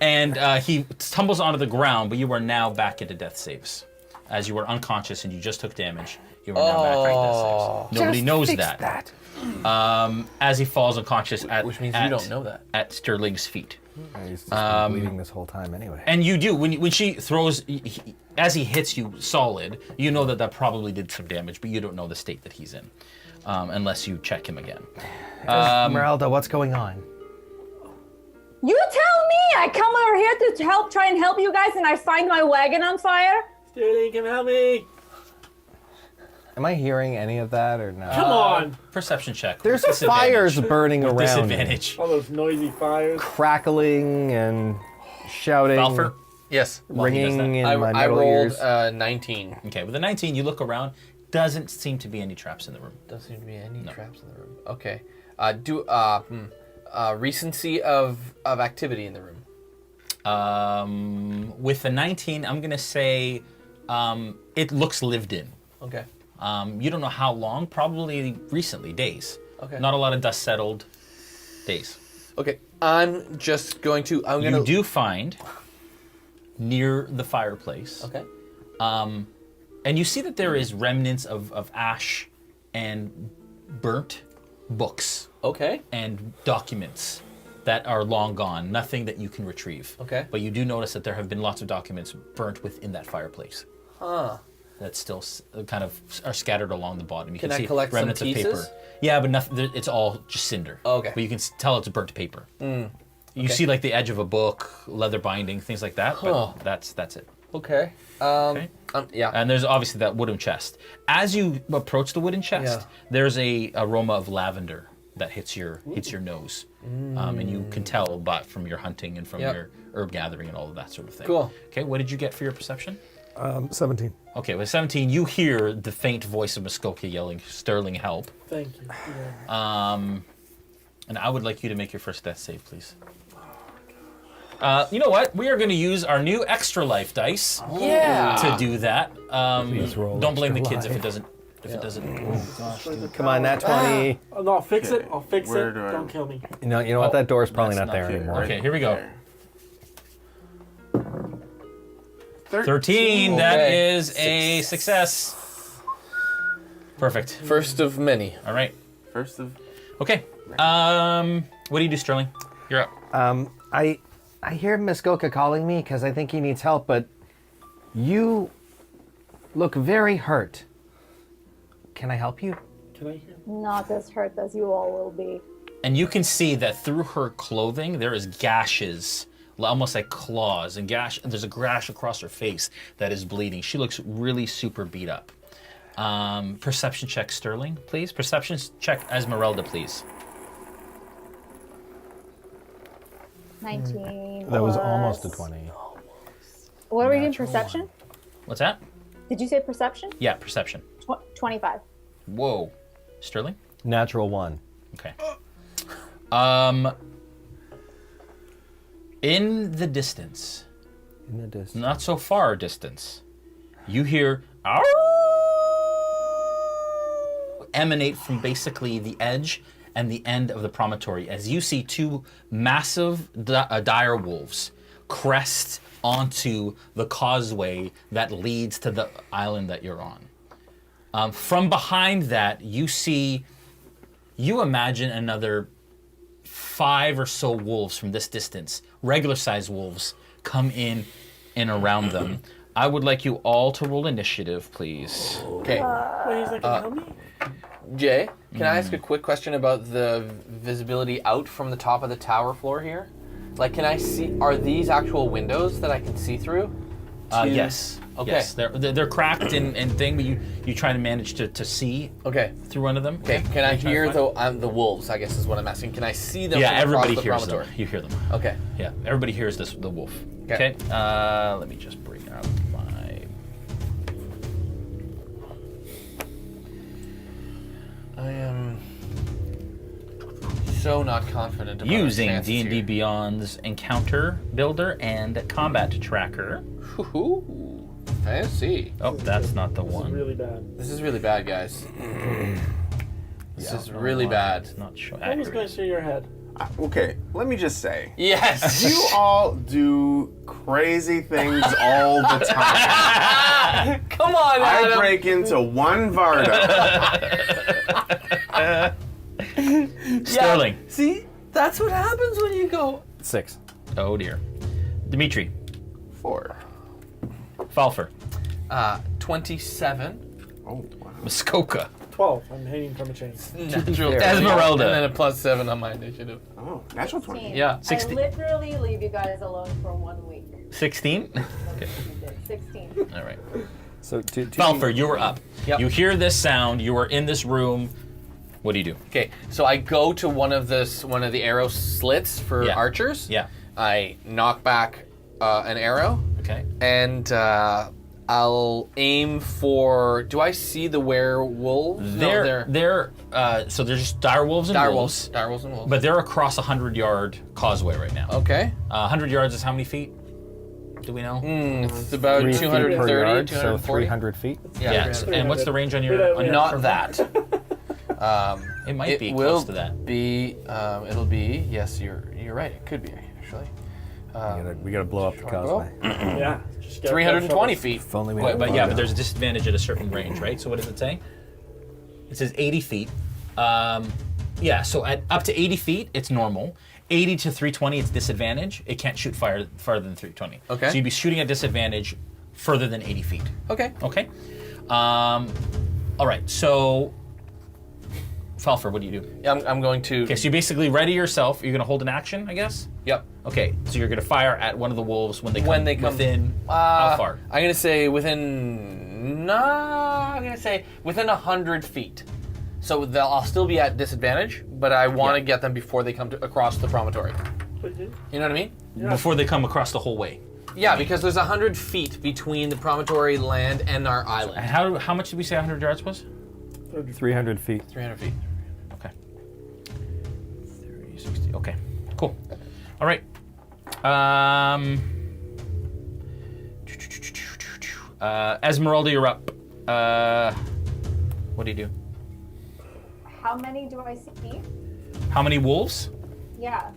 And he tumbles onto the ground, but you are now back into death saves. As you were unconscious and you just took damage, you are now back into death saves. Nobody knows that. As he falls unconscious Which means you don't know that. at Sterling's feet. He's just been bleeding this whole time anyway. And you do, when she throws, as he hits you solid, you know that probably did some damage, but you don't know the state that he's in, unless you check him again. Esmeralda, what's going on? You tell me! I come over here to try and help you guys and I find my wagon on fire? Sterling, come help me! Am I hearing any of that or no? Come on! Perception check. There's Disadvantage. fires burning around. Disadvantage. All those noisy fires. Crackling and shouting. Falpher? Yes. While he does Ringing that. in my I middle rolled ears. 19. Okay, with a 19, you look around. Doesn't seem to be any traps in the room. Doesn't seem to be any traps in the room. Okay. Recency of activity in the room. With the 19, I'm gonna say it looks lived in. Okay. You don't know how long. Probably recently, days. Okay. Not a lot of dust settled. Days. Okay. I'm just going to. You do find near the fireplace. Okay. And you see that there is remnants of ash and burnt books Okay. and documents that are long gone. Nothing that you can retrieve. Okay. But you do notice that there have been lots of documents burnt within that fireplace. Huh. That still kind of are scattered along the bottom. You Can can I see collect some remnants of pieces? paper. Yeah, but nothing. It's all just cinder. Oh, okay. But you can tell it's burnt paper. You see like the edge of a book, leather binding, things like that. Huh. But that's it. Okay. Okay. Yeah. And there's obviously that wooden chest. As you approach the wooden chest, Yeah. there's a aroma of lavender that hits your nose, and you can tell, but from your hunting and from Yep. your herb gathering and all of that sort of thing. Cool. Okay. What did you get for your perception? 17. Okay, with 17, you hear the faint voice of Muskoka yelling, "Sterling, help!" Thank you. Yeah. And I would like you to make your first death save, please. You know what? We are going to use our new extra life dice Yeah. to do that. Please roll Don't blame the extra kids if life. it doesn't. If it doesn't. Come on, nat 20. Oh, no, I'll fix it. I'll fix Where it. do I- Don't kill me. You know what? That door's probably That's not there not anymore. Okay, here we go. There. 13. That Okay. is a success. Perfect. First of many. All right. First of. Okay. What do you do, Sterling? You're up. I hear Muskoka calling me because I think he needs help, but you look very hurt. Can I help you? Can I hear? Not as hurt as you all will be. And you can see that through her clothing, there is gashes, almost like claws, and there's a gash across her face that is bleeding. She looks really super beat up. Perception check, Sterling, please. Perception check, Ezmerelda, please. 19. That was almost a plus- 20. What are we doing? Perception? What's that? Did you say perception? Yeah, perception. 25. Whoa. Sterling? Natural 1. Okay. In the distance, In the distance. not so far distance, you hear "Ow!" emanate from basically the edge and the end of the promontory as you see two massive dire wolves crest onto the causeway that leads to the island that you're on. From behind that, you imagine another 5 or so wolves from this distance, regular sized wolves, come in and around them. I would like you all to roll initiative, please. Okay. Wait, he's not gonna kill me? Jay, can I ask a quick question about the visibility out from the top of the tower floor here? Like, can I see? Are these actual windows that I can see through? Yes. Okay. Yes, they're cracked and thing, but you try to manage to see Okay. through one of them. Okay. Can I Try to hear find- the wolves? I guess is what I'm asking. Can I see them? Yeah, from everybody across the hears them. promontory? You hear them. Okay. Yeah, everybody hears the wolf. Okay. Let me just bring up my. I am so not confident about our Using chances D&D here. Beyond's Encounter Builder and Combat Tracker. Ooh, fancy. Oh, that's not the This is one. really bad. This is really bad, guys. This is really bad. It's not I'm just going accurate. to see your head. Okay, let me just say. Yes. You all do crazy things all the time. Come on, I Adam. break into one Varda. Sterling. See, that's what happens when you go. 6. Oh dear. Dimitri. 4. Falpher. 27. Oh, wow. Muskoka. 12. I'm hanging from a chain. Natural Esmeralda. And then a +7 on my initiative. Oh, natural 20. Yeah. 60. I literally leave you guys alone for 1 week. 16? 16. All right. So Falpher, you were up. Yep. You hear this sound. You are in this room. What do you do? Okay, so I go to one of the arrow slits for Yeah. archers. Yeah. I knock back an arrow, Okay. and I'll aim for. Do I see the werewolves? They're so there's just dire wolves and wolves, Dire wolves and wolves. but they're across a 100-yard causeway right now. Okay. 100 yards is how many feet? Do we know? It's about 3 feet 230, per yard, so 240. 300 feet. Yeah. Yes. 300. And what's the range on We your? don't- On we your Not that. it might be will close to that. be. It'll be. Yes, you're right. It could be actually. We gotta blow up the causeway. Yeah. Just get 320 feet. If only we But, had but a yeah, bow. but there's a disadvantage at a certain range, right? So what does it say? It says 80 feet. Yeah, so at up to 80 feet, it's normal. 80 to 320, it's disadvantage. It can't shoot fire farther than 320. Okay. So you'd be shooting at disadvantage further than 80 feet. Okay. Okay. All right. So, Falpher, what do you do? Yeah, I'm going to. Okay, so you basically ready yourself. You're going to hold an action, I guess? Yep. Okay, so you're going to fire at one of the wolves when they come within how far? I'm going to say within. I'm going to say within 100 feet. So I'll still be at disadvantage, but I want to get them before they come across the promontory. You know what I mean? Yeah. Before they come across the whole way. Yeah, because there's 100 feet between the promontory land and our island. And how much did we say 100 yards was? 300 feet. 300 feet. Okay. 30, 60. Okay, cool. All right. Ezmerelda, you're up. What do you do? How many do I see? How many wolves? Yeah.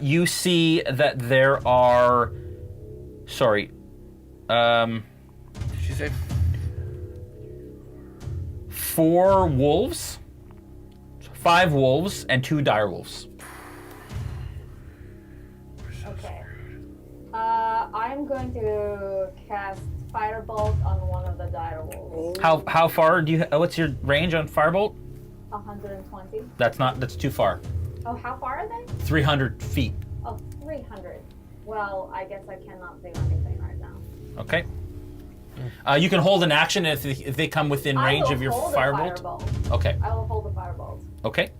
You see that there are. Sorry. Did she say? 4 wolves, 5 wolves, and 2 dire wolves. Okay. I'm going to cast Firebolt on one of the dire wolves. How far do you? What's your range on firebolt? 120. That's too far. Oh, how far are they? 300 feet. Oh, 300. Well, I guess I cannot do anything right now. Okay. You can hold an action if they come within range of your firebolt. Okay. I will hold the firebolt. Okay.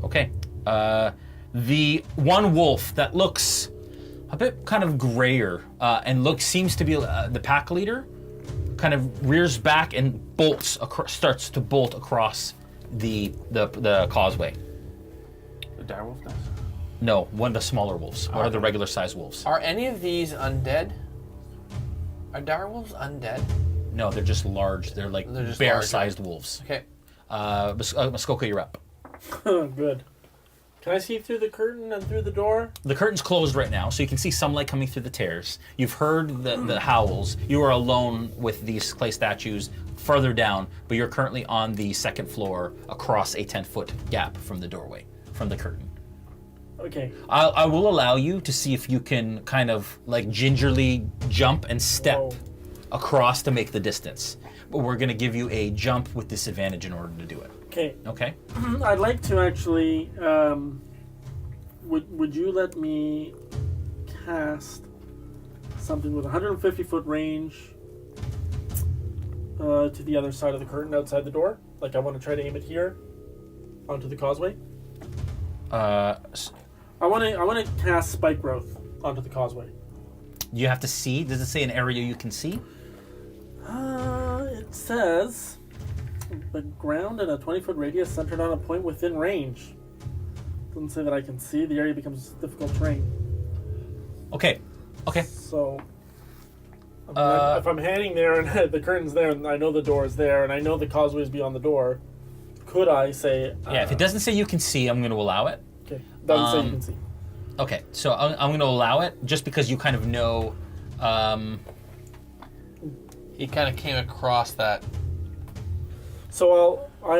Okay. The one wolf that looks a bit kind of grayer and seems to be the pack leader, kind of rears back and starts to bolt across the causeway. The direwolf does? No, one of the smaller wolves. One of the regular sized wolves. Are any of these undead? Are direwolves undead? No, they're just large. They're like bear-sized wolves. Okay. Muskoka, you're up. Good. Can I see through the curtain and through the door? The curtain's closed right now, so you can see some light coming through the tears. You've heard the howls. You are alone with these clay statues further down, but you're currently on the second floor across a 10-foot gap from the doorway, from the curtain. Okay. I will allow you to see if you can kind of like gingerly jump and step across to make the distance. But we're going to give you a jump with disadvantage in order to do it. Okay. Okay? I'd like to actually. Would you let me cast something with 150-foot range to the other side of the curtain outside the door? Like I want to try to aim it here onto the causeway. I want to cast spike growth onto the causeway. You have to see. Does it say an area you can see? It says the ground in a 20-foot radius centered on a point within range. Doesn't say that I can see. The area becomes difficult terrain. Okay. Okay. So, if I'm hanging there and the curtain's there, and I know the door is there, and I know the causeway is beyond the door, could I say? Yeah. If it doesn't say you can see, I'm going to allow it. Okay. Doesn't say you can see. Okay. So I'm going to allow it just because you kind of know. He kind of came across that. So I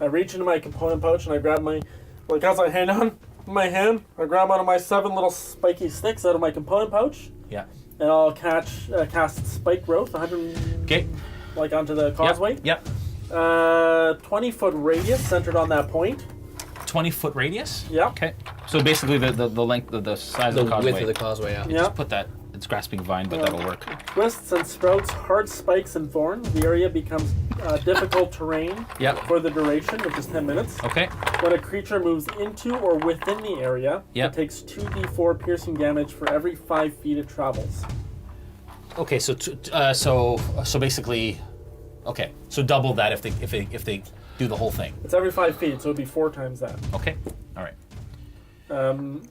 reach into my component pouch and I grab my, like as I hand on my hand, I grab one of my 7 little spiky sticks out of my component pouch. Yeah. And I'll cast spike growth 100. Okay. Like onto the causeway. Yep. 20-foot radius centered on that point. 20-foot radius. Yeah. Okay. So basically the length of the size of the causeway. width of the causeway. Yeah. Yeah. Just put that. It's grasping vine, but that'll work. Twists and sprouts hard spikes and thorns. The area becomes difficult terrain for the duration, which is 10 minutes. Okay. When a creature moves into or within the area, Yep. it takes 2d4 piercing damage for every 5 feet it travels. Okay. So basically, okay. So double that if they do the whole thing. It's every 5 feet, so it'd be 4 times that. Okay. All right.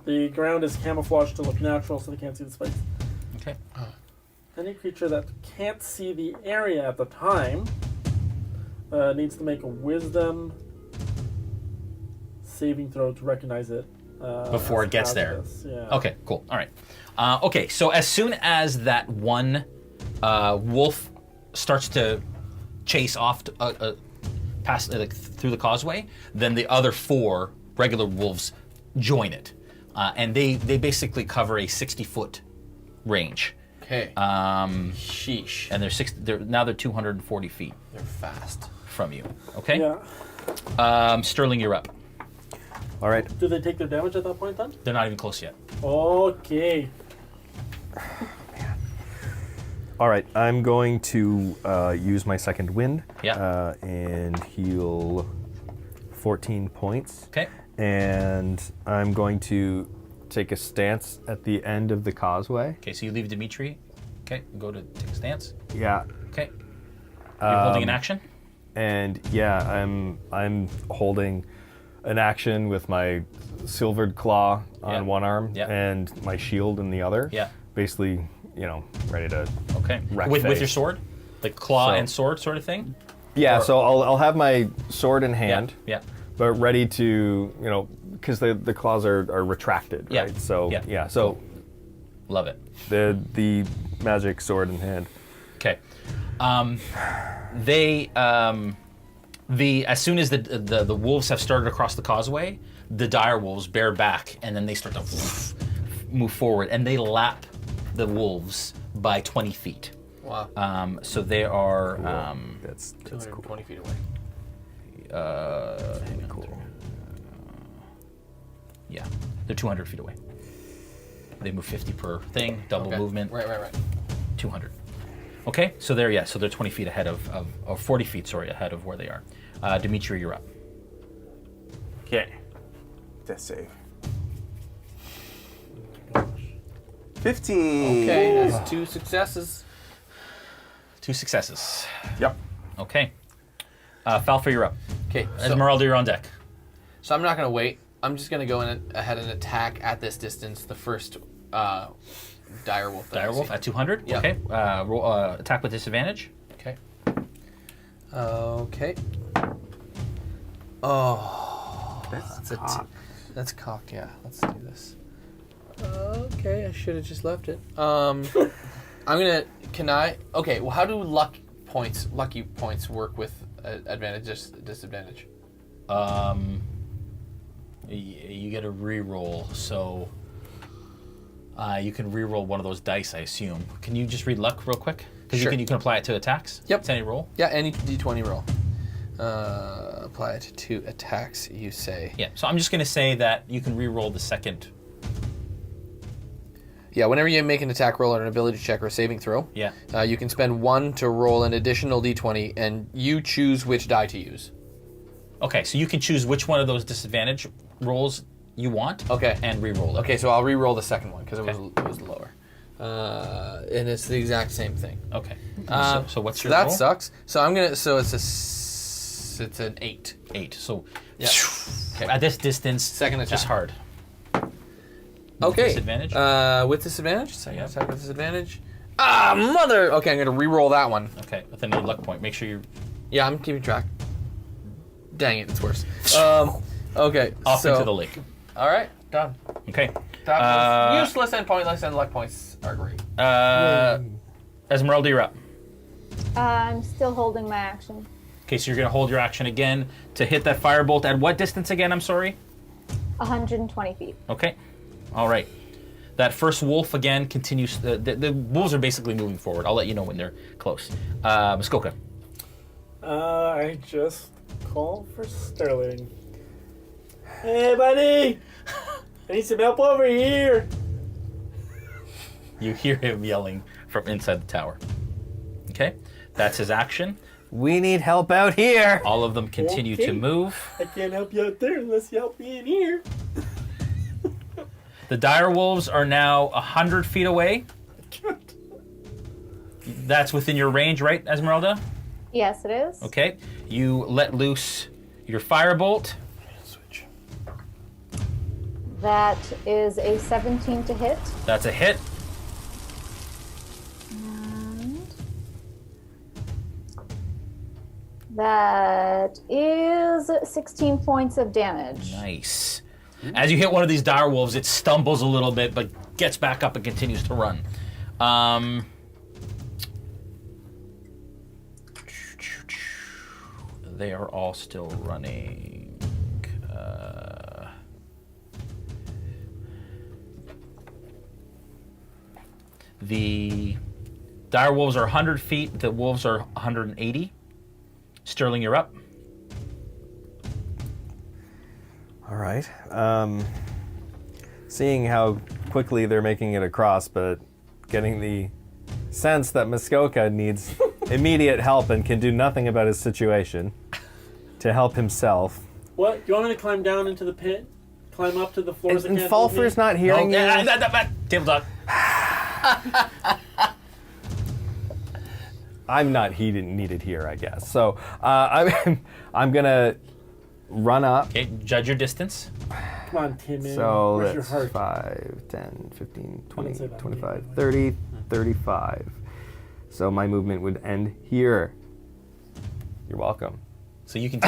The ground is camouflaged to look natural, so they can't see the spikes. Okay. Any creature that can't see the area at the time needs to make a wisdom saving throw to recognize it. Before it gets there. Yeah. Okay, cool. All right. Okay, so as soon as that one wolf starts to chase off past through the causeway, then the other 4 regular wolves join it, and they basically cover a 60-foot range. Okay. Sheesh. And they're 240 feet. They're fast. From you. Okay. Yeah. Sterling, you're up. All right. Do they take their damage at that point then? They're not even close yet. Okay. All right. I'm going to use my second wind. Yeah. And heal 14 points. Okay. And I'm going to take a stance at the end of the causeway. Okay, so you leave Dmitri. Okay, go to take a stance. Yeah. Okay. You're holding an action? And yeah, I'm holding an action with my silvered claw on one arm and my shield in the other. Yeah. Basically, ready to wreck with face. your sword? Like claw and sword sort of thing? Yeah, so I'll have my sword in hand. Yeah. But ready to, because the claws are retracted, Yeah. right? So Yeah. so love it. The magic sword in hand. Okay. As soon as the wolves have started across the causeway, the dire wolves bear back, and then they start to move forward, and they lap the wolves by 20 feet. Wow. So they are That's 220 feet away. cool. Yeah, they're 200 feet away. They move 50 per thing, double movement. Right. 200. Okay, so they're 20 feet ahead or 40 feet, ahead of where they are. Dmitri, you're up. Okay. Death save. 15. Okay, that's 2 successes. 2 successes. Yep. Okay. Falpher, you're up. Okay. Ezmerelda, you're on deck. So I'm not going to wait. I'm just going to go ahead and attack at this distance the first direwolf. Direwolf at 200? Yeah. Okay. Roll, attack with disadvantage. Okay. Okay. Oh. That's cocked, yeah. Let's do this. Okay, I should have just left it. Okay, well, how do lucky points work with advantage, disadvantage? You get a re-roll, so you can re-roll one of those dice, I assume. Can you just read luck real quick? Because Sure. you can apply it to attacks? Yep. It's any roll? Yeah, any d20 roll. Apply it to attacks, you say. Yeah, so I'm just going to say that you can re-roll the second. Yeah, whenever you make an attack roll or an ability check or a saving throw, Yeah. you can spend 1 to roll an additional d20, and you choose which die to use. Okay, so you can choose which one of those disadvantage rolls you want. Okay. And re-roll it. Okay, so I'll re-roll the second one because Okay. it was lower. And it's the exact same thing. Okay. So what's So your that roll? sucks. So I'm gonna. So it's an 8. 8. So Yeah. Okay. at this distance, Second attack. just hard. Okay. Disadvantage? With disadvantage. Second Yep. attack with disadvantage. Ah, mother. Okay, I'm gonna re-roll that one. Okay, with another luck point. Make sure you're Yeah, I'm keeping track. Dang it, it's worse. Okay. off so, into the lake. All right, done. Okay. That was useless and pointless, and luck points are great. Ezmerelda, you're up. I'm still holding my action. Okay, so you're going to hold your action again to hit that firebolt at what distance again? I'm sorry? 120 feet. Okay. All right. That first wolf again continues. The wolves are basically moving forward. I'll let you know when they're close. Muskoka. I just called for Sterling. Hey, buddy! I need some help over here. You hear him yelling from inside the tower. Okay. That's his action. We need help out here. All of them continue to Okay. move. I can't help you out there unless you help me in here. The dire wolves are now 100 feet away. That's within your range, right, Ezmerelda? Yes, it is. Okay. You let loose your firebolt. Switch. That is a 17 to hit. That's a hit. And that is 16 points of damage. Nice. As you hit one of these dire wolves, it stumbles a little bit, but gets back up and continues to run. They are all still running. The dire wolves are 100 feet. The wolves are 180. Sterling, you're up. All right. Seeing how quickly they're making it across, but getting the sense that Muskoka needs immediate help and can do nothing about his situation to help himself. What? Do you want me to climb down into the pit? Climb up to the floors And that can't hold me? Falpher's not hearing you. Table talk. I'm not needed here, I guess. So I'm gonna run up. Okay, judge your distance. Come on, Timmy. So Where's your that's heart? 5, 10, 15, I 20, didn't say that. 25, 30, 35. So my movement would end here. You're welcome. So you can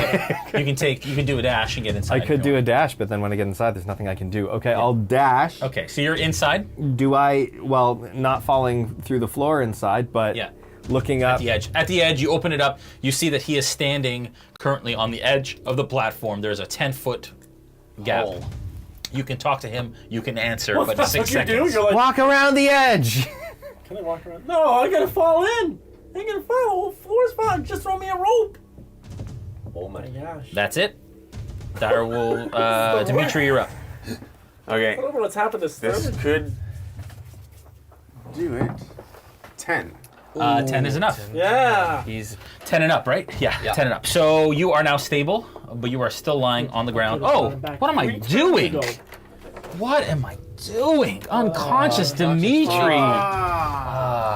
take, you can do a dash and get inside. I could do a dash, but then when I get inside, there's nothing I can do. Okay, I'll dash. Okay, so you're inside Do I, well, not falling through the floor inside, but Yeah. looking up. at the edge. At the edge, you open it up. You see that he is standing currently on the edge of the platform. There's a 10-foot gap. Hole. You can talk to him. You can answer, What but the in 6 fuck you do? seconds. You're like, Walk around the edge! can I walk around? No, I gotta fall in. I ain't gonna fall. The whole floor's fine. Just throw me a rope. Oh my gosh. That's it. Dire will. Dmitri, you're up. Okay, I don't know what's happened to this Sterling. could do it. 10. 10 is enough. Yeah. He's 10 and up, right? Yeah, Yeah. 10 and up. So you are now stable, but you are still lying on the ground. Oh, what am I 3 turns doing? ago. What am I doing? Unconscious Dmitri.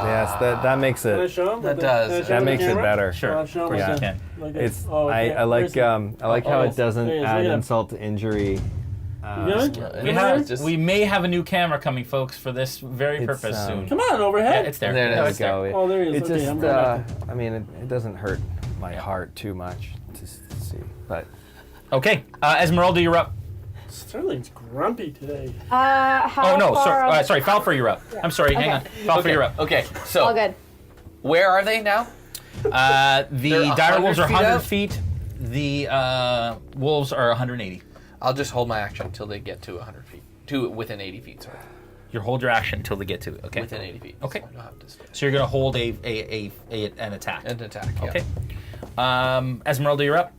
Yes, that makes Can I it. show him? That Can I does. show That him the makes it camera? better. Sure. I'll show him Yeah. again. Can. Like this. It's Oh, okay. I Where like is he? I like how Oh, it doesn't there he is. add Look at him. insult to injury. You good? We, Come here. Just- we may have a new camera coming, folks, for this very It's, purpose soon. Come on, overhead. Yeah, it's there. There it No, is. it's There we there. go. Oh, there he is. It Okay, just, I'm going back. I mean, it doesn't hurt my heart too much to see, but Okay, Ezmerelda, you're up. Sterling's grumpy today. How Oh no, far sorry, Falpher, you're up. I'm sorry, hang on. Falpher, Okay. you're up. Okay. All So good. where are they now? The They're dire wolves are 100 100 feet feet. The wolves are 180. I'll just hold my action until they get to 100 feet. To within 80 feet. Sorry. You hold your action until they get to it. Okay. Within 80 feet. Okay. So I don't have to stay. So you're gonna hold an attack. An attack. Yeah. Okay. Ezmerelda, you're up.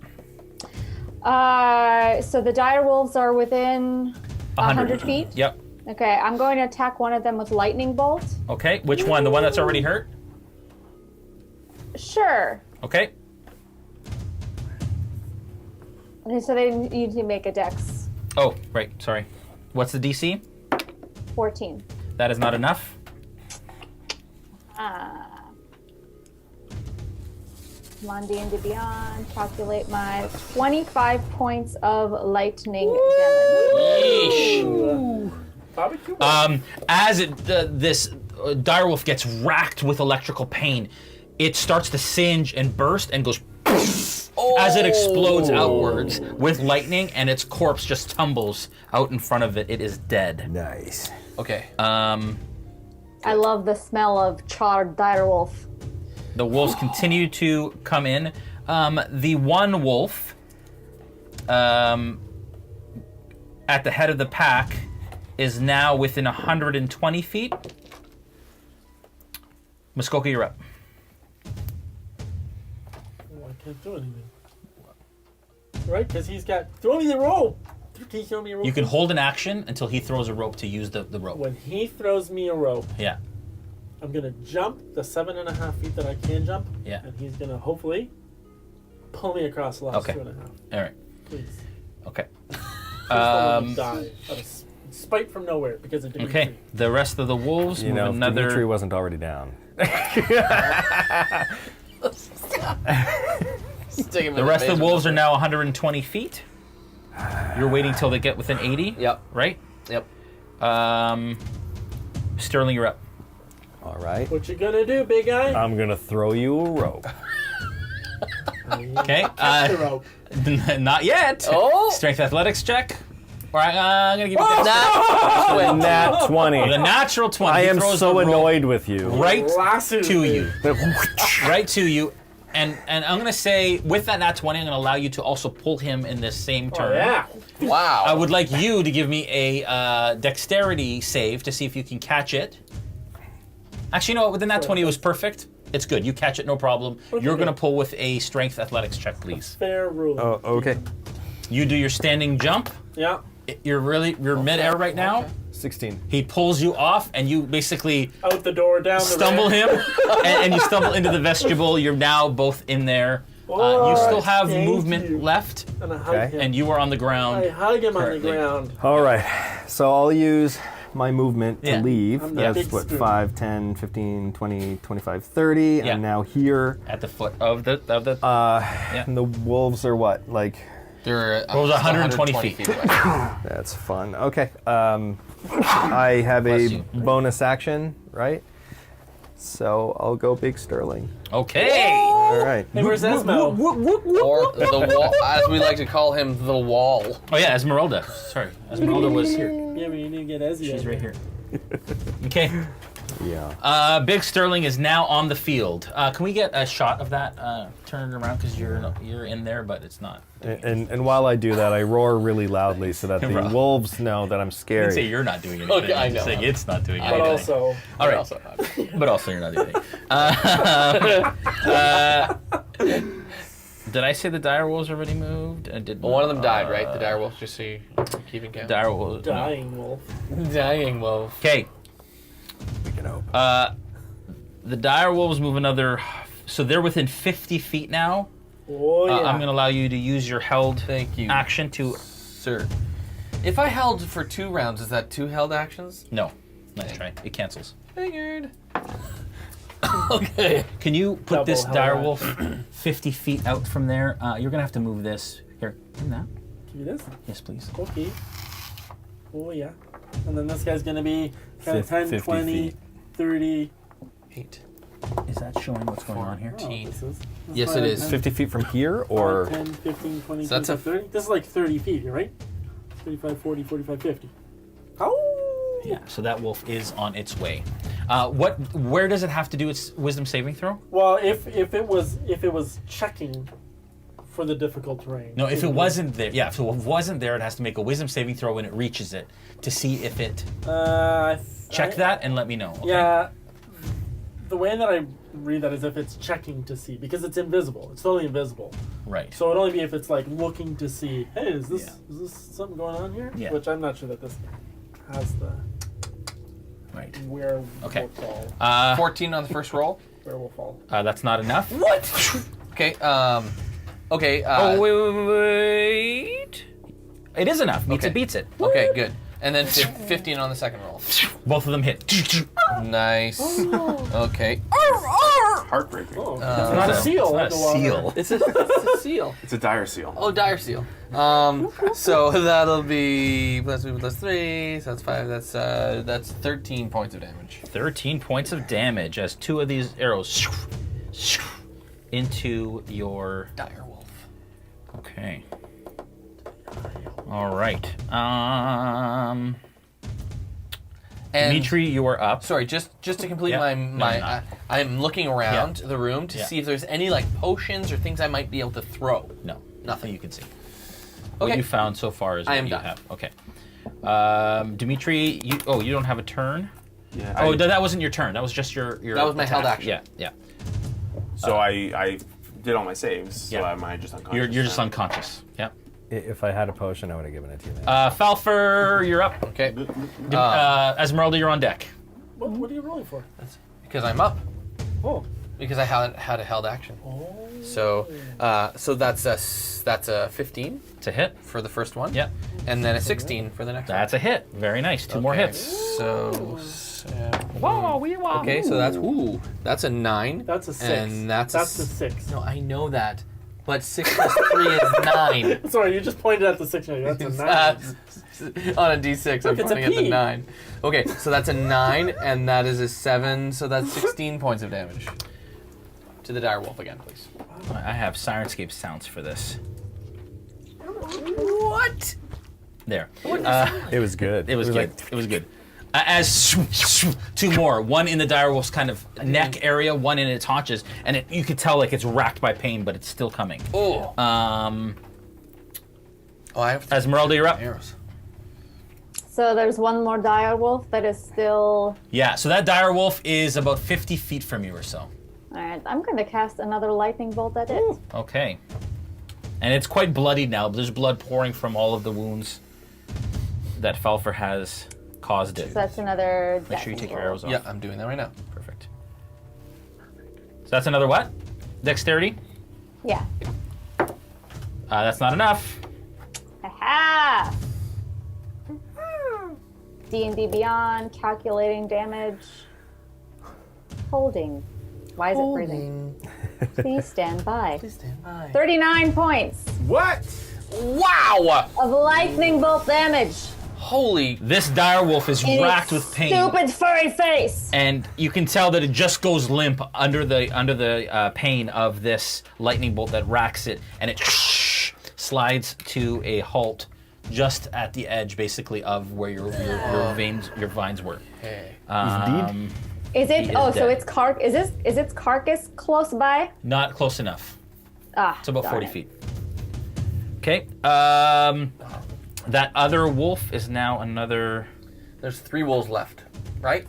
So the dire wolves are within 100 feet? Yep. Okay, I'm going to attack one of them with lightning bolt. Okay. Which one? The one that's already hurt? Sure. Okay. Okay, so they need to make a dex Oh, right. Sorry. What's the DC? 14. That is not enough. Come on, D&D Beyond. Calculate my 25 points of lightning damage. Barbecue? As this direwolf gets racked with electrical pain, it starts to singe and burst and goes as it explodes outwards with lightning, and its corpse just tumbles out in front of it. It is dead. nice. Okay. I love the smell of charred direwolf. The wolves continue to come in. The one wolf at the head of the pack is now within 120 feet. Muskoka, you're up. Oh, I can't do anything. Right? Because he's got. Throw me the rope! Can you throw me a rope? You can hold an action until he throws a rope to use the rope. When he throws me a rope, Yeah. I'm gonna jump the 7.5 feet that I can jump. Yeah. And he's gonna hopefully pull me across the last Okay. 2.5. All right. Please. Okay. Let me die out of spite from nowhere because of Dimitri. Okay. The rest of the wolves You move know, if another. Dmitri wasn't already down. Stick him The in rest of the basement. wolves are now 120 feet. You're waiting till they get within 80. Yep. Right. Yep. Sterling, you're up. All right. What you gonna do, big guy? I'm gonna throw you a rope. Okay. The rope. Not yet. Oh. Strength athletics check. All right. I'm gonna give you Nah. Nat 20. the natural 20. I He am throws so the rope annoyed with you. right Lassoed to me. you. Right to you. And I'm gonna say with that nat 20, I'm gonna allow you to also pull him in this same turn. Yeah. Wow. I would like you to give me a dexterity save to see if you can catch it. Actually, no, with the nat 20 it was perfect. It's good. You catch it, no problem. You're gonna pull with a strength athletics check, please. Fair rule. Oh, okay. You do your standing jump. Yeah. You're mid-air right now. 16. He pulls you off, and you basically Out the door, down the stumble ramp. him, and you stumble into the vestibule. You're now both in there. You still have thank movement you. left, And I hug Okay. him. and you are on the ground. I hug him currently. on the ground. All right. So I'll use my movement to Yeah. leave. I'm the That's big what, spoon. 5, 10, 15, 20, 25, 30. Yeah. And now here. At the foot of the. And the wolves are what? Like, They're What was it, 120 feet? away. that's fun. Okay. I have Bless a you. bonus action, right? So I'll go Big Sterling. Okay. All right. Hey, where's Esmo? Or the wall, as we like to call him, the wall. Oh yeah, Ezmerelda. Sorry, Ezmerelda was here. Yeah, we need to get Ezzy. She's right here. Okay. Yeah. Big Sterling is now on the field. Can we get a shot of that? Turn it around because you're in there, but it's not. And while I do that, I roar really loudly so that the Right. wolves know that I'm I didn't say scary. you're not doing anything. Okay, I I'm just know. saying it's not doing But anything. also, All right. Also not. But also you're not doing anything. Did I say the dire wolves already moved? I did. Well, one of them died, right? The dire wolf, just so you keeping count. Dire wolves. dying wolf. Dying wolf. Okay. We can hope. The dire wolves move another. So they're within 50 feet now. Oh yeah. I'm going to allow you to use your held Thank you, action to. sir. If I held for 2 rounds, is that 2 held actions? No. Nice try. It cancels. Figured. Okay. Can you put Double this held dire action. wolf 50 feet out from there? You're going to have to move this. Here. Do that. Give me this. Yes, please. Okay. Oh yeah. And then this guy's gonna be kind of 10, 50 20, feet. 30. 8. Is that showing what's going on here? Oh, this is, Yes, five, it is. 10, 50 feet from here, or 10, 15, 20, So that's a 30. This is like 30 feet, right? 35, 40, 45, 50. Oh! Yeah. So that wolf is on its way. Where does it have to do its wisdom saving throw? Well, if it was checking for the difficult terrain. No, if it wasn't there, if it wasn't there, it has to make a wisdom saving throw when it reaches it to see if it. Check that and let me know. Okay? Yeah. The way that I read that is if it's checking to see, because it's invisible. It's totally invisible. Right. So it'd only be if it's like looking to see. Hey, is this Yeah. is this something going on here? Yeah. Which I'm not sure that this has the Right. where Okay. will fall. 14 on the first roll. Where will fall. That's not enough. What? Okay. Okay. Wait. It is enough. Meets Okay. it, beats it. Okay. Good. And then 15 on the second roll. Both of them hit. Nice. Okay. Heartbreaking. Oh, it's not a seal. It's not a no longer. seal. It's a seal. It's a dire seal. Oh, dire seal. So that'll be plus 2 plus 3. So that's 5. That's 13 points of damage. 13 points of damage as 2 of these arrows into your. Dire wolf. Okay. All right. And Dmitri, you are up. sorry, just to complete Yeah. my No, you're not. I'm looking around the room to Yeah. see if there's any like potions or things I might be able to throw. No, nothing you can see. Okay. What you found so far is I what am you done. have. Okay. Dimitri, you don't have a turn. Yeah. Oh, that wasn't your turn. That was just your. That was my held attack. action. Yeah. So I did all my saves. So Yeah. am I just unconscious? You're just now? unconscious. Yeah. if I had a potion, I would have given it to you. Then. Falpher, you're up. Okay. Ezmerelda, you're on deck. What are you rolling for? Because I'm up. Oh. Because I had a held action. So that's a 15 To hit. for the first one. Yeah. And then a 16 for the next That's a hit. Very nice. 2 more Okay. hits. So. Whoa, wee wow. Okay, so that's a 9. That's a 6. And that's a a 6. No, I know that. But 6 plus 3 is 9. Sorry, you just pointed at the 6. That's a 9. On a D6, I'm Look, it's a pointing at the P. 9. Okay, so that's a 9, and that is a 7, so that's 16 points of damage. To the dire wolf again, please. I have Sirenscape sounds for this. What? There. It was good. It was good. like, It was good. As two more, one in the direwolf's kind of neck area, one in its haunches, and you could tell like it's racked by pain, but it's still coming. Oh. I have Ezmerelda, you're up. arrows. So there's one more dire wolf that is still. Yeah, so that direwolf is about 50 feet from you or so. All right, I'm going to cast another lightning bolt at it. Okay. And it's quite bloodied now. There's blood pouring from all of the wounds that Falpher has caused it. So that's another. Make sure you take your arrows off. Yeah, I'm doing that right now. Perfect. So that's another what? Dexterity? Yeah. That's not enough. Aha! D&D Beyond, calculating damage. Holding. Why is it breathing? Please stand by. Please stand by. 39 points What? Wow! of lightning bolt damage. Holy. This direwolf is in racked its with pain. Stupid furry face. And you can tell that it just goes limp under the pain of this lightning bolt that racks it, and it slides to a halt just at the edge, basically, of where your vines were. Hey. Is it? He Oh, is so dead. is its carcass close by? Not close enough. Ah, It's about darn 40 it. feet. Okay. That other wolf is now another. There's 3 wolves left, right?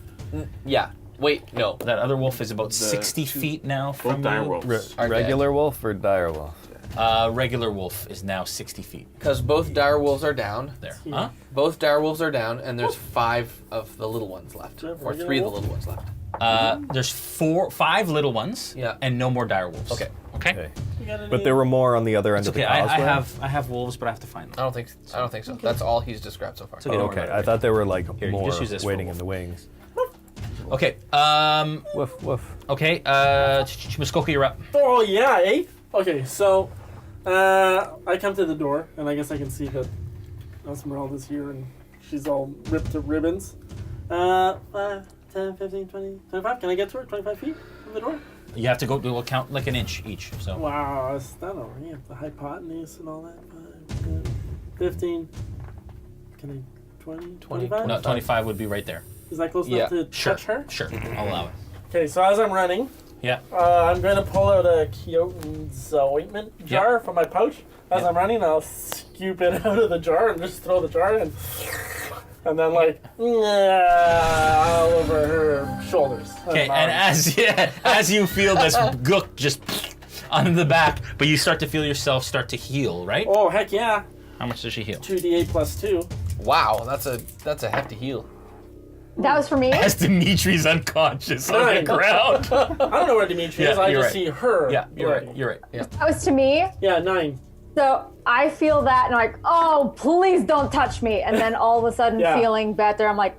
Yeah. Wait, no. That other wolf is about 60 feet now Both from dire you. wolves. Are Regular wolf or dire wolf? Regular wolf is now 60 feet. Because both dire wolves are down. There. Yeah. Huh? Both dire wolves are down, and there's 5 of the little ones left. Do you have Or regular 3 of the wolf? little ones left. There's 5 little ones. Yeah. And no more dire wolves. Okay. Okay. Okay. You got any- But there were more on the other end It's of okay. the I causeway? have wolves, but I have to find them. I don't think so. That's all he's described so far. It's okay. Oh, Don't worry okay. about it. I thought there were like Here, you more just use this for waiting wolf. in the wings. Okay. Woof, woof. Okay. Muskoka, you're up. Oh yeah, 8. Okay, so I come to the door, and I guess I can see that Ezmerelda's here, and she's all ripped to ribbons. 5, 10, 15, 20, 25. Can I get to her? 25 feet from the door? You have to go. We'll count like an inch each. So. Wow, that's not over here. The hypotenuse and all that. 5, 10, 15. Can I? 20? 25? No, 25 would be right there. Is that close Yeah. enough to Sure. touch her? Sure. I'll allow it. Okay, so as I'm running, Yeah. I'm going to pull out a Kyotin's ointment jar from my pouch. As Yep. I'm running, I'll scoop it out of the jar and just throw the jar in. And then, like, all over her shoulders. Okay. And arms. as you feel this gook just on the back, but you start to feel yourself start to heal, right? Oh, heck yeah. How much does she heal? 2d8 plus 2. Wow, that's a hefty heal. That was for me. As Dimitri's unconscious on the Nine. ground. I don't know where Dmitri is. Yeah, I you're just right. see her. Yeah, you're bloody. right. You're right. That was to me. Yeah, 9. So I feel that and I'm like, oh, please don't touch me. And then all of a sudden Yeah. feeling better, I'm like,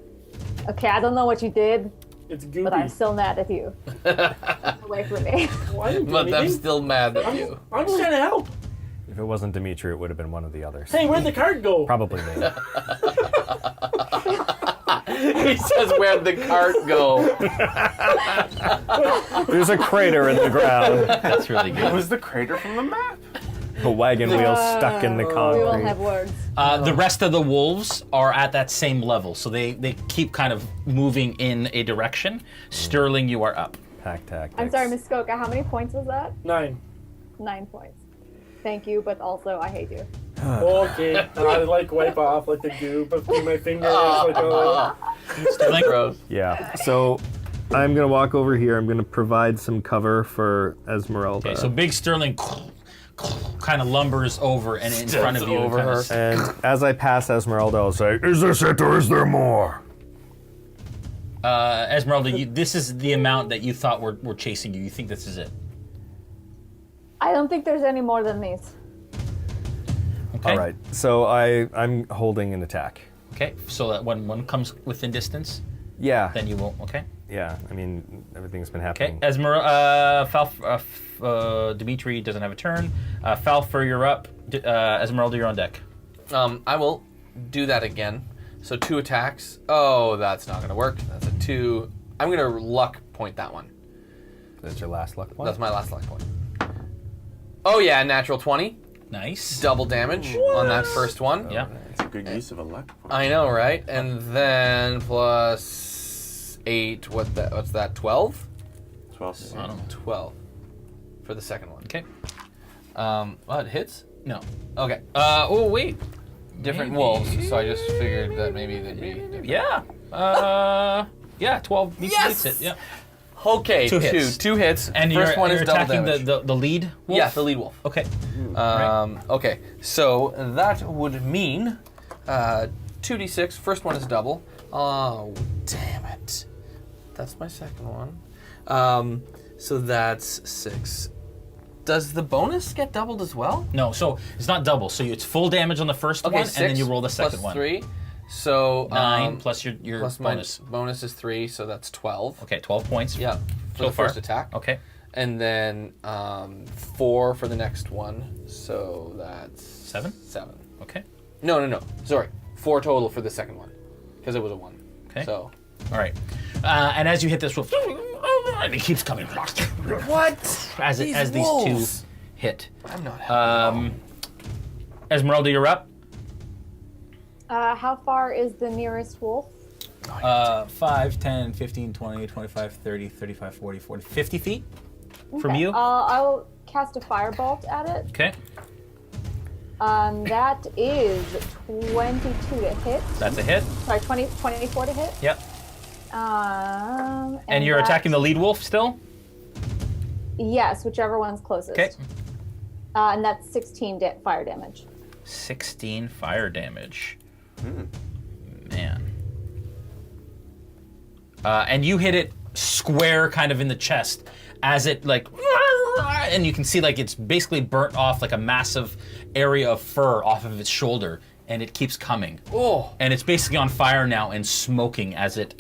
okay, I don't know what you did, It's goopy. but I'm still mad at you. Away from me. Well, I didn't do But I'm anything. still mad at you. I'm just trying to help. If it wasn't Dimitri, it would have been one of the others. Hey, where'd the card go? Probably me. He says, "Where'd the cart go?" There's a crater in the ground. That's really It good. was the crater from the map. A wagon wheel stuck in the We will concrete. have words. The rest of the wolves are at that same level, so they keep kind of moving in a direction. Sterling, you are up. Pack tactics. I'm sorry, Muskoka, how many points was that? 9. 9 points. Thank you, but also I hate you. Okay. And I like wipe off like the goo between my fingers. Like, oh, Sterling, Gross. Yeah. So I'm gonna walk over here. I'm gonna provide some cover for Ezmerelda. okay, so big Sterling kind of lumbers over and in front of you. over and her. kinda And as I pass Ezmerelda, I'll say, "Is this it, or is there more?" Ezmerelda, this is the amount that you thought were chasing you. You think this is it? I don't think there's any more than these. Okay. All right. So I'm holding an attack. Okay, so that when one comes within distance, Yeah. then you won't. Okay. Yeah. I mean, everything's been Okay. happening. Dmitri doesn't have a turn. Falpher, you're up. Ezmerelda, you're on deck. I will do that again. So 2 attacks. Oh, that's not gonna work. That's a 2. I'm gonna luck point that one. That's your last luck point. That's my last luck point. Oh yeah, natural 20. Nice. Double damage on that first one. Yeah. good use of a luck point. I know, right? And then plus 8. What's that? 12? 12. I don't know. 12 for the second one. Okay. What hits? No. Okay. Oh wait. Different Maybe. wolves. So I just figured that maybe they'd be different. Yeah. Yeah. 12 meets it. Yeah. Okay. Two hits. Two hits. And First you're, one you're is double attacking damage. the lead wolf? Yeah, the lead wolf. Okay. Right. Okay, so that would mean 2d6. First one is double. Oh, damn it. That's my second one. So that's 6. Does the bonus get doubled as well? No, so it's not double. So it's full damage on the first one, and then you roll the second plus one. 3. So 9 plus your plus bonus. My bonus is 3, so that's 12. Okay, 12 points. Yeah, for So the far. first attack. Okay. And then 4 for the next one, so that's 7? 7. Okay. No. Sorry, 4 total for the second one, because it was a 1. Okay. So All right. And as you hit this wolf, and it keeps coming. what? As these wolves. two hit. I'm not happy. Ezmerelda, you're up. How far is the nearest wolf? 5, 10, 15, 20, 25, 30, 35, 40, 40, 50 feet from Okay. you. I'll cast a firebolt at it. Okay. That is 22 to hit. That's a hit. Sorry, 24 to hit. Yep. And you're that- attacking the lead wolf still? Yes, whichever one's closest. Okay. And that's 16 fire damage. 16 fire damage. Man. And you hit it square kind of in the chest as it like, and you can see like it's basically burnt off like a massive area of fur off of its shoulder, and it keeps coming. Oh. And it's basically on fire now and smoking as it's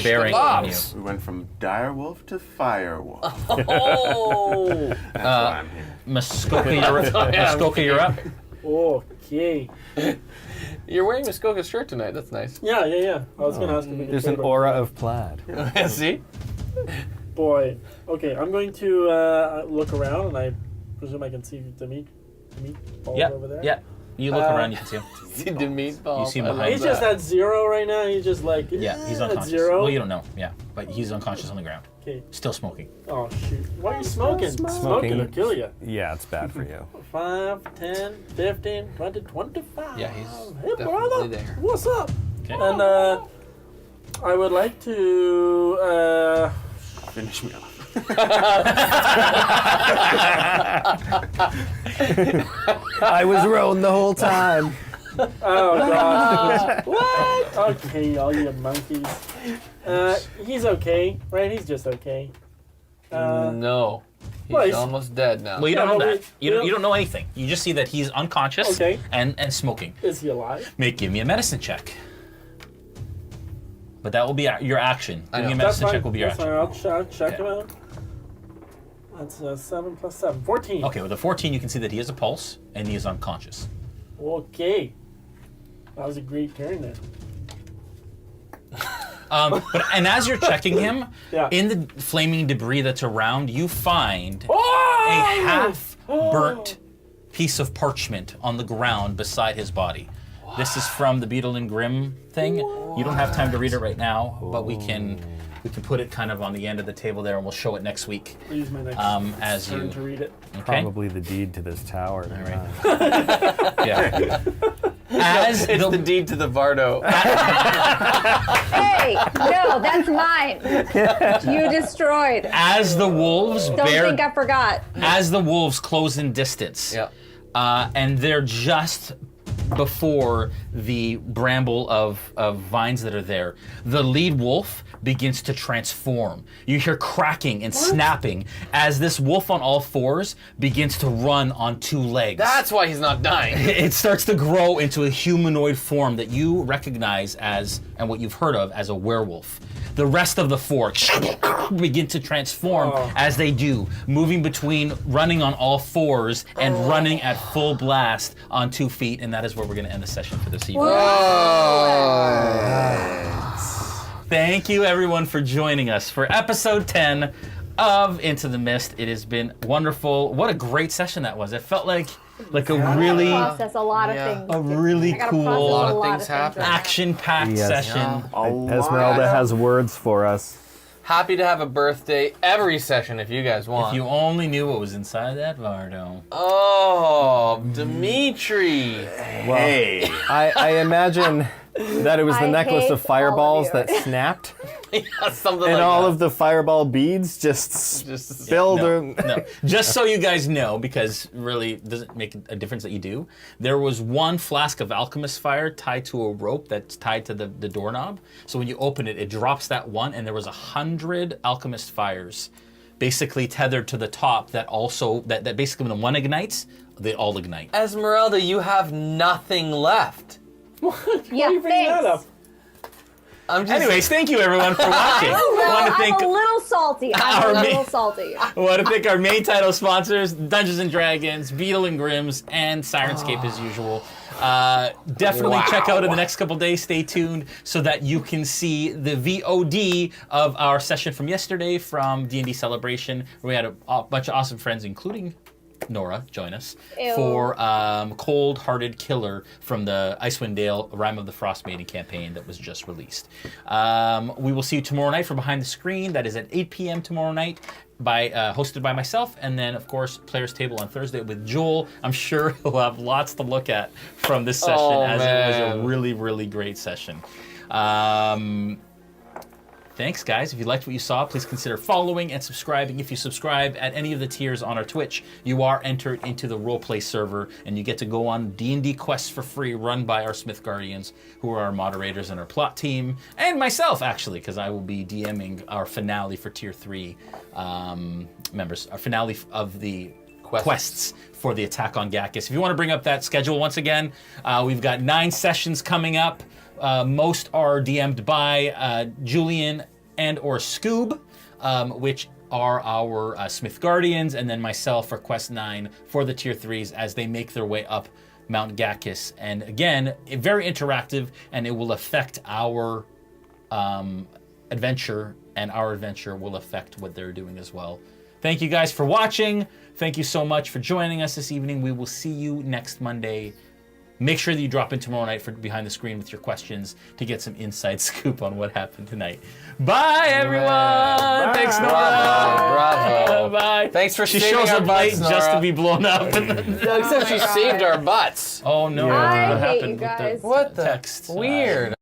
bearing on you. We went from dire wolf to fire wolf. Oh. That's why I'm here. Muskoka, you're up. Okay. You're wearing Muskoka's shirt tonight. That's nice. Yeah. I was gonna ask if we could There's trade an about- aura of plaid. See? Boy. Okay, I'm going to look around, and I presume I can see Dmitri all Yeah, over there. yeah. You look around, you can see him. See the meatball. You see him I love behind He's that. just at 0 right now. He's just like Yeah, he's at unconscious. 0. Well, you don't know. Yeah, but he's unconscious on the ground. Okay. Still smoking. Oh shoot! Why are you smoking? Smoking will kill you. Yeah, it's bad for you. 5, 10, 15, 20, 25. Yeah, he's Hey, definitely brother. there. What's up? Okay. And I would like to Finish me off. I was roan the whole time. Oh god. What? Okay, all you monkeys. He's okay, right? He's just okay. No. He's well, he's- almost dead now. Well, you don't Yeah, know well, that. we You don't- don't know anything. You just see that he's unconscious Okay. and smoking. Is he alive? Give me a medicine check. But that will be your action. I Give me a know. medicine check will be your That's action. fine. I'll check Yeah. him out. That's 7 plus 7. 14. Okay, with a 14, you can see that he has a pulse and he is unconscious. Okay. That was a great turn there. And as you're checking him, Yeah. in the flaming debris that's around, you find Oh! a half-burnt piece of parchment on the ground beside his body. This is from the Beetle and Grimm thing. You don't have time to read it right now, but we can put it kind of on the end of the table there, and we'll show it next week. I'll use my next As turn you to read it. okay, Probably the deed to this tower. All right. Yeah. As It's the deed to the Vardo. Hey, no, that's mine. You destroyed. as the wolves Don't think I forgot. as the wolves close in distance, Yeah. and they're just before the bramble of vines that are there, the lead wolf begins to transform. You hear cracking and snapping as this wolf on all fours begins to run on 2 legs. That's why he's not dying. It starts to grow into a humanoid form that you recognize as, and what you've heard of as, a werewolf. The rest of the 4 begin to transform as they do, moving between running on all 4s and running at full blast on 2 feet, and that is where we're going to end the session for this evening. Thank you, everyone, for joining us for episode 10 of Into the Mist. It has been wonderful. What a great session that was. It felt like like a really process a lot of Yeah. things. a really I gotta cool process A lot a of lot things of happen. right now. action-packed Yes. session. Ezmerelda has words for us. Happy to have a birthday every session if you guys want. If you only knew what was inside that Vardo. Oh, Dmitri. Well, Hey. I imagine that it was the I necklace hate of fireballs all of that you. snapped, Yeah, something and like all that. of the fireball beads just spilled. No. Just so you guys know, because really it doesn't make a difference that you do. There was one flask of alchemist fire tied to a rope that's tied to the doorknob. So when you open it, it drops that one, and there was 100 alchemist fires, basically tethered to the top. That also that basically when one ignites, they all ignite. Ezmerelda, you have nothing left. Yeah, Why are you bringing that thanks. up? I'm just. Anyways, thank you everyone for watching. Well, want to I'm a little salty. I'm a little salty. I want to thank our main title sponsors, Dungeons and Dragons, Beetle and Grimm's, and Sirenscape as usual. Definitely check out in the next couple days. Stay tuned so that you can see the VOD of our session from yesterday from D&D Celebration, where we had a bunch of awesome friends, including Noura, join us Ew. for Cold-Hearted Killer from the Icewind Dale Rime of the Frost Maiden campaign that was just released. We will see you tomorrow night for Behind the Screen. That is at 8 p.m. tomorrow night, hosted by myself, and then of course Players Table on Thursday with Joel. I'm sure he'll have lots to look at from this session, Oh, as it was a man. really, really great session. Thanks, guys. If you liked what you saw, please consider following and subscribing. If you subscribe at any of the tiers on our Twitch, you are entered into the roleplay server, and you get to go on D&D quests for free, run by our Smith Guardians, who are our moderators and our plot team, and myself, actually, because I will be DMing our finale for Tier 3 members, our finale of the quests for the attack on Gakkus. If you want to bring up that schedule once again, we've got 9 sessions coming up. Most are DM'd by Julian and or Scoob, which are our Smith Guardians, and then myself for Quest 9 for the Tier 3s as they make their way up Mount Gakkus. And again, very interactive, and it will affect our adventure, and our adventure will affect what they're doing as well. Thank you guys for watching. Thank you so much for joining us this evening. We will see you next Monday. Make sure that you drop in tomorrow night for Behind the Screen with your questions to get some inside scoop on what happened tonight. Bye, everyone. Bye. Thanks, Noura. Bravo. Bye. Thanks for She saving shows our up late butts, just to Noura. be blown up. No, except she saved our butts. Oh no! I What hate happened you with the guys. What the? text? Weird.